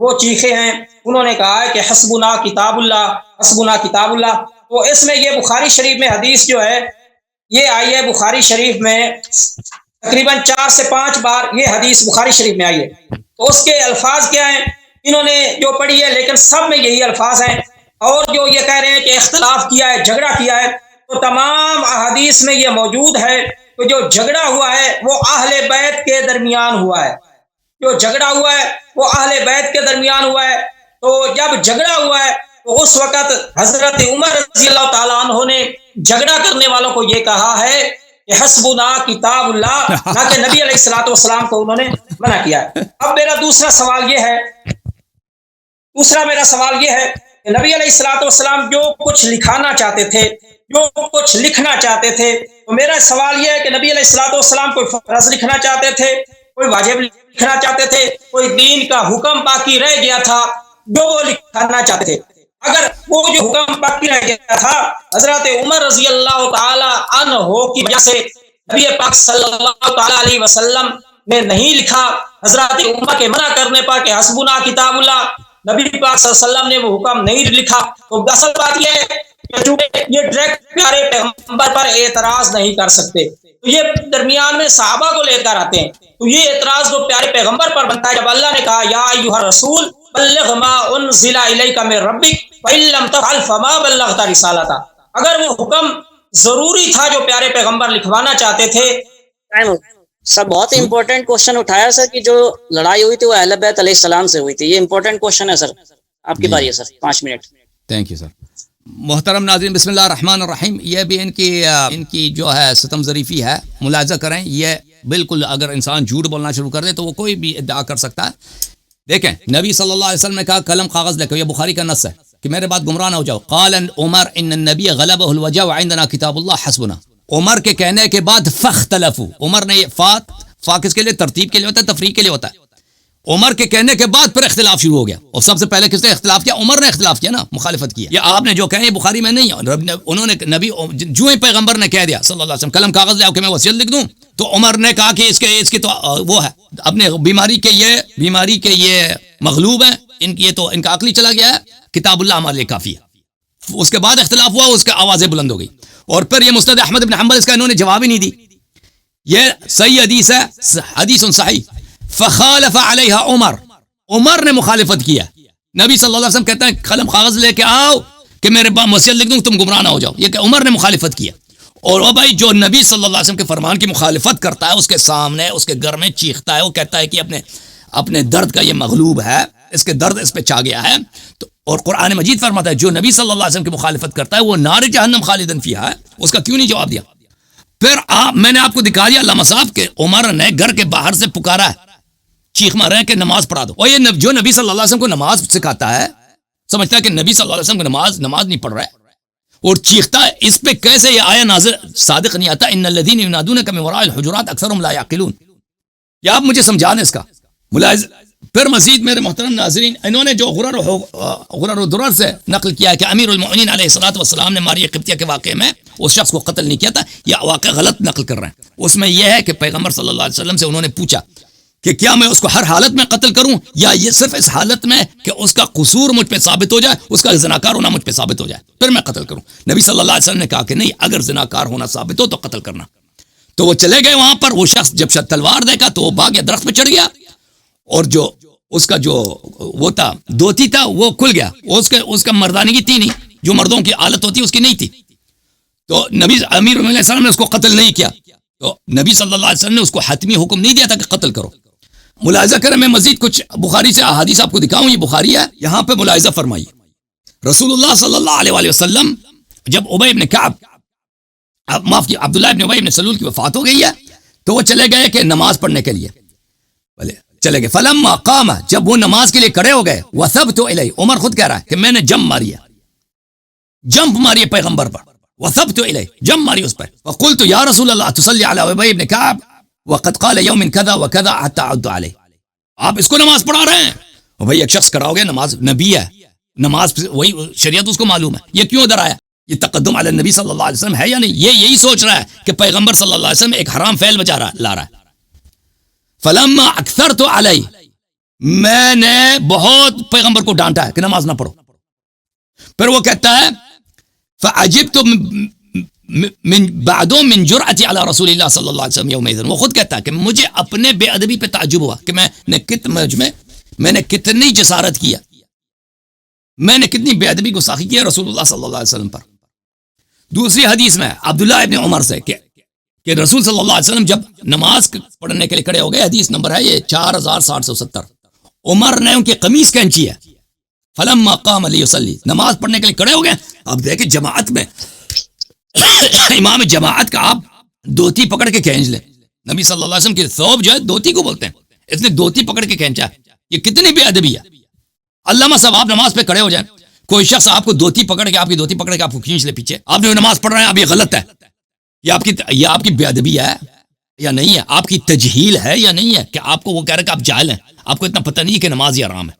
Speaker 2: وہ چیخے ہیں، انہوں نے کہا ہے کہ حسبنا کتاب اللہ، حسبنا کتاب اللہ. تو اس میں یہ بخاری شریف میں حدیث جو ہے یہ آئی ہے، بخاری شریف میں تقریباً 4 سے 5 بار یہ حدیث بخاری شریف میں آئی ہے. تو اس کے الفاظ کیا ہیں انہوں نے جو پڑھی ہے، لیکن سب میں یہی الفاظ ہیں. اور جو یہ کہہ رہے ہیں کہ اختلاف کیا ہے، جھگڑا کیا ہے، تو تمام احادیث میں یہ موجود ہے کہ جو جھگڑا ہوا ہے وہ اہل بیت کے درمیان ہوا ہے. جو جھگڑا ہوا ہے وہ اہل بیت کے درمیان ہوا ہے. تو جب جھگڑا ہوا ہے تو اس وقت حضرت عمر رضی اللہ تعالیٰ عنہ نے جھگڑا کرنے والوں کو یہ کہا ہے کہ حسبنا کتاب اللہ، نہ کہ نبی علیہ الصلوۃ والسلام کو انہوں نے منع کیا. اب میرا دوسرا سوال یہ ہے کہ نبی علیہ الصلوۃ والسلام جو کچھ لکھانا چاہتے تھے، جو کچھ لکھنا چاہتے تھے، تو میرا سوال یہ ہے کہ نبی علیہ الصلوۃ والسلام کوئی فرض لکھنا چاہتے تھے، کوئی واجب لکھنا چاہتے تھے، کوئی دین کا حکم باقی رہ گیا تھا جو وہ لکھانا چاہتے تھے. اگر وہ جو حکم باقی رہ گیا تھا حضرت عمر رضی اللہ تعالی عنہ کی وجہ سے نبی پاک صلی اللہ تعالی علیہ وسلم نے نہیں لکھا، حضرت عمر کے منع کرنے پر کہ حسبنا کتاب اللہ، نبی پاک صلی اللہ علیہ وسلم نے وہ حکم نہیں لکھا. تو اصل بات یہ ہے کہ چونکہ یہ ڈائریکٹ پیارے پیغمبر پر اعتراض نہیں کر سکتے، تو یہ درمیان میں صحابہ کو لے کر آتے ہیں. تو یہ اعتراض تو پیارے پیغمبر پر بنتا ہے جب اللہ نے کہا یا ایھا الرسول بلغ ما انزل الیک من ربک فإن لم تفعل فما بلغت رسالتہ. اگر وہ حکم ضروری تھا جو پیارے پیغمبر لکھوانا چاہتے تھے.
Speaker 3: سر بہت امپورٹنٹ کوشچن اٹھایا سر کہ جو لڑائی ہوئی تھی وہ اہل بیت علیہ السلام سے ہوئی تھی. یہ امپورٹنٹ کوشچن ہے سر. آپ کی باری ہے سر، 5 منٹ.
Speaker 1: Thank you sir. محترم ناظرین، بسم اللہ الرحمن الرحیم. یہ بھی ان کی جو ہے ستم ظریفی ہے، ملاحظہ کریں. یہ بالکل اگر انسان جھوٹ بولنا شروع کر دے تو وہ کوئی بھی ادعا کر سکتا ہے. دیکھیں نبی صلی اللہ علیہ وسلم نے کہا قلم کاغذ لے کر، یہ بخاری کا نص ہے کہ میرے بعد گمراہ نہ ہو جاؤ. قال عمر ان النبی غلبہ الوجع وعندنا کتاب اللہ حسبنا. عمر کے کہنے کے بعد فاختلفوا. عمر نے فا کس کے لیے؟ ترتیب کے لیے ہوتا ہے، تفریق کے لیے ہوتا ہے. عمر کے کہنے کے بعد پھر اختلاف شروع ہو گیا. اور سب سے پہلے کس نے اختلاف کیا؟ عمر نے اختلاف کیا نا، مخالفت کیا. یہ آپ نے جو کہا یہ بخاری میں نہیں ہے. انہوں نے نبی جو ہی پیغمبر نے کہہ دیا صلی اللہ علیہ وسلم قلم کاغذ لے آؤ کہ میں وصیت لکھ دوں، تو عمر نے کہا کہ اس کی تو وہ ہے اپنے بیماری کے یہ مغلوب ہیں، ان کا عقل چلا گیا ہے، کتاب اللہ ہمارے لیے کافی ہے. اس کے بعد اختلاف ہوا، اس کی آوازیں بلند ہو گئی. اور پھر یہ مسند احمد بن حنبل، اس کا انہوں نے جواب ہی نہیں دی. یہ صحیح حدیث ہے، حدیث صحیح. فخالف علیہ عمر نے مخالفت کیا. نبی صلی اللہ علیہ وسلم کہتے ہیں قلم کاغذ لے کے آؤ کہ میرے وصیت لکھ دوں تم گمراہ نہ ہو جاؤ. یہ کہ عمر نے مخالفت کیا. اور وہ بھائی جو نبی صلی اللہ علیہ وسلم کے فرمان کی مخالفت کرتا ہے، اس کے سامنے اس کے گھر میں چیختا ہے، وہ کہتا ہے کہ اپنے درد کا یہ مغلوب ہے، اس کے درد اس پہ چا گیا ہے. تو اور قرآن مجید فرماتا ہے جو نبی صلی اللہ علیہ وسلم کی مخالفت کرتا ہے وہ نار جہنم خالدن فیہا ہے. اس کا کیوں نہیں جواب دیا؟ پھر میں نے آپ کو دکھا دیا علامہ صاحب کہ عمر نے گھر کے باہر سے پکارا ہے، چیخ مار رہے ہیں کہ نماز پڑھا دو. اور یہ جو نبی صلی اللہ علیہ وسلم کو نماز سکھاتا ہے سمجھتا ہے کہ نبی صلی اللہ علیہ وسلم کو نماز نہیں پڑھ رہا ہے اور چیختا ہے. اس پہ کیسے یہ آیا نازل صادق نہیں آتا؟ ان الذین ینادونک من وراء الحجرات اکثرهم لا یعقلون. یا آپ مجھے سمجھا دیں اس کا ملاحظ. پھر مزید میرے محترم ناظرین، انہوں نے جو غرر و درر سے نقل کیا ہے کہ امیر المؤمنین علیہ الصلوۃ والسلام نے ماریہ قبطیہ کے واقعے میں اس شخص کو قتل نہیں کیا تھا، یہ واقعہ غلط نقل کر رہے ہیں. اس میں یہ ہے کہ پیغمبر صلی اللہ علیہ وسلم سے انہوں نے پوچھا کہ کیا میں اس کو ہر حالت میں قتل کروں یا یہ صرف اس حالت میں کہ اس کا قصور مجھ پہ ثابت ہو جائے، اس کا زناکار ہونا مجھ پہ ثابت ہو جائے پھر میں قتل کروں. نبی صلی اللہ علیہ وسلم نے کہا کہ نہیں، اگر زناکار ہونا ثابت ہو تو قتل کرنا. تو وہ چلے گئے وہاں پر. وہ شخص جب تلوار دیکھا تو وہ بھاگ گیا، درخت پہ چڑھ گیا، اور جو اس کا جو وہ تھا دوتی تھا وہ کھل گیا. اس کا مردانگی تھی نہیں، جو مردوں کی حالت ہوتی اس کی نہیں تھی. تو نبی امیر علیہ السلام نے اس کو قتل نہیں کیا. تو نبی صلی اللہ علیہ وسلم نے اس کو حتمی حکم نہیں دیا تھا کہ قتل کرو. ملاحظہ کریں، میں مزید کچھ بخاری سے احادیث آپ کو دکھاؤں. یہ بخاری ہے، یہاں پہ ملاحظہ فرمائیے. رسول اللہ صلی اللہ علیہ وسلم جب ابی بن کعب عبداللہ ابن ابی بن سلول کی وفات ہو گئی ہے تو وہ چلے گئے کہ نماز پڑھنے کے لیے چلے گئے. فلما قام، جب وہ نماز کے لیے کھڑے ہو گئے، وثبت الیہ، عمر خود کہہ رہا ہے کہ میں نے جمپ ماری پیغمبر پر. وثبت الیہ، جمپ ماری اس پر. وقلت یا رسول اللہ تصلی علی ابی بن کعب وقد قال یوم کذا وکذا حتى اعد علیہ. آپ اس کو نماز پڑھا رہے ہیں. اور بھائی ایک شخص کھڑا ہو گیا، نماز نبی ہے، نماز وہی شریعت اس کو معلوم ہے، یہ کیوں ادھر آیا؟ یہ تقدم علی النبی صلی اللہ علیہ وسلم ہے یا نہیں؟ یہ یہی سوچ رہا ہے کہ پیغمبر صلی اللہ علیہ وسلم ایک حرام فعل لا رہا ہے. فلما اکثرت علیہ، میں نے بہت پیغمبر کو ڈانٹا ہے کہ نماز نہ پڑھو. پھر وہ کہتا ہے فعجبت من بعد من جرأتی علی رسول اللہ صلی اللہ علیہ وسلم یومئذ. وہ خود کہتا ہے کہ مجھے اپنے بے ادبی پہ تعجب ہوا کہ میں نے کتنی جسارت کیا، میں نے کتنی بے ادبی گستاخی کی رسول اللہ صلی اللہ علیہ وسلم پر. دوسری حدیث میں عبداللہ ابن عمر سے کہ رسول صلی اللہ علیہ وسلم جب نماز پڑھنے کے لیے کھڑے ہو گئے، حدیث نمبر ہے یہ 4770، عمر نے ان کی قمیص کھینچی ہے، فلما قام لیصلی، نماز پڑھنے کے لیے کھڑے ہو گئے. اب دیکھیں جماعت میں امام جماعت کا آپ دھوتی پکڑ کے کھینچ لیں. نبی صلی اللہ علیہ وسلم کی ثوب جو ہے دھوتی کو بولتے ہیں، اس نے دھوتی پکڑ کے کھینچا، یہ کتنی بے ادبی ہے. علامہ صاحب آپ نماز پہ کھڑے ہو جائیں، کوئی شخص آپ کو دھوتی پکڑ کے، آپ کی دھوتی پکڑ کے آپ کو کھینچ لے پیچھے، آپ جو نماز پڑھ رہے ہیں اب یہ غلط ہے، یہ آپ کی بے ادبی ہے یا نہیں ہے، آپ کی تجہیل ہے یا نہیں ہے، کہ آپ کو وہ کہہ رہے کہ آپ جاہل ہیں، آپ کو اتنا پتہ نہیں کہ نماز یہ حرام ہے.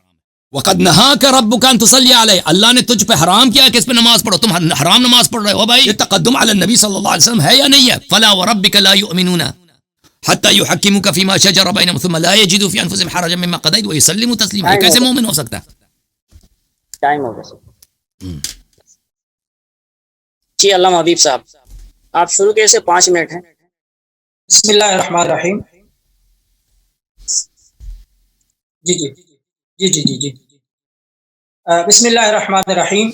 Speaker 1: وقد نہاک ربک ان تصلی علیہ، اللہ نے تجھ پہ حرام کیا کہ اس پہ نماز پڑھو، تم حرام نماز پڑھ رہے ہو بھائی. یہ تقدم علی النبی صلی اللہ علیہ وسلم ہے یا نہیں ہے؟ فلا وربک لا یؤمنون حتی یحکموک فیما شجر بینہم ثم لا یجدوا فی انفسہم حرجا مما قضیت ویسلموا تسلیما. یہ کیسے مومن ہو سکتا ہے؟
Speaker 3: ٹائم ہو گیا جی. علامہ حبیب صاحب آپ شروع کے سے 5 منٹ ہیں.
Speaker 2: بسم اللہ الرحمن الرحیم. جی جی جی جی جی جی بسم اللہ الرحمن الرحیم.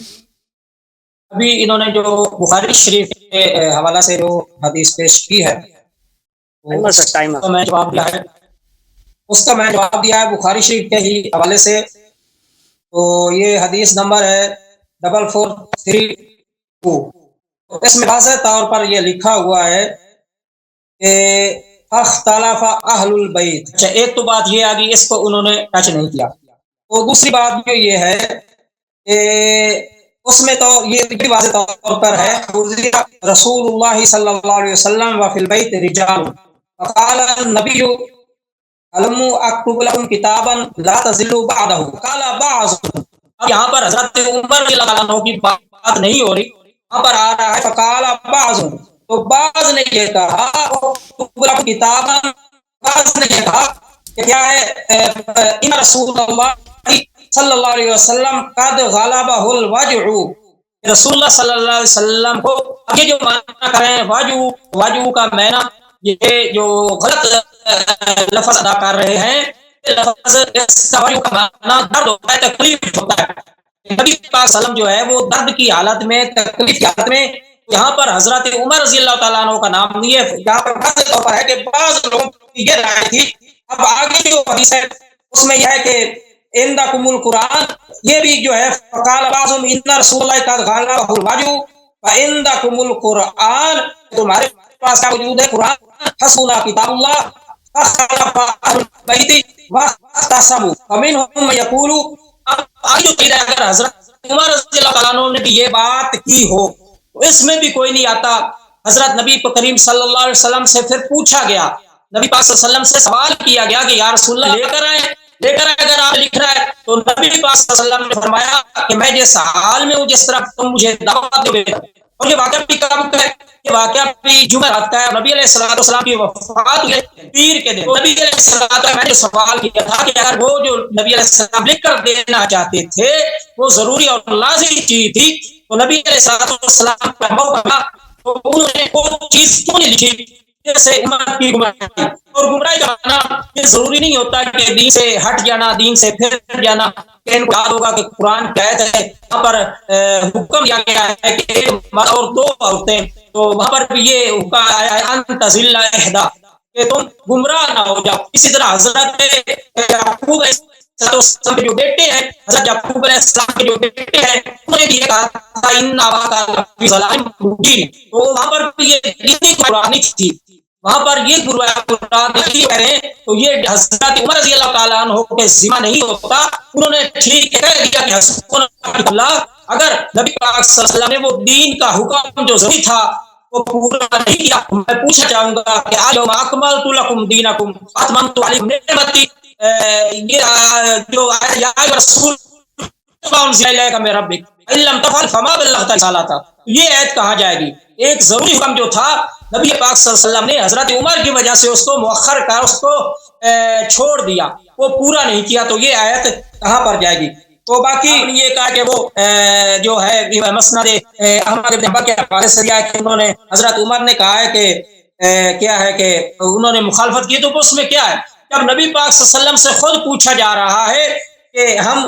Speaker 2: ابھی انہوں نے جو بخاری شریف کے حوالہ سے جو حدیث پیش کی ہے اس کا میں جواب دیا ہے بخاری شریف کے ہی حوالے سے. تو یہ حدیث نمبر ہے 4432. اس میں واضح طور پر یہ لکھا ہوا ہے کہ اختلف اہل البیت. اچھا ایک تو بات یہ آگی، اس کو انہوں نے ٹچ نہیں کیا. تو دوسری بات یہ ہے کہ اس میں تو یہ بھی واضح طور پر ہے رسول اللہ صلی اللہ علیہ وسلم وفی البیت رجال فقال النبی علم اکتب لکم کتابا لا تضلوا بعدہ قال بعض. اب یہاں پر حضرت عمر رضی اللہ عنہ کی بات نہیں ہو رہی، یہاں پر آ رہا ہے فقال بعض. تو بعض نے یہ کہا اکتب لکم کتابا، بعض نے یہ کہا کہ کیا ہے ان رسول اللہ صلی اللہ علیہ وسلم قد غلبہ الوجع، رسول اللہ صلی اللہ علیہ وسلم کو یہ جو معنی کر رہے ہیں وجع کا معنی، یہ جو غلط لفظ ادا کر رہے ہیں، لفظ وجع کا معنی درد ہوتا ہے، تکلیف ہوتا ہے. نبی پاک صلی اللہ علیہ وسلم جو ہے وہ درد کی حالت میں، تکلیف کی حالت میں، یہاں پر حضرت عمر رضی اللہ تعالیٰ عنہ کا نام نہیں ہے، یہاں پر واضح طور پر ہے کہ بعض لوگوں کی یہ رائے تھی. اب آگے جو حدیث ہے اس میں یہ ہے کہ عندکم القرآن، یہ بھی جو ہے فقال بعضهم ان رسول اللہ قد غلبہ الوجع فعندکم القرآن، تمہارے پاس کیا موجود ہے؟ قرآن. حسبنا کتاب اللہ فخلف اہل البیت واختصموا فمنهم من یقول. اب آگے جو ہے اگر حضرت عمر رضی اللہ تعالیٰ عنہ نے بھی یہ بات کی ہو تو اس میں بھی کوئی نہیں آتا. حضرت نبی کریم صلی اللہ علیہ وسلم سے پھر پوچھا گیا، نبی پاک صلی اللہ علیہ وسلم سے سوال کیا گیا کہ یا رسول اللہ لے کر اگر آپ لکھ رہا ہے. تو نبی پاک صلی اللہ علیہ وسلم نے فرمایا کہ میں جس حال میں ہوں جس طرح تم مجھے دعوت دو. اور یہ واقعہ بھی کب کا ہے؟ یہ واقعہ بھی جمعرات کا ہے. نبی علیہ السلام کی وفات ہوئی پیر کے دن. نبی علیہ السلام میں نے سوال کیا تھا کہ اگر وہ جو نبی علیہ السلام لکھ کر دینا چاہتے تھے وہ ضروری اور لازمی چیز تھی، تو نبی علیہ السلام کا موقع تو انہوں نے وہ چیز کیوں نہیں لکھی؟ جیسے امت کی گمراہی، اور گمراہی کا معنی یہ ضروری نہیں ہوتا کہ دین سے ہٹ جانا، دین سے پھر جانا. کہ ان کو یاد ہوگا کہ قرآن کہتا ہے وہاں پر حکم دیا گیا ہے کہ ایک مرد اور 2 عورتیں، تو وہاں پر بھی یہ حکم آیا ہے ان تضل احدی، کہ تم گمراہ نہ ہو جاؤ. اسی طرح حضرت یعقوب علیہ السلام کے جو بیٹے ہیں، حضرت یعقوب علیہ السلام کے جو بیٹے ہیں، انہوں نے بھی یہ کہا تھا ان اباک لفی ضلال مبین. تو وہاں پر بھی یہ دینی قرآن تھی، وہاں پر یہ قرآن نہیں کہہ رہے. تو یہ حضرت عمر رضی اللہ تعالیٰ عنہ کے ذمہ نہیں ہوتا. انہوں نے ٹھیک کہہ دیا کہ حسبنا اللہ. اگر نبی پاک صلی اللہ علیہ وسلم نے وہ دین کا حکم جو ضروری تھا وہ پورا نہیں کیا. میں پوچھنا چاہوں گا کہ الیوم اکملت لکم دینکم واتممت علیکم نعمتی، یہ جو یا رسول من ربک ان لم تفعل فما بلغت رسالتہ، یہ آیت کہاں جائے گی؟ ایک ضروری حکم جو تھا نبی پاک صلی اللہ علیہ وسلم نے حضرت عمر کی وجہ سے اس کو مؤخر کر، اس کو چھوڑ دیا، وہ پورا نہیں کیا، تو یہ آیت کہاں پر جائے گی؟ تو باقی یہ کہا کہ وہ جو ہے مسند احمد بن حنبل کے حوالے سے ہے کہ انہوں نے حضرت عمر نے کہا ہے کہ کیا ہے کہ انہوں نے مخالفت کی. تو اس میں کیا ہے؟ جب نبی پاک صلی اللہ علیہ وسلم سے خود پوچھا جا رہا ہے کہ ہم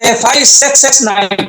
Speaker 2: 5669,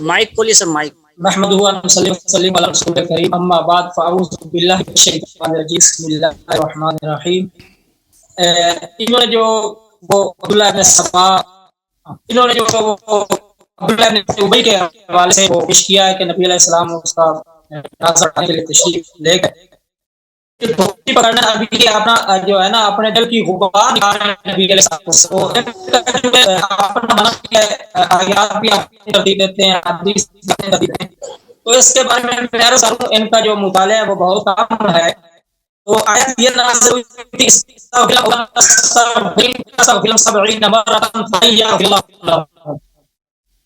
Speaker 3: مائک کھولیے سر، مائک.
Speaker 2: نحمدہ و نصلی وسلم علی رسول کریم اما بعد فاعوذ باللہ من الشیطان الرجیم بسم اللہ الرحمن الرحیم. انہوں نے جو وہ عبداللہ بن سبا، انہوں نے جو عبداللہ بن ابی کے حوالے سے وہ پیش کیا ہے کہ نبی علیہ السلام اس کا جنازہ پڑھنے کے لیے تشریف لے گئے. دھوتی پکڑنا ابھی اپنا جو ہے نا اپنے دل کی غبار نکال رہے ہیں نبی علیہ السلام اپنا منع کیا ہے، آیات بھی ترتیب دیتے ہیں، حدیث بھی ترتیب دیتے ہیں. تو اس کے بارے میں میرا سر ان کا جو مطالعہ ہے وہ بہت کم ہے. تو آیت یہ نازل ہوئی تھی اس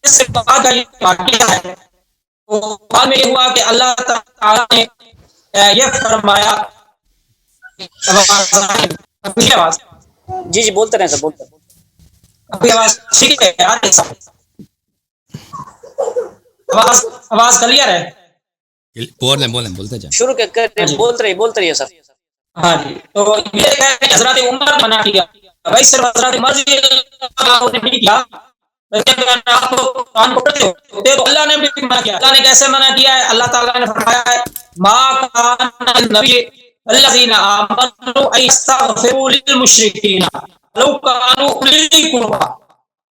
Speaker 2: سے بعد کا یہ واقعہ ہے. تو بعد میں یہ ہوا کہ اللہ تعالیٰ نے یہ فرمایا. آواز
Speaker 3: جی جی بولتے رہیں سر، بولتے رہیں.
Speaker 2: ابھی آواز ٹھیک ہے؟ آواز کلیئر ہے؟
Speaker 1: بولیں بولتے جائیں.
Speaker 3: شروع کر بولتے رہیے سر.
Speaker 2: ہاں جی. تو یہ ہے کہ حضرت عمر منع کیا بھائی، صرف حضرت عمر رضی اللہ عنہ نے نہیں کیا، آپ کو قرآن پڑھتے ہوتے تو اللہ نے بھی منع کیا. اللہ نے کیسے منع کیا ہے؟ اللہ تعالیٰ نے فرمایا ہے ما کان النبی الذین آمنوا ان یستغفروا للمشرکین لو کانوا اولی قربی.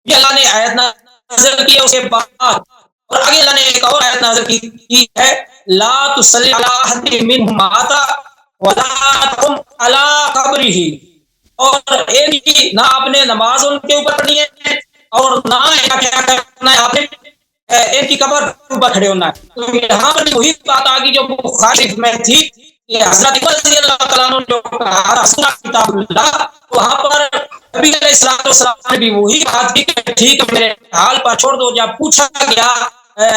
Speaker 2: یہ اللہ نے آیت نازل کی ہے. اس کے بعد اور آگے اللہ نے ایک اور آیت نازل کی ہے لا تصلی علی احد منهم مات ولا تقم علی قبرہ. اور ایک بھی نہ آپ نے نماز ان کے اوپر پڑھنی ہے اور نہ کیا کرنا ہے آپ نے ایک کی قبر اوپر کھڑے ہونا ہے. تو یہاں پر وہی بات آ گئی جو بخاری میں تھی کہ حضرت عمر رضی اللہ تعالیٰ عنہ جو کہا رسول کتاب اللہ، وہاں پر نبی علیہ السلام نے بھی وہی بات کی کہ ٹھیک ہے میرے حال پر چھوڑ دو. جب پوچھا گیا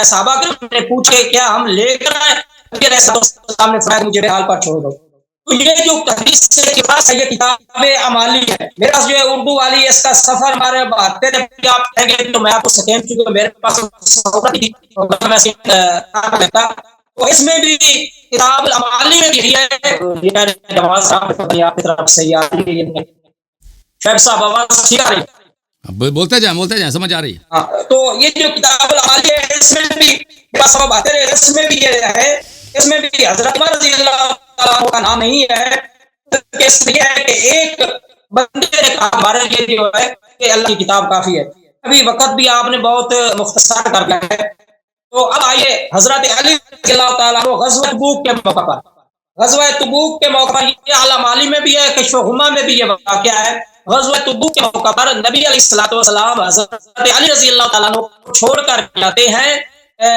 Speaker 2: صحابہ نے پوچھے کیا ہم لے کر آئے، نبی علیہ السلام نے فرمایا مجھے حال پر چھوڑ دو. تو یہ جو حدیث کے پاس ہے یہ کتاب عمالی ہے. میرے پاس جو ہے اردو والی اس کا سفر ہمارے باتیں آپ کہیں گے تو میں آپ کو سکین چونکہ میرے پاس میں تو اس میں بھی کتاب عمالی میں بھی ہے. جواز صاحب آپ کی طرف سے شیخ صاحب آواز ٹھیک آ رہی؟
Speaker 1: بولتے جائیں سمجھ آ رہی ہے.
Speaker 2: ہاں تو یہ جو کتاب العمالی ہے اس میں بھی سب باتیں اس میں بھی یہ ہے، اس میں بھی حضرت عمر رضی اللہ تعالیٰ کا نام نہیں ہے. یہ ہے کہ ایک بندے نے کہا ہمارے لیے جو ہے کہ اللہ کی کتاب کافی ہے. ابھی وقت بھی آپ نے بہت مختصر کر دیا ہے. تو اب آئیے حضرت علی رضی اللہ تعالیٰ غزوہ تبوک کے موقع پر، غزوہ تبوک کے موقع پر یہ اعلیٰ مالی میں بھی ہے، کشف غمہ میں بھی یہ واقعہ ہے. غزوہ تبوک کے موقع پر نبی علیہ الصلوۃ والسلام حضرت علی رضی اللہ تعالیٰ عنہ چھوڑ کر جاتے ہیں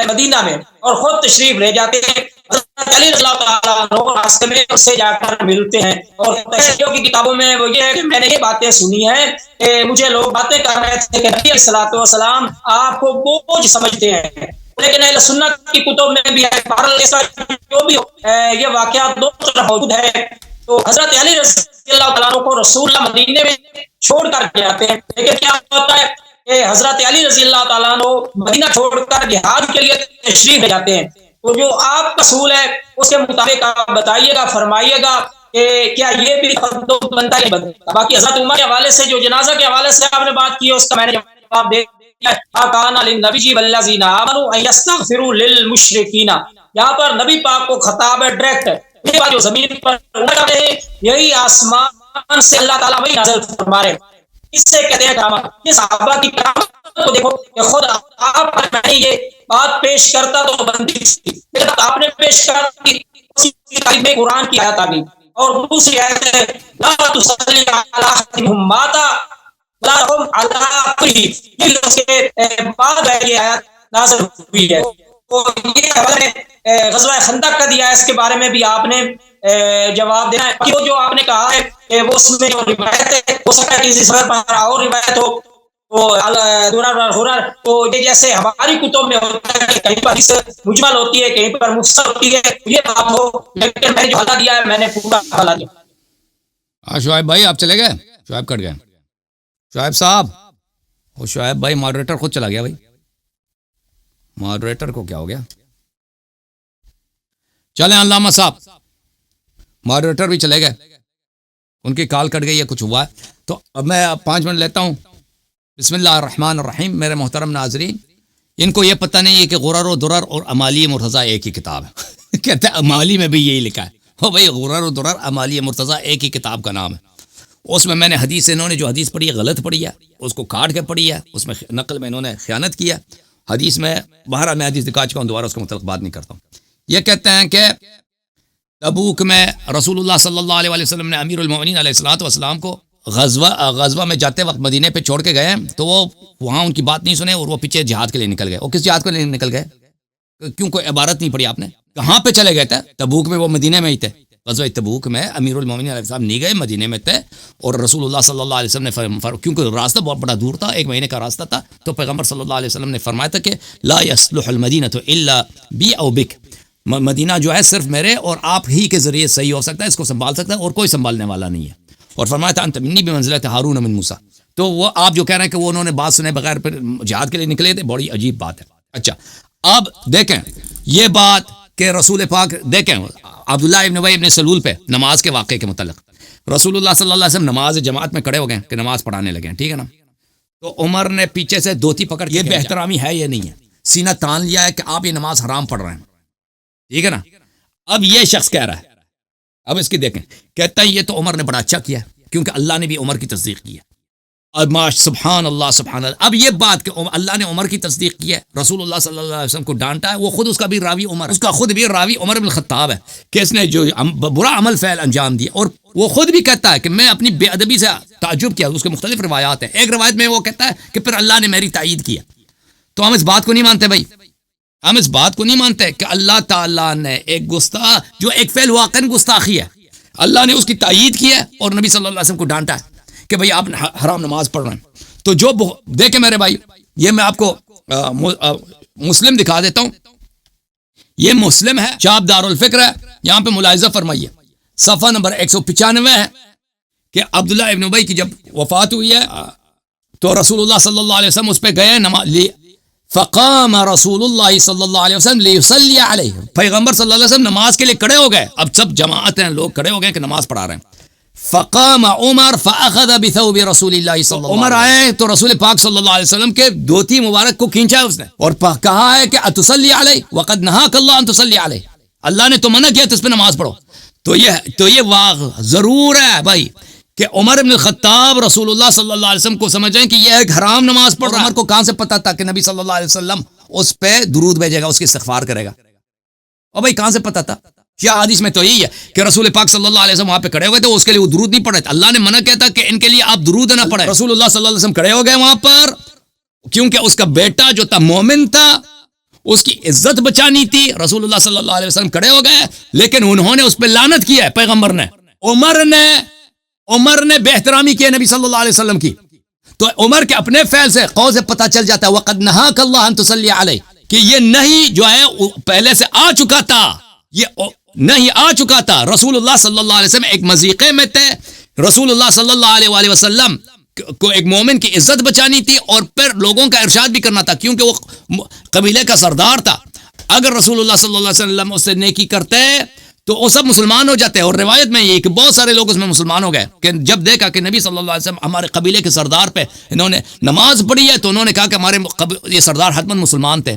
Speaker 2: مدینہ میں اور خود تشریف لے جاتے ہیں. حضرت علی رضی اللہ تعالیٰ عنہ راستے میں اس سے جا کر ملتے ہیں اور تشریحوں کی کتابوں میں وہ یہ ہے کہ میں نے یہ باتیں سنی ہیں کہ مجھے لوگ باتیں کر رہے تھے کہ نبی علیہ الصلوۃ والسلام آپ کو بوجھ سمجھتے ہیں، لیکن اہل سنت کی کتب میں بھی ہے جو بھی یہ واقعات دو طرف موجود ہے. تو حضرت علی رضی اللہ تعالیٰ عنہ کو رسول اللہ مدینے میں چھوڑ کر کے آتے ہیں، لیکن کیا ہوتا ہے کہ حضرت علی رضی اللہ تعالیٰ عنہ مدینہ چھوڑ کر جہاد کے لیے تشریف لے جاتے ہیں. تو جو آپ کا اصول ہے اس کے مطابق آپ بتائیے گا، فرمائیے گا کہ کیا یہ بھی بنتا ہے بنتا. باقی حضرت عمر کے حوالے سے جو جنازہ کے حوالے سے آپ نے بات کی ہے اس کا میں نے جواب دے للمشرکین. یہاں پر نبی پاک کو خطاب ہے ڈائریکٹ. یہ بات جو زمین پر اڑ رہے یہی آسمان سے اللہ تعالیٰ وہی نازل فرما رہے. اس سے کہتے ہیں کرامت. یہ صحابہ کی کرامت کو دیکھو کہ خود آپ پر یہ بات پیش کرتا تو بندی تھی، آپ نے پیش کر دی اسی میں قرآن کی آیت آ گئی. اور دوسری آیت ہے لا تصلی علی احد منهم مات ولا هم علی قبرہ. یہ اس کے بعد ہے یہ آیت نازل ہوئی ہے. تو یہ حوالے غزوہ خندق کا دیا ہے، اس کے بارے میں بھی آپ نے جواب دینا ہے. جو آپ نے کہا ہے کہ وہ اس میں جو روایت ہے ہو سکتا ہے کہ اسی سفر پر اور روایت ہو تو یہ جیسے ہماری کتب میں ہوتا ہے کہ کہیں پر مجمل ہوتی ہے کہیں پر مفصل ہوتی ہے یہ بات ہو، لیکن میں نے جو حوالہ دیا ہے میں نے پورا حوالہ دیا.
Speaker 1: شعیب بھائی آپ چلے گئے؟ شعیب کٹ گئے. شعیب صاحب، وہ شعیب بھائی ماڈریٹر خود چلا گیا. بھائی ماڈریٹر کو کیا ہو گیا؟ چلیں علامہ صاحب، ماڈریٹر بھی چلے گئے، ان کی کال کٹ گئی ہے، کچھ ہوا ہے. تو اب میں 5 منٹ لیتا ہوں. بسم اللہ الرحمن الرحیم. میرے محترم ناظرین، ان کو یہ پتہ نہیں ہے کہ غرر و درر اور امالی مرتضیٰ ایک ہی کتاب ہے کہتے ہیں امالی میں بھی یہی لکھا ہے، ہو بھائی غرر و درر امالی مرتضیٰ ایک ہی کتاب کا نام ہے. اس میں نے حدیث سے انہوں نے جو حدیث پڑھی ہے غلط پڑھی ہے، اس کو کاٹ کے پڑھی ہے، اس میں نقل میں انہوں نے خیانت کیا حدیث میں. بہرحال میں حدیث دکھا چکا ہوں، دوبارہ اس کے متعلق بات نہیں کرتا ہوں. یہ کہتے ہیں کہ تبوک میں رسول اللہ صلی اللہ علیہ وسلم نے امیر المؤمنین علیہ الصلوۃ والسلام کو غزوہ میں جاتے وقت مدینے پہ چھوڑ کے گئے، تو وہ وہاں ان کی بات نہیں سنے اور وہ پیچھے جہاد کے لیے نکل گئے. اور کس جہاد کے لیے نکل گئے؟ کیوں کوئی عبارت نہیں پڑھی آپ نے؟ کہاں پہ چلے گئے تھے؟ تبوک میں. وہ مدینے میں ہی تھے. غزوہ تبوک میں امیر المومنین علیہ السلام نہیں گئے، مدینے میں تھے. اور رسول اللہ صلی اللہ علیہ وسلم نے کیونکہ راستہ بہت بڑا دور تھا، 1 مہینے کا راستہ تھا، تو پیغمبر صلی اللہ علیہ وسلم نے فرمایا تھا کہ لا يصلح المدینۃ الا بی او بک، مدینہ جو ہے صرف میرے اور آپ ہی کے ذریعے صحیح ہو سکتا ہے، اس کو سنبھال سکتا ہے اور کوئی سنبھالنے والا نہیں ہے. اور فرمایا تھا انت منی بمنزلۃ ہارون من موسیٰ. تو وہ آپ جو کہہ رہے ہیں کہ وہ انہوں نے بات سنے بغیر پھر جہاد کے لیے نکلے تھے، بڑی عجیب بات ہے. اچھا اب دیکھیں یہ بات کہ رسول پاک، دیکھیں عبداللہ ابن ابی ابن سلول پہ نماز کے واقعے کے متعلق رسول اللہ صلی اللہ علیہ وسلم نماز جماعت میں کھڑے ہو گئے کہ نماز پڑھانے لگے، ٹھیک ہے نا. تو عمر نے پیچھے سے دھوتی پکڑ کے، یہ بے احترامی ہے یہ نہیں ہے، سینہ تان لیا ہے کہ آپ یہ نماز حرام پڑھ رہے ہیں، ٹھیک ہے نا. اب یہ شخص کہہ رہا ہے، اب اس کی دیکھیں، کہتا ہے یہ تو عمر نے بڑا اچھا کیا کیونکہ اللہ نے بھی عمر کی تصدیق کی ہے. سبحان اللہ سبحان اللہ. اب یہ بات کہ اللہ نے عمر کی تصدیق کی ہے، رسول اللہ صلی اللہ علیہ وسلم کو ڈانٹا ہے، وہ خود اس کا بھی راوی عمر، اس کا خود بھی راوی عمر بن الخطاب ہے کہ اس نے جو برا عمل فعل انجام دیا. اور وہ خود بھی کہتا ہے کہ میں اپنی بے ادبی سے تعجب کیا. اس کے مختلف روایات ہیں، ایک روایت میں وہ کہتا ہے کہ پھر اللہ نے میری تائید کیا. تو ہم اس بات کو نہیں مانتے بھائی، ہم اس بات کو نہیں مانتے کہ اللہ تعالیٰ نے ایک گستاخ جو ایک فعل واقعاً گستاخی ہے، اللہ نے اس کی تائید کی ہے اور نبی صلی اللہ علیہ وسلم کو ڈانٹا ہے کہ بھئی آپ حرام نماز پڑھ رہے ہیں. تو جو دیکھیں میرے بھائی، یہ میں آپ کو مسلم دکھا دیتا ہوں. یہ مسلم ہے، چاپ دار الفکر ہے، یہاں پہ ملاحظہ فرمائیے صفحہ نمبر 195 ہے کہ عبداللہ ابن ابی کی جب وفات ہوئی ہے تو رسول اللہ صلی اللہ علیہ وسلم اس پہ گئے فقام رسول اللہ صلی اللہ علیہ وسلم لیصلی علیہ. پیغمبر صلی اللہ علیہ وسلم نماز کے لیے کھڑے ہو گئے. اب سب جماعت ہیں، لوگ کھڑے ہو گئے کہ نماز پڑھا رہے ہیں. فقام عمر فاخذ بثوب رسول اللہ صلی اللہ علیہ وسلم. عمر آئے تو رسول پاک صلی اللہ علیہ وسلم کے دھوتی مبارک کو کھینچا اس نے اور کہا ہے کہ اتصلی علیہ وقد نہاک اللہ ان تصلی علیہ، اللہ نے تو منع کیا تو اس پہ نماز پڑھو. تو یہ واقع ضرور ہے بھائی کہ عمر بن الخطاب رسول اللہ صلی اللہ علیہ وسلم کو سمجھیں کہ یہ ایک حرام نماز پڑھ رہا ہے. عمر کو کہاں سے پتا تھا کہ نبی صلی اللہ علیہ وسلم اس پہ درود بھیجے گا، اس کی استغفار کرے گا؟ اور بھائی کہاں سے پتا تھا؟ کیا حدیث میں تو یہی ہے کہ رسول پاک صلی اللہ علیہ وسلم وہاں پہ کھڑے ہوئے تھے، اس کے لیے وہ درود نہیں پڑھ رہے تھے. اللہ نے منع کیا تھا کہ ان کے لیے آپ درود نہ پڑھیں. رسول اللہ صلی اللہ علیہ وسلم کھڑے ہو گئے وہاں پر کیونکہ اس کا بیٹا جو تھا مومن تھا، اس کی عزت بچانی تھی. رسول اللہ صلی اللہ علیہ وسلم کھڑے ہو گئے لیکن انہوں نے اس پہ لعنت کیا ہے پیغمبر نے. عمر نے بے احترامی کی نبی صلی اللہ علیہ وسلم کی. تو عمر کے اپنے فعل سے قول سے پتہ چل جاتا ہے وقد نہاک اللہ ان تصلی علیہ کہ یہ نہیں جو ہے پہلے سے آ چکا تھا، یہ نہیں آ چکا تھا. رسول اللہ صلی اللہ علیہ وسلم ایک مذیقے میں تھے. رسول اللہ صلی اللہ علیہ وآلہ وسلم کو ایک مومن کی عزت بچانی تھی اور پھر لوگوں کا ارشاد بھی کرنا تھا کیونکہ وہ قبیلے کا سردار تھا. اگر رسول اللہ صلی اللہ علیہ وسلم اس سے نیکی کرتے تو وہ سب مسلمان ہو جاتے. اور روایت میں یہ کہ بہت سارے لوگ اس میں مسلمان ہو گئے کہ جب دیکھا کہ نبی صلی اللہ علیہ وسلم ہمارے قبیلے کے سردار پہ انہوں نے نماز پڑھی ہے تو انہوں نے کہا کہ ہمارے یہ سردار حتماً مسلمان تھے.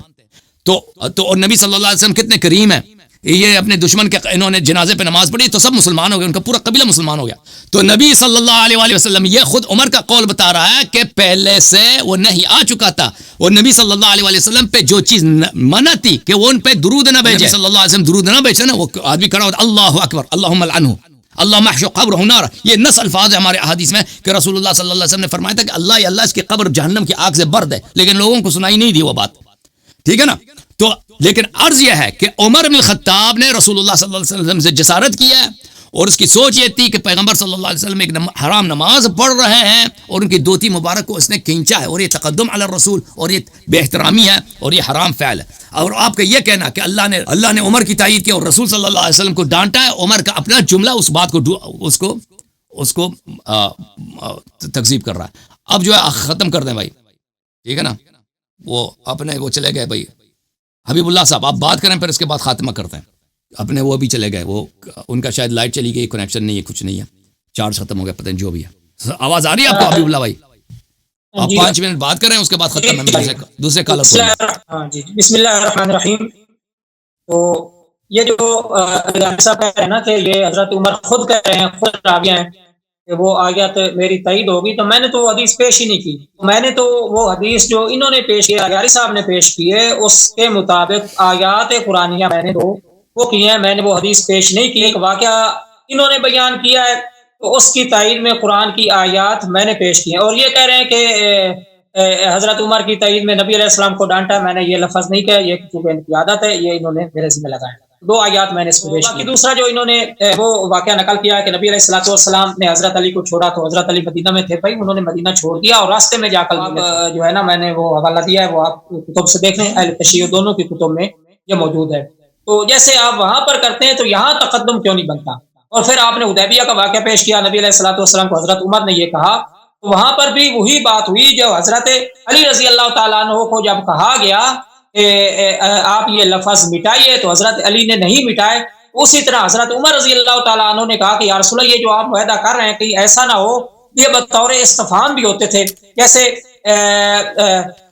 Speaker 1: تو اور نبی صلی اللہ علیہ وسلم کتنے کریم ہیں، یہ اپنے دشمن کے انہوں نے جنازے پہ نماز پڑھی تو سب مسلمان ہو گئے، ان کا پورا قبیلہ مسلمان ہو گیا. تو نبی صلی اللہ علیہ وآلہ وسلم یہ خود عمر کا قول بتا رہا ہے کہ پہلے سے وہ نہیں آ چکا تھا. اور نبی صلی اللہ علیہ وآلہ وسلم پہ جو چیز منع تھی کہ وہ ان پہ درود نہ بھیجے، صلی اللہ علیہ وسلم درود نہ بھیجے نا، وہ آدمی کھڑا ہوتا اللہ اکبر اللہم لعنہ اللہم احشق قبرہ نارا. یہ نص الفاظ ہے ہمارے احادیث میں کہ رسول اللہ صلی اللہ علیہ وسلم نے فرمایا تھا کہ اللہ اس کی قبر جہنم کی آگ سے برد ہے، لیکن لوگوں کو سنائی نہیں دی وہ بات، ٹھیک ہے نا. تو لیکن عرض یہ ہے کہ عمر بن الخطاب نے رسول اللہ صلی اللہ علیہ وسلم سے جسارت کیا ہے اور اس کی سوچ یہ تھی کہ پیغمبر صلی اللہ علیہ وسلم ایک حرام نماز پڑھ رہے ہیں اور ان کی دھوتی مبارک کو اس نے کھینچا ہے اور یہ تقدم علی الرسول اور یہ بے احترامی ہے اور یہ حرام فعل ہے. اور آپ کا یہ کہنا کہ اللہ نے عمر کی تائید کی اور رسول صلی اللہ علیہ وسلم کو ڈانٹا ہے، عمر کا اپنا جملہ اس بات کو اس کو تکذیب کر رہا ہے. اب جو ہے ختم کر دیں بھائی، ٹھیک ہے نا. وہ چلے گئے بھائی حبیب اللہ صاحب، آپ بات کریں پھر اس کے بعد خاتمہ کرتے ہیں. اپنے وہ بھی چلے گئے، وہ ان کا شاید لائٹ چلی گئی، کنیکشن نہیں ہے، کچھ نہیں ہے، چارج ختم ہو گیا، پتہ نہیں جو بھی ہے. آواز آ رہی ہے آپ کو حبیب اللہ بھائی؟ آپ
Speaker 2: جی
Speaker 1: 5 منٹ بات کریں اس کے بعد ختم ہے دوسرے کالر
Speaker 2: بسم اللہ ہاں جی بسم اللہ الرحمن الرحیم. تو یہ جو ایسا کہہ رہے ہیں نا کہ یہ حضرت عمر خود کہہ رہے ہیں، خود آ گیا ہے کہ وہ آ گیا تو میری تائید ہوگی، تو میں نے تو حدیث پیش ہی نہیں کی. میں نے تو وہ حدیث جو انہوں نے پیش کی، اغیاری صاحب نے پیش کی ہے، اس کے مطابق آیات قرآنیہ میں نے تو وہ کی ہیں، میں نے وہ حدیث پیش نہیں کی. ایک واقعہ انہوں نے بیان کیا ہے تو اس کی تائید میں قرآن کی آیات میں نے پیش کی ہیں. اور یہ کہہ رہے ہیں کہ حضرت عمر کی تائید میں نبی علیہ السلام کو ڈانٹا، میں نے یہ لفظ نہیں کہا، یہ چونکہ ان کی عادت ہے، یہ انہوں نے میرے ذمہ لگایا. 2 آیات میں نے اس کو پیش کی. دوسرا جو انہوں نے وہ واقعہ نقل کیا کہ نبی علیہ الصلوۃ والسلام نے حضرت علی کو چھوڑا تو حضرت علی مدینہ میں تھے، بھائی انہوں نے مدینہ چھوڑ دیا اور راستے میں جا کر جو ہے نا، میں نے وہ حوالہ دیا ہے، وہ آپ کتب سے دیکھ لیں، اہل تشیع دونوں کی کتب میں یہ موجود ہے. تو جیسے آپ وہاں پر کرتے ہیں تو یہاں تقدم کیوں نہیں بنتا؟ اور پھر آپ نے حدیبیہ کا واقعہ پیش کیا، نبی علیہ الصلوۃ والسلام کو حضرت عمر نے یہ کہا، تو وہاں پر بھی وہی بات ہوئی جو حضرت علی رضی اللہ تعالیٰ عنہ کو جب کہا گیا کہ آپ یہ لفظ مٹائیے تو حضرت علی نے نہیں مٹائے. اسی طرح حضرت عمر رضی اللہ تعالیٰ عنہ نے کہا کہ یا رسول اللہ، یہ جو آپ معاہدہ کر رہے ہیں کہیں ایسا نہ ہو، یہ بطور استفہام بھی ہوتے تھے جیسے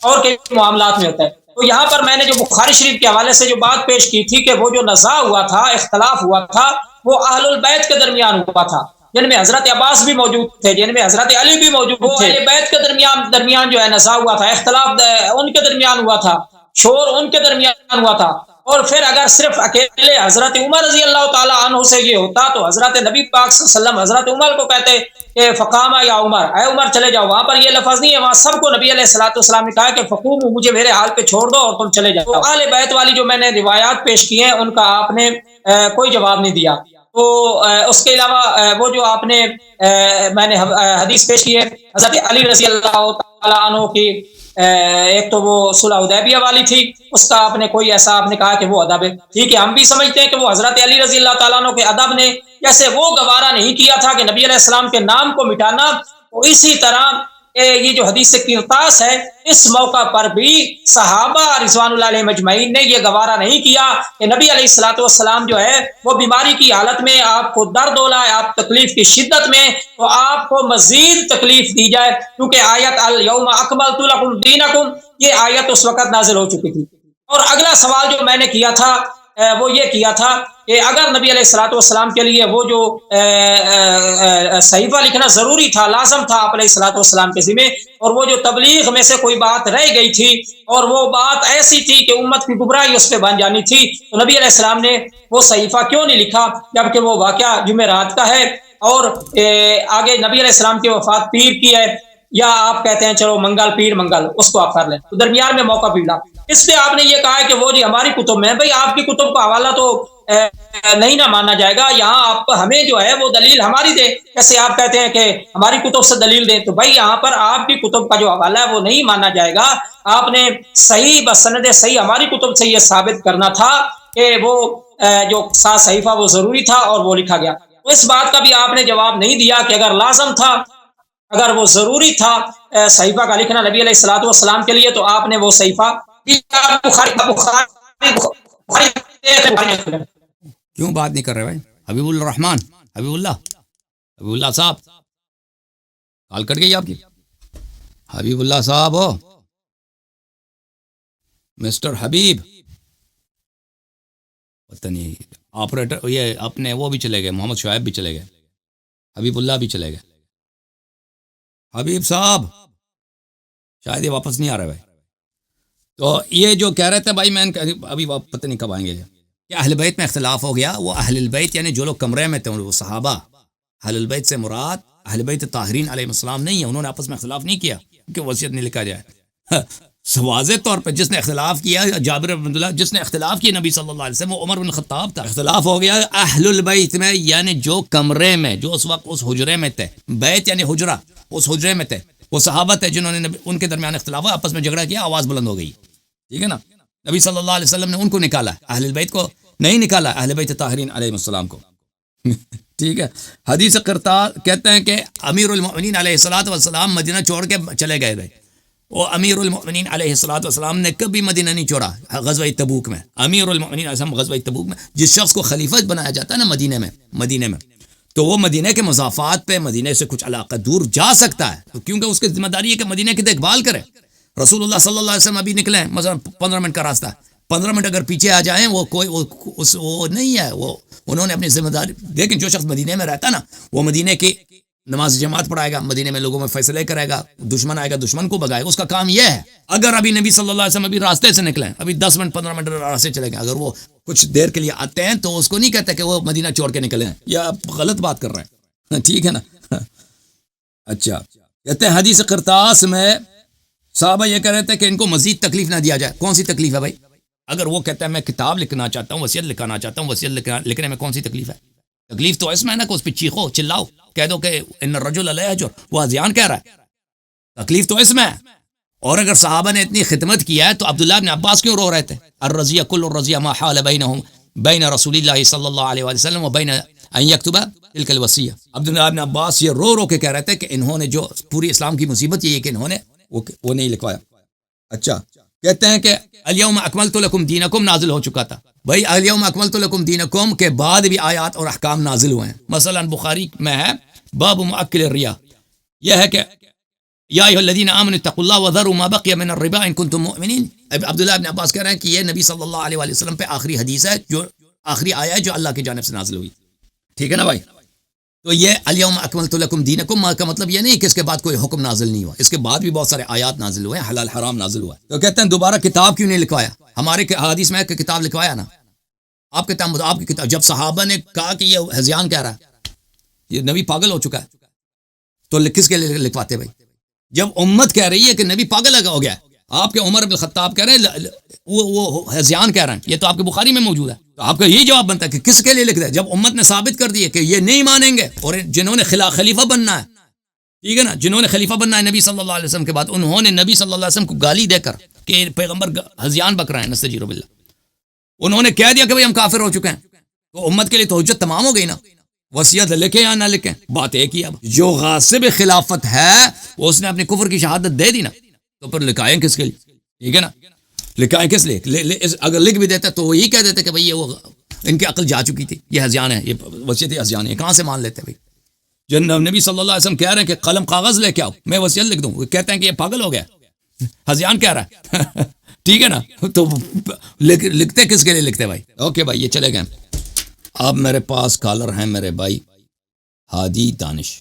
Speaker 2: اور کے معاملات میں ہوتا ہے. تو یہاں پر میں نے جو بخاری شریف کے حوالے سے جو بات پیش کی تھی کہ وہ جو نزاع ہوا تھا، اختلاف ہوا تھا، وہ اہل البیت کے درمیان ہوا تھا، جن میں حضرت عباس بھی موجود تھے، جن میں حضرت علی بھی موجود تھے. اہل بیت کے درمیان جو ہے نزاع ہوا تھا، اختلاف ان کے درمیان ہوا تھا، شور ان کے درمیان ہوا تھا. اور پھر اگر صرف اکیلے حضرت عمر رضی اللہ تعالیٰ عنہ سے یہ ہوتا تو حضرت نبی پاک صلی اللہ علیہ وسلم حضرت عمر کو کہتے کہ فقامہ یا عمر، اے عمر چلے جاؤ. وہاں پر یہ لفظ نہیں ہے، وہاں سب کو نبی علیہ الصلوۃ والسلام نے کہا کہ فقوموا، مجھے میرے حال پہ چھوڑ دو اور تم چلے جاؤ. تو اہل بیت والی جو میں نے روایات پیش کی ہیں ان کا آپ نے کوئی جواب نہیں دیا. تو اس کے علاوہ وہ جو آپ نے میں نے حدیث پیش کی ہے حضرت علی رضی اللہ تعالیٰ عنہ کی، ایک تو وہ صلح حدیبیہ والی تھی، اس کا آپ نے کوئی ایسا آپ نے کہا کہ وہ ادب ہے، ٹھیک ہے، ہم بھی سمجھتے ہیں کہ وہ حضرت علی رضی اللہ تعالیٰ عنہ کے ادب نے جیسے وہ گوارا نہیں کیا تھا کہ نبی علیہ السلام کے نام کو مٹانا، تو اسی طرح یہ جو حدیث قرطاس ہے، اس موقع پر بھی صحابہ رضوان اللہ علیہم اجمعین نے یہ گوارا نہیں کیا کہ نبی علیہ الصلوۃ والسلام جو ہے وہ بیماری کی حالت میں آپ کو درد ہو رہا ہے، آپ تکلیف کی شدت میں، تو آپ کو مزید تکلیف دی جائے، کیونکہ آیت الیوم اکملت لکم دینکم، یہ آیت اس وقت نازل ہو چکی تھی. اور اگلا سوال جو میں نے کیا تھا وہ یہ کیا تھا کہ اگر نبی علیہ الصلوۃ والسلام کے لیے وہ جو صحیفہ لکھنا ضروری تھا، لازم تھا آپ علیہ الصلوۃ والسلام کے ذمہ، اور وہ جو تبلیغ میں سے کوئی بات رہ گئی تھی اور وہ بات ایسی تھی کہ امت کی گمراہی اس پہ بن جانی تھی، تو نبی علیہ السلام نے وہ صحیفہ کیوں نہیں لکھا، جبکہ وہ واقعہ جمعرات کا ہے اور آگے نبی علیہ السلام کی وفات پیر کی ہے، یا آپ کہتے ہیں چلو منگل پیر منگل اس کو آپ کر لیں، تو درمیان میں موقع پیڑا. اس پہ آپ نے یہ کہا ہے کہ وہ جی ہماری کتب میں، بھائی آپ کی کتب کا حوالہ تو نہیں نہ مانا جائے گا، یہاں آپ ہمیں جو ہے وہ دلیل ہماری دیں، جیسے آپ کہتے ہیں کہ ہماری کتب سے دلیل دیں، تو بھائی یہاں پر آپ کی کتب کا جو حوالہ ہے وہ نہیں مانا جائے گا. آپ نے صحیح بسند صحیح ہماری کتب سے یہ ثابت کرنا تھا کہ وہ جو صحیفہ وہ ضروری تھا اور وہ لکھا گیا. تو اس بات کا بھی آپ نے جواب نہیں دیا کہ اگر لازم تھا، اگر وہ ضروری تھا صحیفہ کا لکھنا نبی علیہ الصلوۃ والسلام کے لیے، تو آپ نے وہ صحیفہ
Speaker 1: کیوں بات نہیں کر رہے بھائی؟ حبیب الرحمان، حبیب اللہ صاحب، کال کٹ گئی آپ کی. حبیب اللہ صاحب ہو، مسٹر حبیب، پتہ نہیں آپریٹر یہ اپنے وہ بھی چلے گئے، محمد شعیب بھی چلے گئے، حبیب اللہ بھی چلے گئے. حبیب صاحب شاید یہ واپس نہیں آ رہا بھائی. تو یہ جو کہہ رہے تھے بھائی، میں ابھی پتہ نہیں کب آئیں گے کہ اہل بیت میں اختلاف ہو گیا. وہ اہل البیت یعنی جو لوگ کمرے میں تھے وہ صحابہ، اہل البیت سے مراد اہل بیت طاہرین علیہ السلام نہیں ہے، انہوں نے آپس میں اختلاف نہیں کیا کہ وصیت نہیں لکھا جائے. واضح طور پہ جس نے اختلاف کیا جابر بن عبداللہ، جس نے اختلاف کیا نبی صلی اللہ علیہ وسلم، وہ عمر بن خطاب تھا. اختلاف ہو گیا اہل البیت میں، یعنی جو کمرے میں، جو اس وقت اس حجرے میں تھے، بیت یعنی حجرہ، اس حجرے میں تھے، وہ صحابہ تھے جنہوں نے ان کے درمیان اختلاف ہوا، آپس میں جھگڑا کیا، آواز بلند ہو گئی، ٹھیک ہے نا. نبی صلی اللہ علیہ وسلم نے ان کو نکالا، اہل البیت کو نہیں نکالا، اہل بیت طاہرین علیہ السلام کو. ٹھیک ہے. حدیث قرطاس کہتے ہیں کہ امیر المؤمنین علیہ الصلوۃ والسلام مدینہ چھوڑ کے چلے گئے تھے. وہ امیر المؤمنین علیہ الصلوۃ والسلام نے کبھی مدینہ نہیں چھوڑا. غزوہ تبوک میں امیر المؤمنین علیہ السلام غزوہ تبوک میں جس شخص کو خلیفہ بنایا جاتا ہے نا مدینے میں، تو وہ مدینہ کے مضافات پہ مدینہ سے کچھ علاقہ دور جا سکتا ہے، تو کیونکہ اس کی ذمہ داری ہے کہ مدینہ کی دیکھ بھال کرے. رسول اللہ صلی اللہ علیہ وسلم ابھی نکلے ہیں، مثلا 15 منٹ کا راستہ ہے، 15 منٹ اگر پیچھے آ جائیں وہ کوئی وہ نہیں ہے، وہ انہوں نے اپنی ذمہ داری. لیکن جو شخص مدینہ میں رہتا نا، وہ مدینہ کی نماز جماعت پڑھائے گا، مدینہ میں لوگوں میں فیصلے کرے گا، دشمن آئے گا دشمن کو بگائے گا، اس کا کام یہ ہے. اگر ابھی نبی صلی اللہ علیہ وسلم ابھی راستے سے نکلے، ابھی 10 منٹ 15 منٹ راستے چلے گئے، اگر وہ کچھ دیر کے لیے آتے ہیں تو اس کو نہیں کہتے کہ وہ مدینہ چھوڑ کے نکلے ہیں، یا غلط بات کر رہے ہیں. ٹھیک ہے نا. اچھا، کہتے ہیں حدیث قرطاس میں صحابہ یہ کہہ رہے تھے کہ ان کو مزید تکلیف نہ دیا جائے. کون سی تکلیف ہے بھائی؟ اگر وہ کہتا ہے میں کتاب لکھنا چاہتا ہوں، وصیت لکھنا چاہتا ہوں، وصیت لکھنے میں کون سی تکلیف ہے؟ تکلیف تو اس میں ہے نا کہ اس پہ چیخو چلاؤ، کہہ دو کہ ان الرجل لا یحجر، وہ ازیان کہہ رہا ہے. تکلیف تو اس میں ہے. اور اگر صحابہ نے اتنی خدمت کیا ہے تو عبداللہ بن عباس کیوں رو رہے تھے؟ الرضیہ کل الرضیہ ما حال بینہم بین رسول اللہ صلی اللہ علیہ وسلم و بین ان یکتب تلک الوصیہ. عبداللہ بن عباس یہ رو کے کہہ رہے تھے کہ انہوں نے جو پوری اسلام کی مصیبت یہ ہے کہ انہوں نے وہ نہیں لکھوایا. اچھا، کہتے ہیں کہ الیوم اکملت لکم دینکم نازل ہو چکا تھا. بھائی الیوم اکملت لکم دینکم کے بعد بھی آیات اور احکام نازل ہوئے ہیں. مثلا بخاری میں ہے باب مؤکل الریا، یہ ہے کہ یا ایھا الذین آمنوا اتقوا اللہ وذروا ما بقی من الربا ان کنتم مؤمنین. عبداللہ بن عباس کہہ رہے ہیں کہ یہ نبی صلی اللہ علیہ وآلہ وسلم پہ آخری حدیث ہے، جو آخری آیا ہے جو اللہ کی جانب سے نازل ہوئی. ٹھیک ہے نا بھائی؟ تو یہ الیوم اکملت لکم دینکم کا مطلب یہ نہیں کہ اس کے بعد کوئی حکم نازل نہیں ہوا، اس کے بعد بھی بہت سارے آیات نازل ہوئے ہیں، حلال حرام نازل ہوا ہے. تو کہتے ہیں دوبارہ کتاب کیوں نہیں لکھوایا؟ ہمارے حدیث میں ہے کہ کتاب لکھوایا نا. آپ کی کتاب جب صحابہ نے کہا کہ یہ ہذیان کہہ رہا ہے، یہ نبی پاگل ہو چکا ہے، تو کس کے لیے لکھواتے بھائی؟ جب امت کہہ رہی ہے کہ نبی پاگل ہو گیا ہے، آپ کے عمر بن الخطاب کہہ رہے ہیں وہ ہذیان کہہ رہے ہیں، یہ تو آپ کے بخاری میں موجود ہے. تو آپ کا یہی جواب بنتا ہے کہ کس کے لیے لکھ دے؟ جب امت نے ثابت کر دی ہے کہ یہ نہیں مانیں گے، اور جنہوں نے خلیفہ بننا ہے، ٹھیک ہے نا، جنہوں نے خلیفہ بننا ہے نبی صلی اللہ علیہ وسلم کے بعد، انہوں نے نبی صلی اللہ علیہ وسلم کو گالی دے کر کہ پیغمبر ہذیان بک رہے ہیں، نستجیر باللہ، انہوں نے کہہ دیا کہ بھئی ہم کافر ہو چکے ہیں. تو امت کے لیے تو حجت تمام ہو گئی نا. وصیت لکھیں یا نہ لکھیں، بات ایک ہی ہے. جو غاصب خلافت ہے وہ اس نے اپنے کفر کی شہادت دے دی نا، تو پھر لکھائیں کس کے لیے؟ ٹھیک ہے نا، لکھائیں کس لیے؟ اگر لکھ بھی دیتا تو وہ یہی کہہ دیتے کہ بھئی یہ وہ ان کی عقل جا چکی تھی، یہ ہذیان ہے، یہ وصیت ہذیان ہے. کہاں سے مان لیتے بھئی؟ جب نبی صلی اللہ علیہ وسلم کہہ رہے ہیں کہ قلم کاغذ لے کے آؤ میں وصیت لکھ دوں، وہ کہتے ہیں کہ یہ پاگل ہو گیا، ہذیان کہہ رہا ہے. ٹھیک ہے نا، تو لکھتے کس کے لیے لکھتے بھائی؟ اوکے بھائی، یہ چلے گئے. اب میرے پاس کالر ہیں میرے بھائی ہادی دانش.